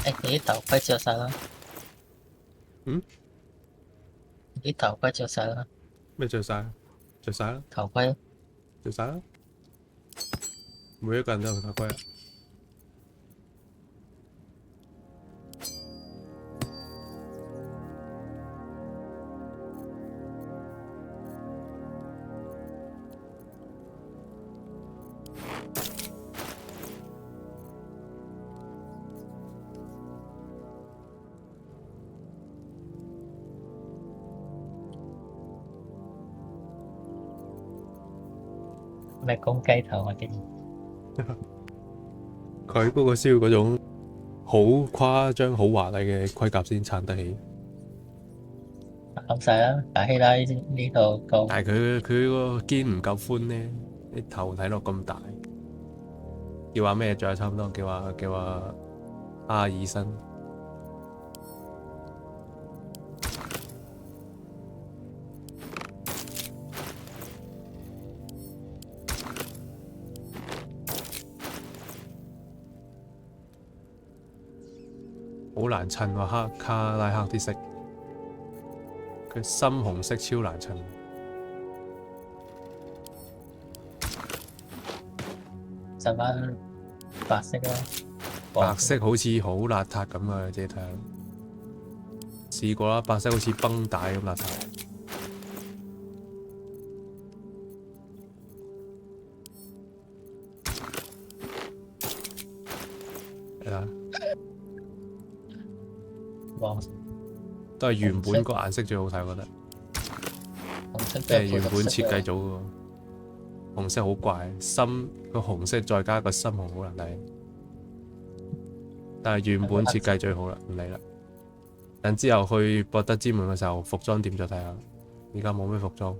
S3: 誒，你啲頭盔着晒啦。你啲頭盔着晒啦。
S4: 咩着晒？着晒啦。
S3: 頭盔
S4: 着晒啦。每一個人都有頭盔啊。
S3: 咩公雞頭啊？竟然
S4: 佢嗰個需要嗰種好誇張、好華麗嘅盔甲先撐得起。
S3: 啱晒啦，打希拉呢度個。
S4: 但係佢個肩唔夠寬咧，啲頭睇落咁大。叫話咩？仲有差唔多叫話阿爾森。好難襯喎，卡拉克啲色，佢深紅色超難襯。
S3: 襯翻白色啦。
S4: 白色好似好邋遢咁啊！自己睇下。試過啦，白色好似繃帶咁邋遢。係啦。都係原本個顏色最好睇，我覺得。即係原本設計組個紅色好怪，深個紅色再加個深紅好難睇。但係原本設計最好啦，唔理啦。等之後去博德之門嘅時候，服裝店再睇下。而家冇咩服裝。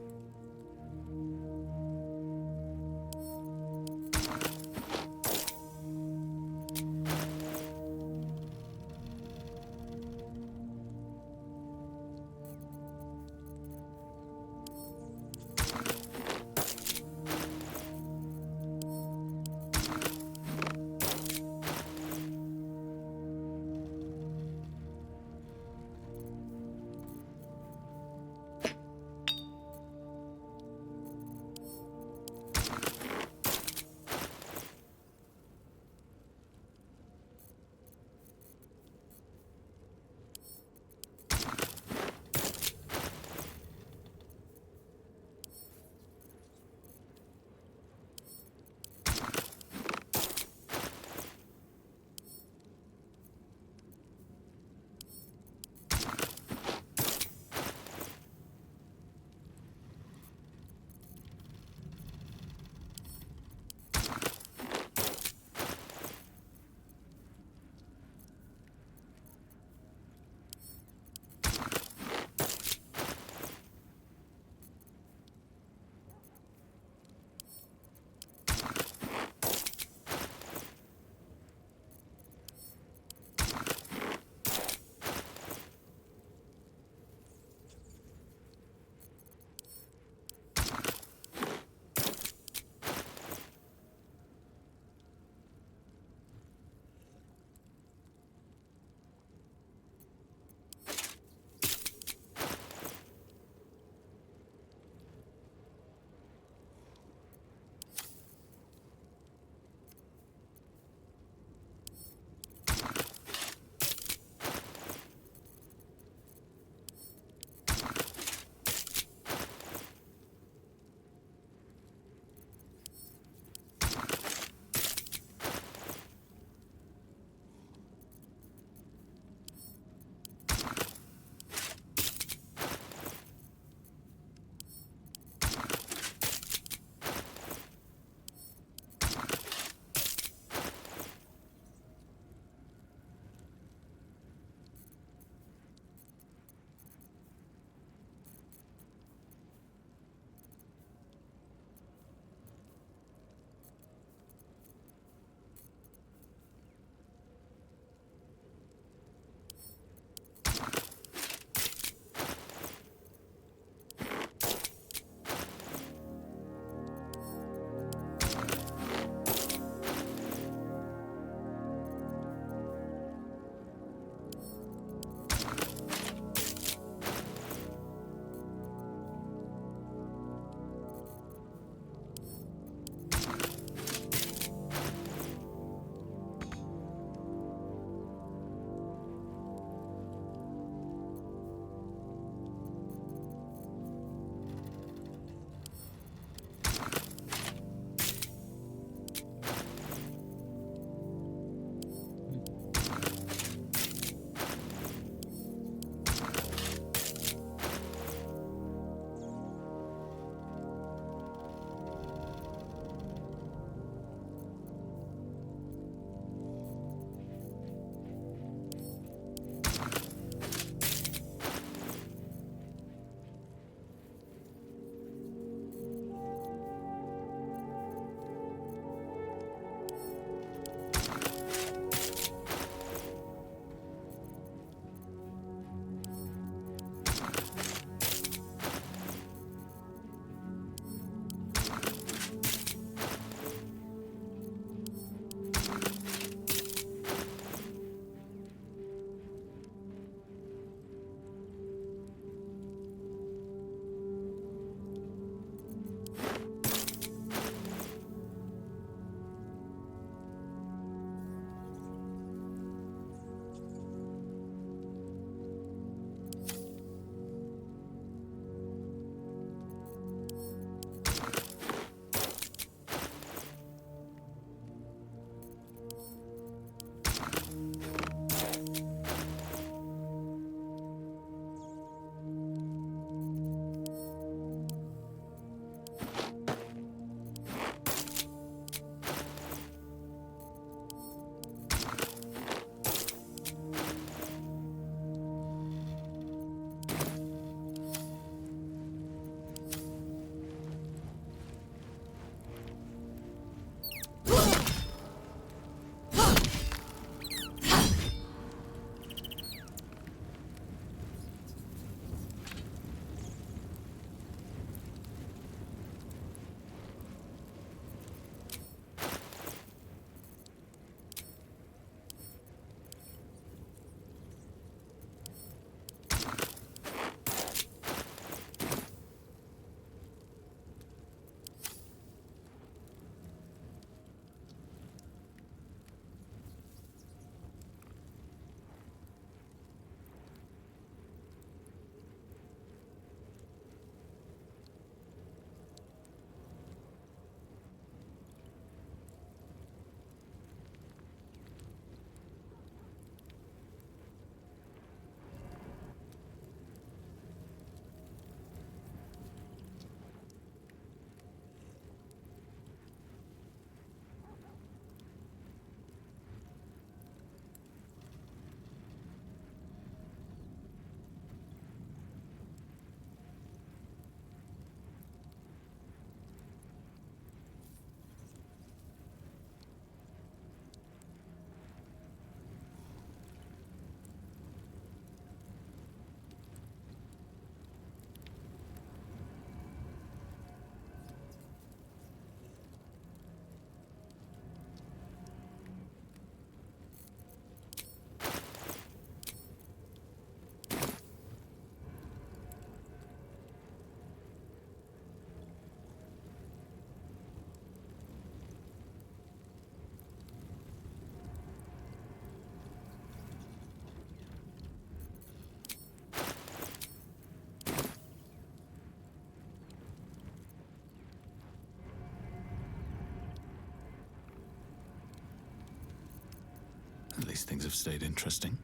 S11: least things have stayed interesting.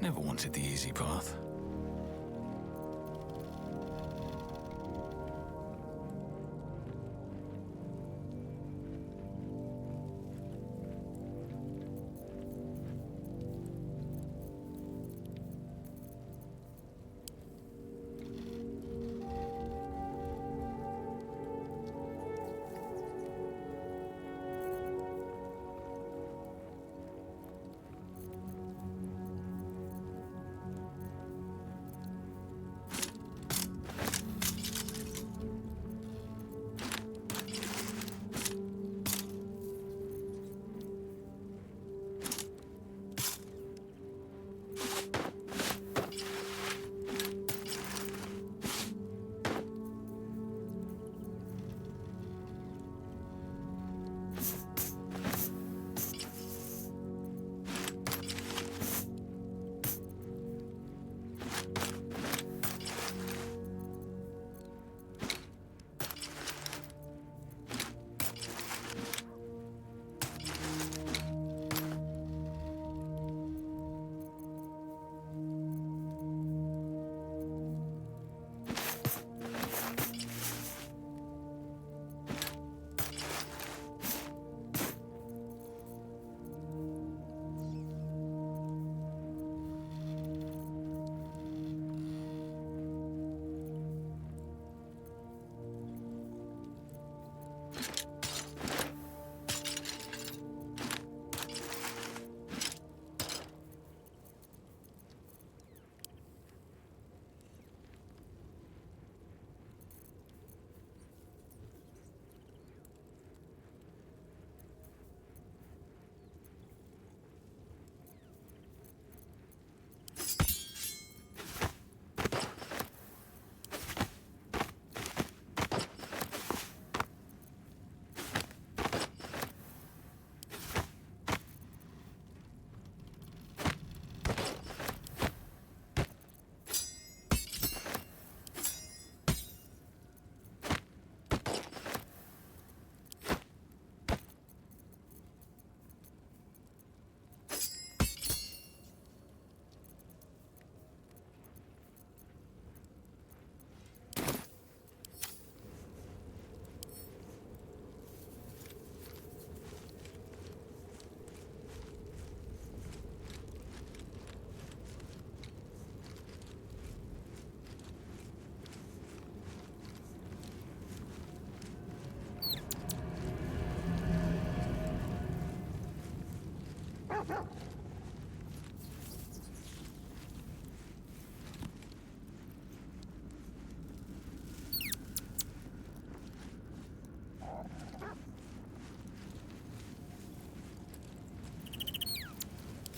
S11: Never wanted the easy path.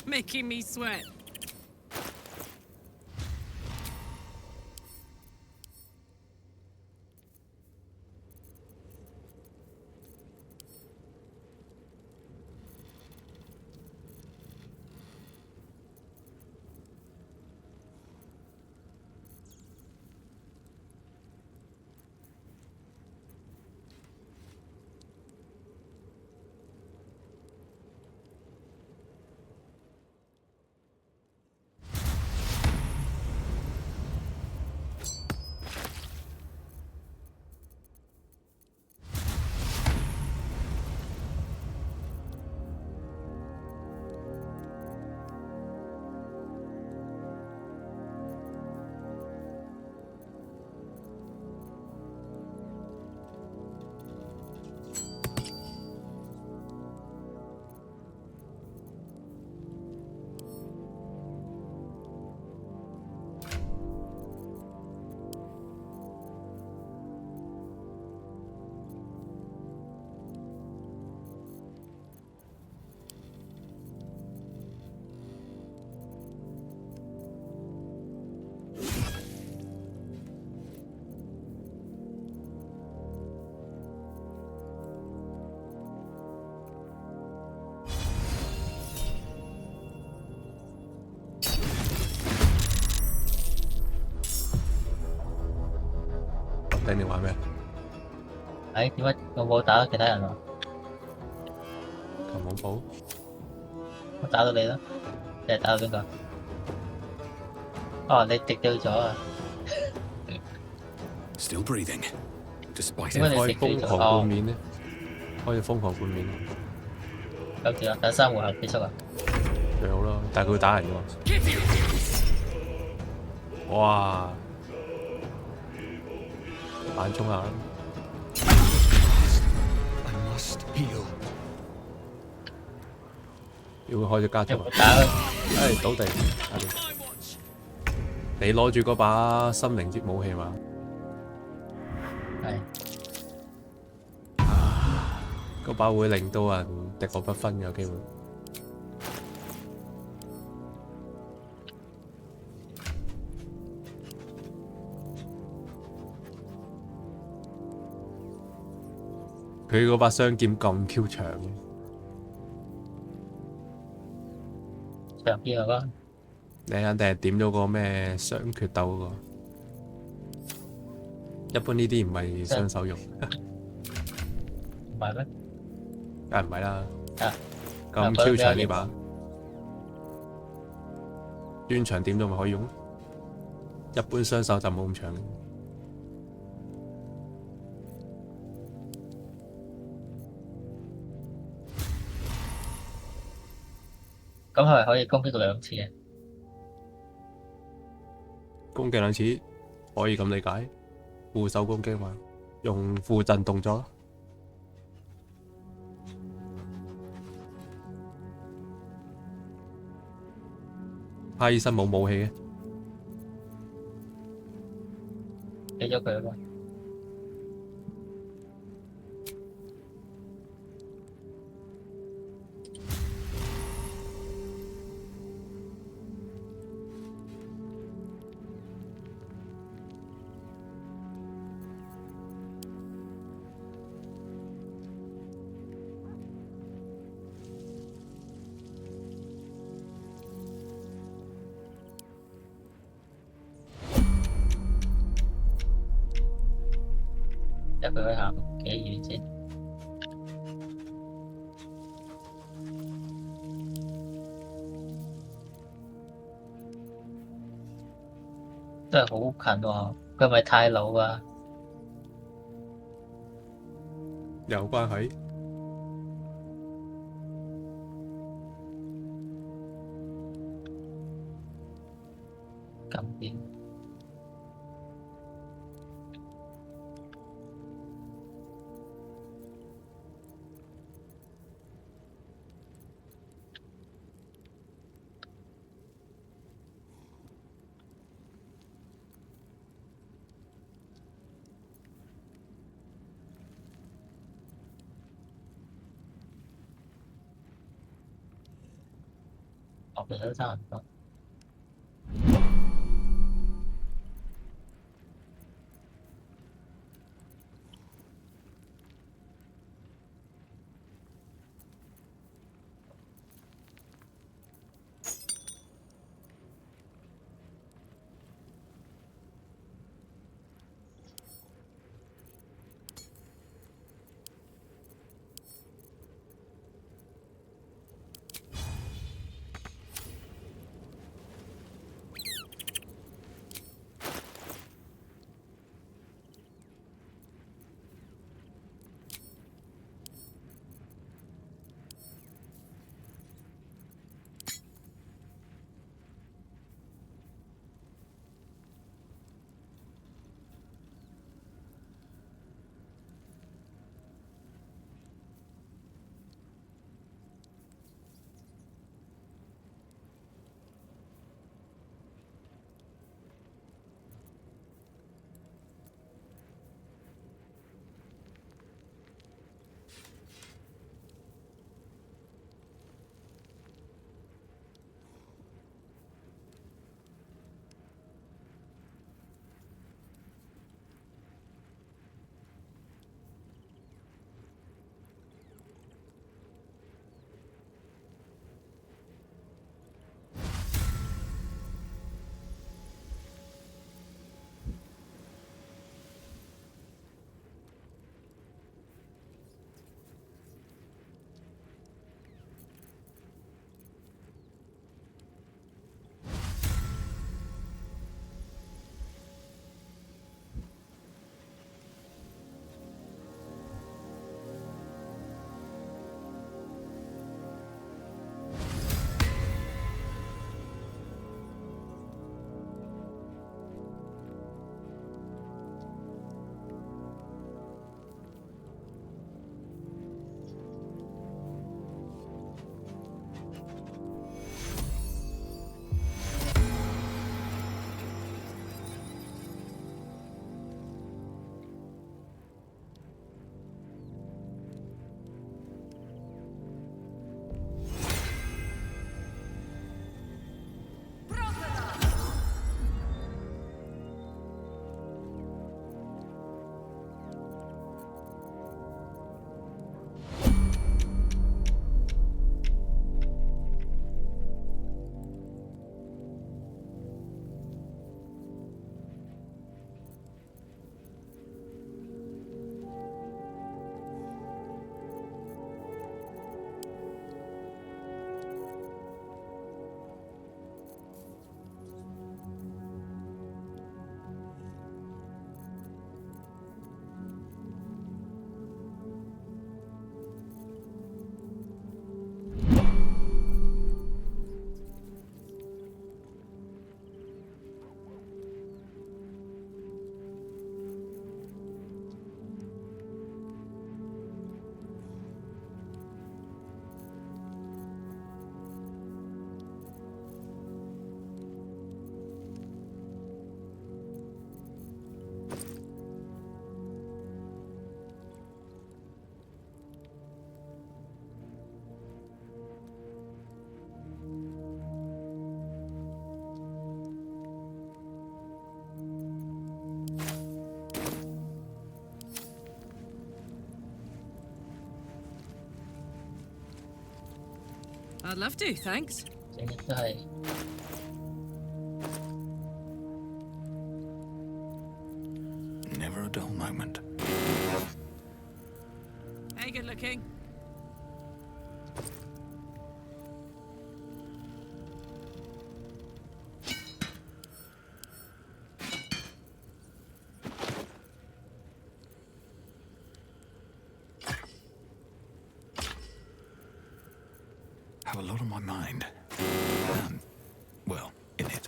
S12: Making me sweat.
S4: 緊定玩咩？
S3: 點解我冇打到其他人喎？
S4: 咁恐怖！
S3: 我打到你啦，你係打到邊個？哦，你滴掉咗啊
S11: ！Still breathing, despite
S3: 點解你
S4: 可以
S3: 滴掉咗？
S4: 瘋狂冠冕咧，可以瘋狂冠冕。
S3: 咁點啊？等3回合結束啊？
S4: 最好咯，但係佢會打人㗎喎。哇！反衝下啦！
S11: I must heal.
S4: 要開咗加速啊！
S3: 打
S4: 佢，倒地，你攞住嗰把心靈之武器嘛？
S3: 係。
S4: 嗰把會令到人敵我不分嘅有機會。佢嗰把雙劍咁 Q 長嘅。
S3: 長邊嗰個？
S4: 你肯定係點咗個咩雙決鬥嗰個？一般呢啲唔係雙手用。
S3: 唔係咩？
S4: 梗係唔係啦。
S3: 啊！
S4: 咁 Q 長呢把，專長點咗咪可以用？一般雙手就冇咁長。
S3: 咁係咪可以攻擊2次嘅？
S4: 攻擊2次可以咁理解，護手攻擊嘛，用附贈動作。哈醫生冇武器嘅，
S3: 俾咗佢啊嘛。入去行幾遠先？都係好近喎，佢係咪太老啊？
S4: 有關係。
S3: 咁點？我哋都差唔多。
S6: I'd love to, thanks.
S3: 整日都係
S19: Never a dull moment.
S6: Hey, good looking.
S19: Have a lot on my mind. Well, in it.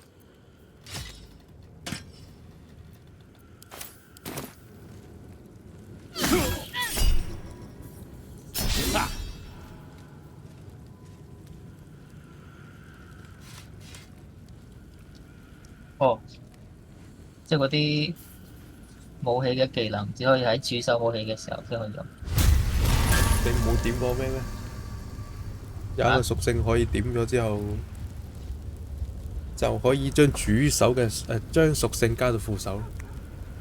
S3: 哦，即係嗰啲武器嘅技能，只可以喺主手武器嘅時候先可以用。
S4: 你冇點過咩？有一個屬性可以點咗之後，就可以將主手嘅將屬性加到副手。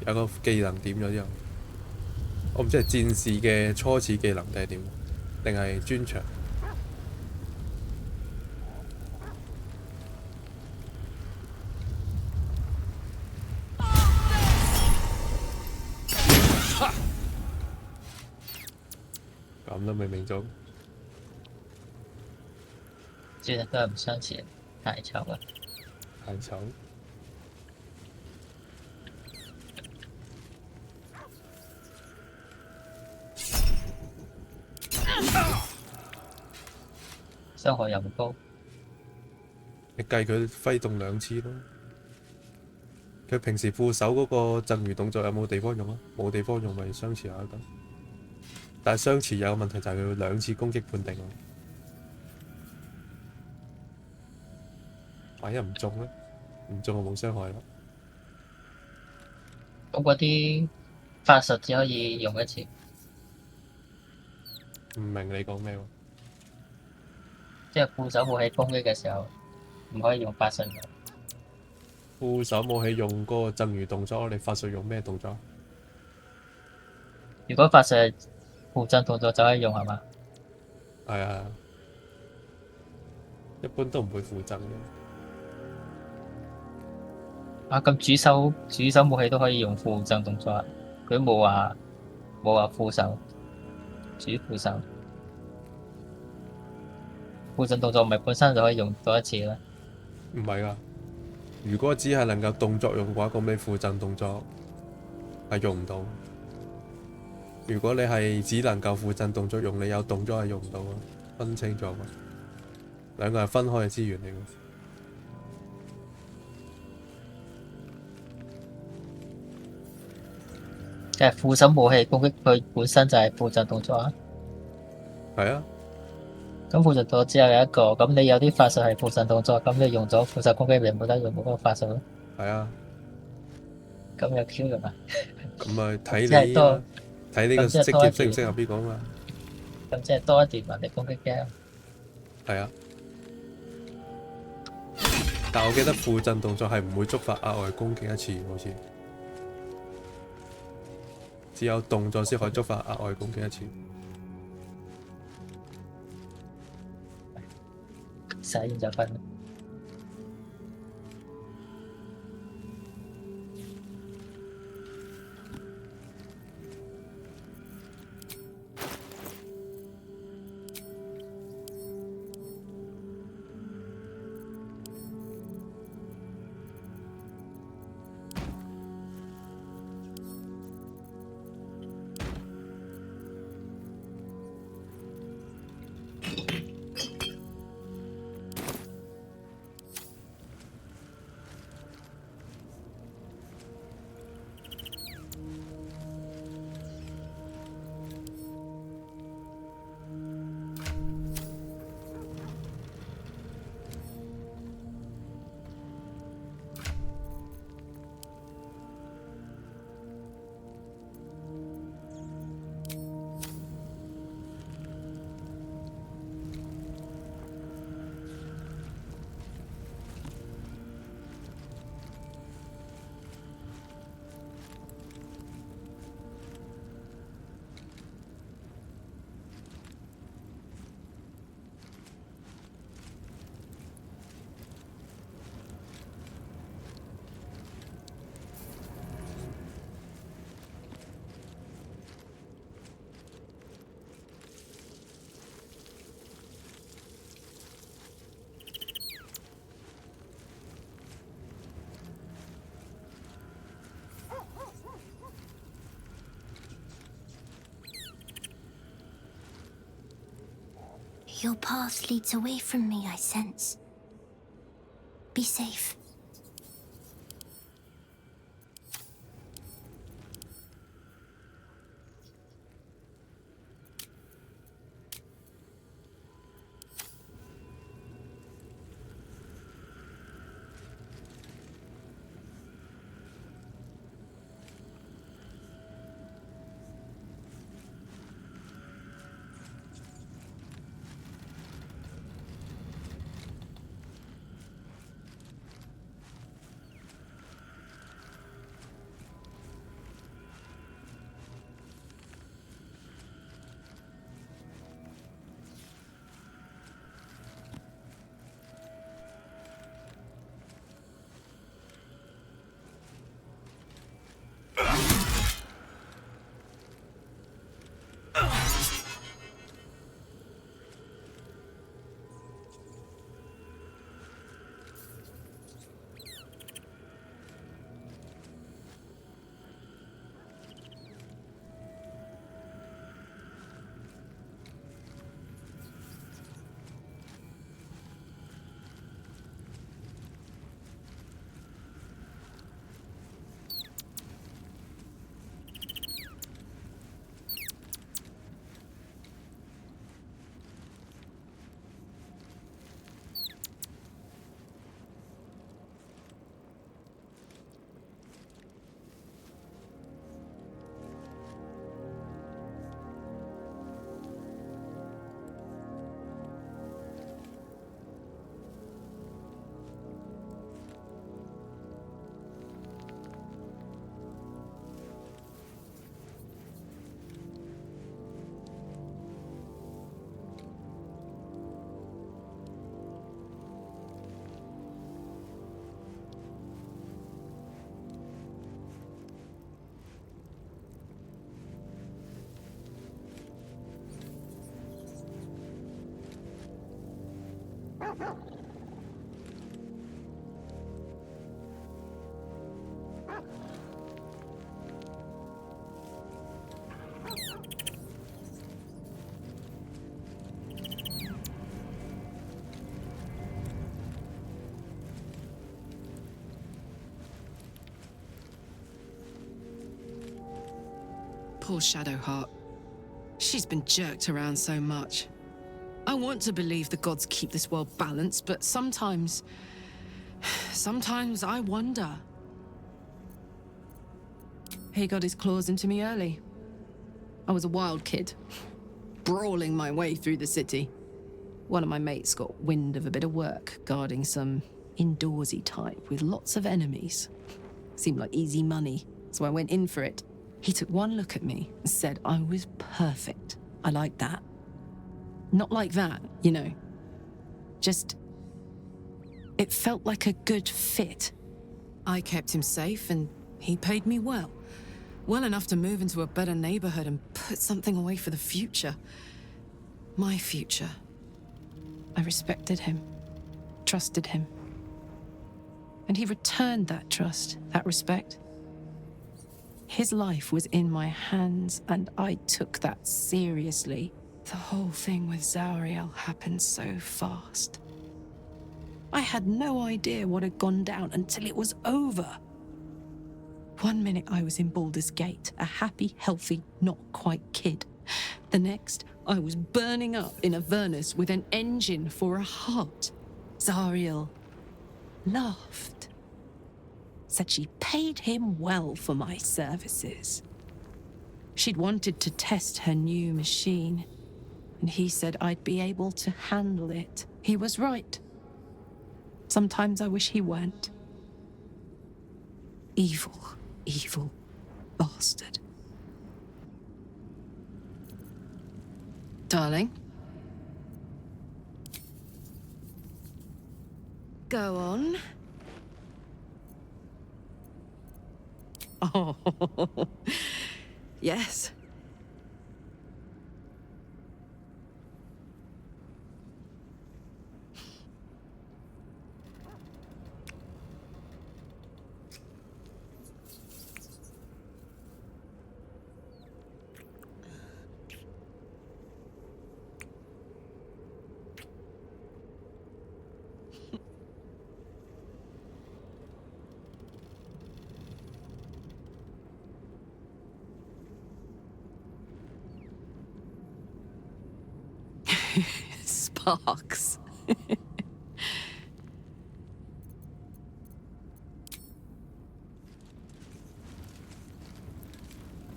S4: 有個技能點咗之後，我唔知係戰士嘅初始技能定係點，定係專長。咁都未明咗。
S3: 算啦，都係唔相似，太醜啦。
S4: 太醜。
S3: 傷害又唔高。
S4: 你計佢揮動2次咯。佢平時副手嗰個贈魚動作有冇地方用啊？冇地方用咪相持下咁。但係相持有個問題就係佢2次攻擊判定喎。萬一唔中咧，唔中就冇傷害啦。
S3: 咁嗰啲法術只可以用1次。
S4: 唔明你講咩喎？
S3: 即係副手武器攻擊嘅時候，唔可以用法術嘅。
S4: 副手武器用嗰個贈魚動作，你法術用咩動作？
S3: 如果法術係附贈動作就可以用係嘛？
S4: 係啊，一般都唔會附贈嘅。
S3: 啊，咁主手武器都可以用附贈動作啊？佢冇話副手，主副手。附贈動作唔係本身就可以用多1次咧？
S4: 唔係㗎，如果只係能夠動作用嘅話，咁你附贈動作係用唔到。如果你係只能夠附贈動作用，你有動作係用唔到啊！分清楚嘛，兩個係分開嘅資源嚟嘅。
S3: 即係副手武器攻擊佢本身就係附贈動作啊？
S4: 係啊。
S3: 咁附贈動作只有一個，咁你有啲法術係附贈動作，咁你用咗副手攻擊，你冇得用嗰個法術咯？
S4: 係啊。
S3: 咁有 Q 㗎嘛？
S4: 咁咪睇你睇呢個職業適唔適合邊個啊嘛？
S3: 咁即係多一段能力攻擊嘅。
S4: 係啊。但我記得附贈動作係唔會觸發額外攻擊1次，好似只有動作先可以觸發額外攻擊1次。
S3: 洗完就瞓。
S16: Your path leads away from me, I sense. Be safe.
S12: Poor Shadowheart. She's been jerked around so much. I want to believe the gods keep this world balanced, but sometimes I wonder. He got his claws into me early. I was a wild kid, brawling my way through the city. One of my mates got wind of a bit of work guarding some indoorsy type with lots of enemies. Seemed like easy money, so I went in for it. He took one look at me and said I was perfect. I like that. Not like that, you know. Just... it felt like a good fit. I kept him safe and he paid me well. Well enough to move into a better neighborhood and put something away for the future. My future. I respected him, trusted him. And he returned that trust, that respect. His life was in my hands, and I took that seriously. The whole thing with Zauriel happened so fast. I had no idea what had gone down until it was over. One minute I was in Baldur's Gate, a happy, healthy, not quite kid. The next, I was burning up in Avernus with an engine for a heart. Zauriel laughed. Said she paid him well for my services. She'd wanted to test her new machine, and he said I'd be able to handle it. He was right. Sometimes I wish he weren't. Evil, evil bastard. Darling? Go on. Oh, yes.
S21: sparks.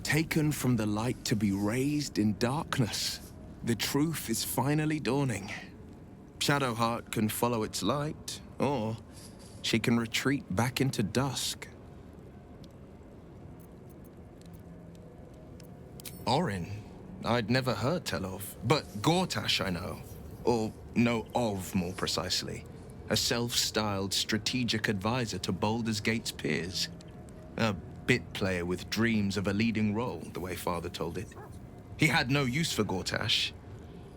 S19: Taken from the light to be raised in darkness. The truth is finally dawning. Shadowheart can follow its light, or she can retreat back into dusk. Orin, I'd never heard tell of, but Gortash I know. Or know of, more precisely. A self-styled strategic advisor to Baldur's Gate's peers. A bit player with dreams of a leading role, the way Father told it. He had no use for Gortash,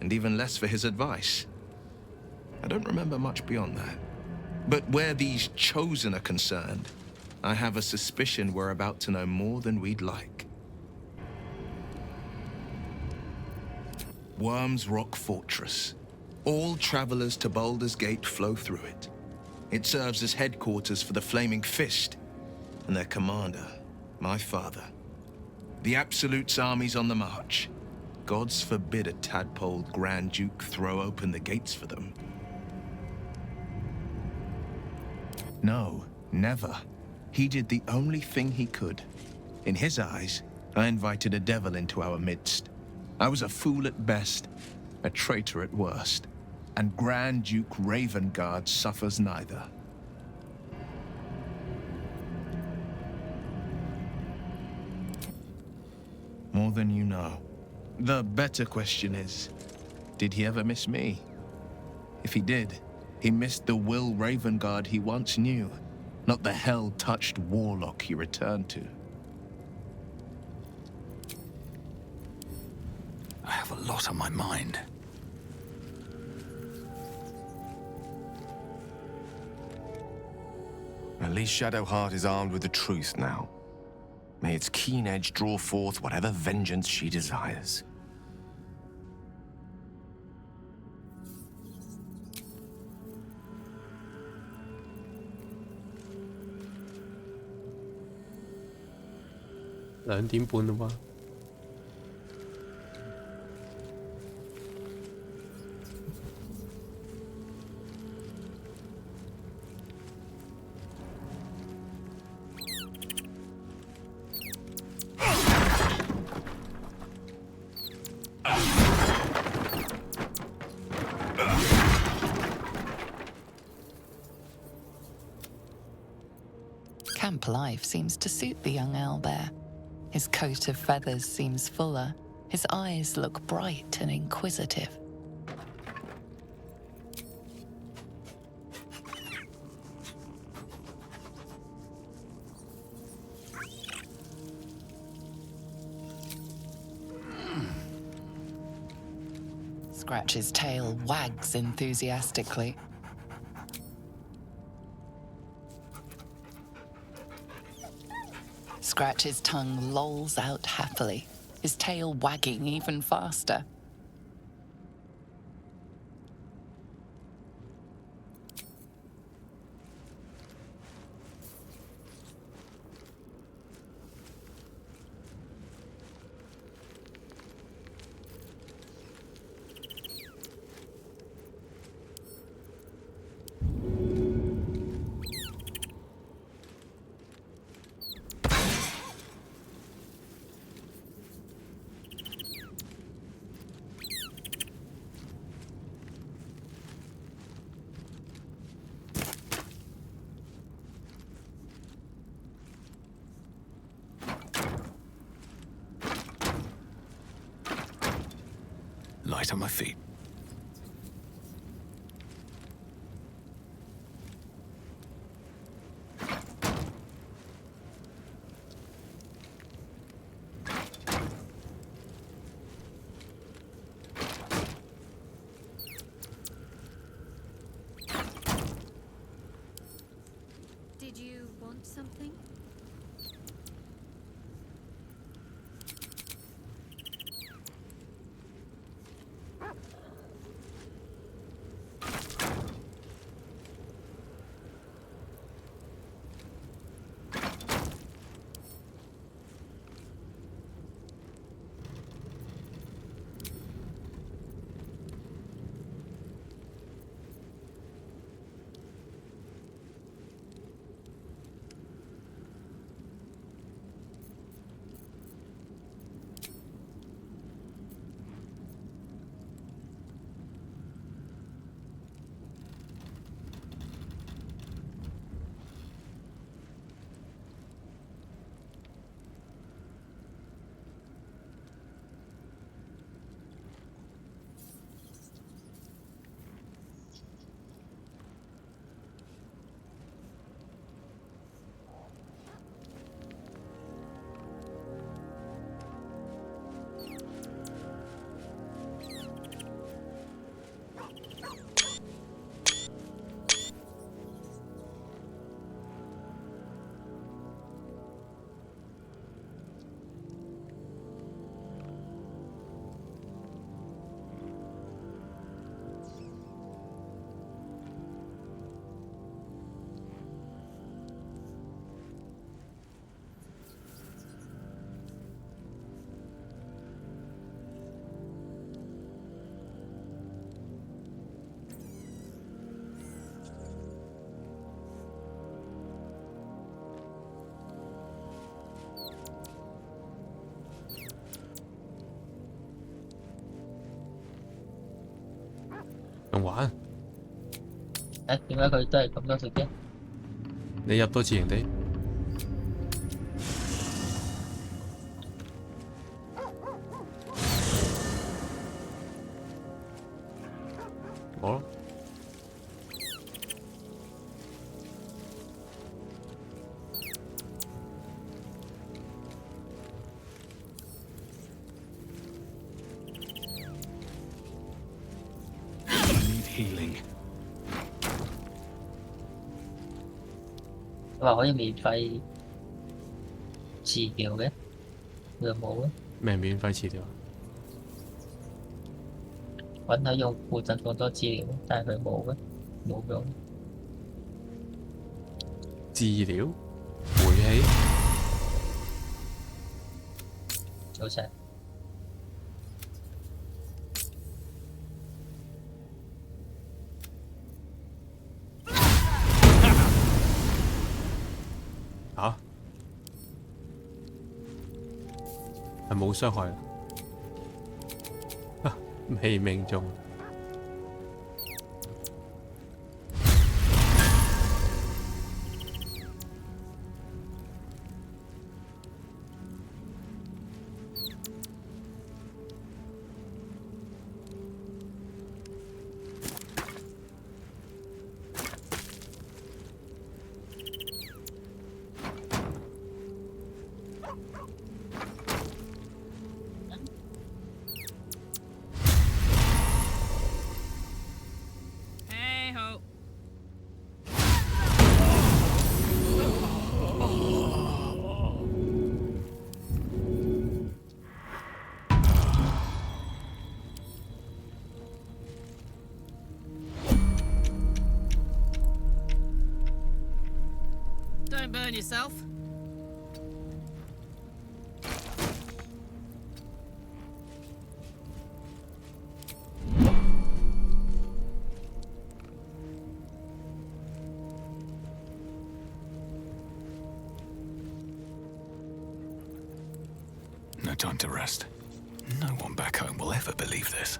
S19: and even less for his advice. I don't remember much beyond that. But where these Chosen are concerned, I have a suspicion we're about to know more than we'd like. Worm's Rock Fortress. All travelers to Baldur's Gate flow through it. It serves as headquarters for the Flaming Fist, and their commander, my father. The Absolute's army's on the march. Gods forbid a tadpole Grand Duke throw open the gates for them. No, never. He did the only thing he could. In his eyes, I invited a devil into our midst. I was a fool at best, a traitor at worst, and Grand Duke Ravengard suffers neither. More than you know. The better question is, did he ever miss me? If he did, he missed the Will Ravengard he once knew, not the hell-touched warlock he returned to.
S11: I have a lot on my mind.
S5: At least Shadowheart is armed with the truth now. May its keen edge draw forth whatever vengeance she desires.
S4: 兩點半啦喎。
S7: Camp life seems to suit the young owlbear. His coat of feathers seems fuller. His eyes look bright and inquisitive. Scratch's tail wags enthusiastically. Scratch's tongue lolls out happily, his tail wagging even faster.
S11: Light on my feet.
S13: Did you want something?
S4: 仲玩？
S3: 誒點解佢都係咁多食嘅？
S4: 你入多次營地？我咯。
S11: Healing.
S3: 佢話可以免費治療嘅，佢又冇啊？
S4: 咩免費治療？
S3: 揾下用戶陣放多治療，但係佢冇嘅，冇用。
S4: 治療？煤氣？
S3: 早晨。
S4: 嚇？係冇傷害啊！未命中。
S14: Don't burn yourself.
S11: No time to rest. No one back home will ever believe this.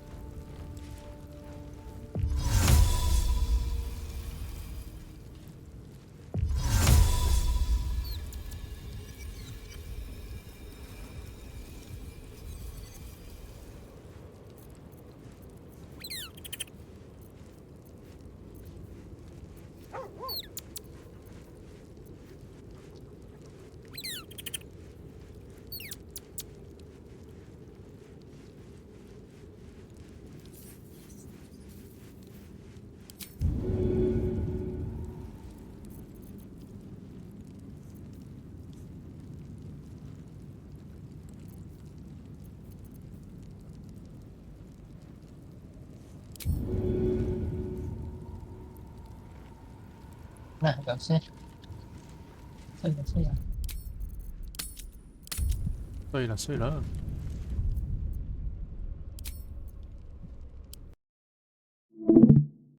S3: Này, đón xe. Xe là xe à?
S4: 衰啦衰啦！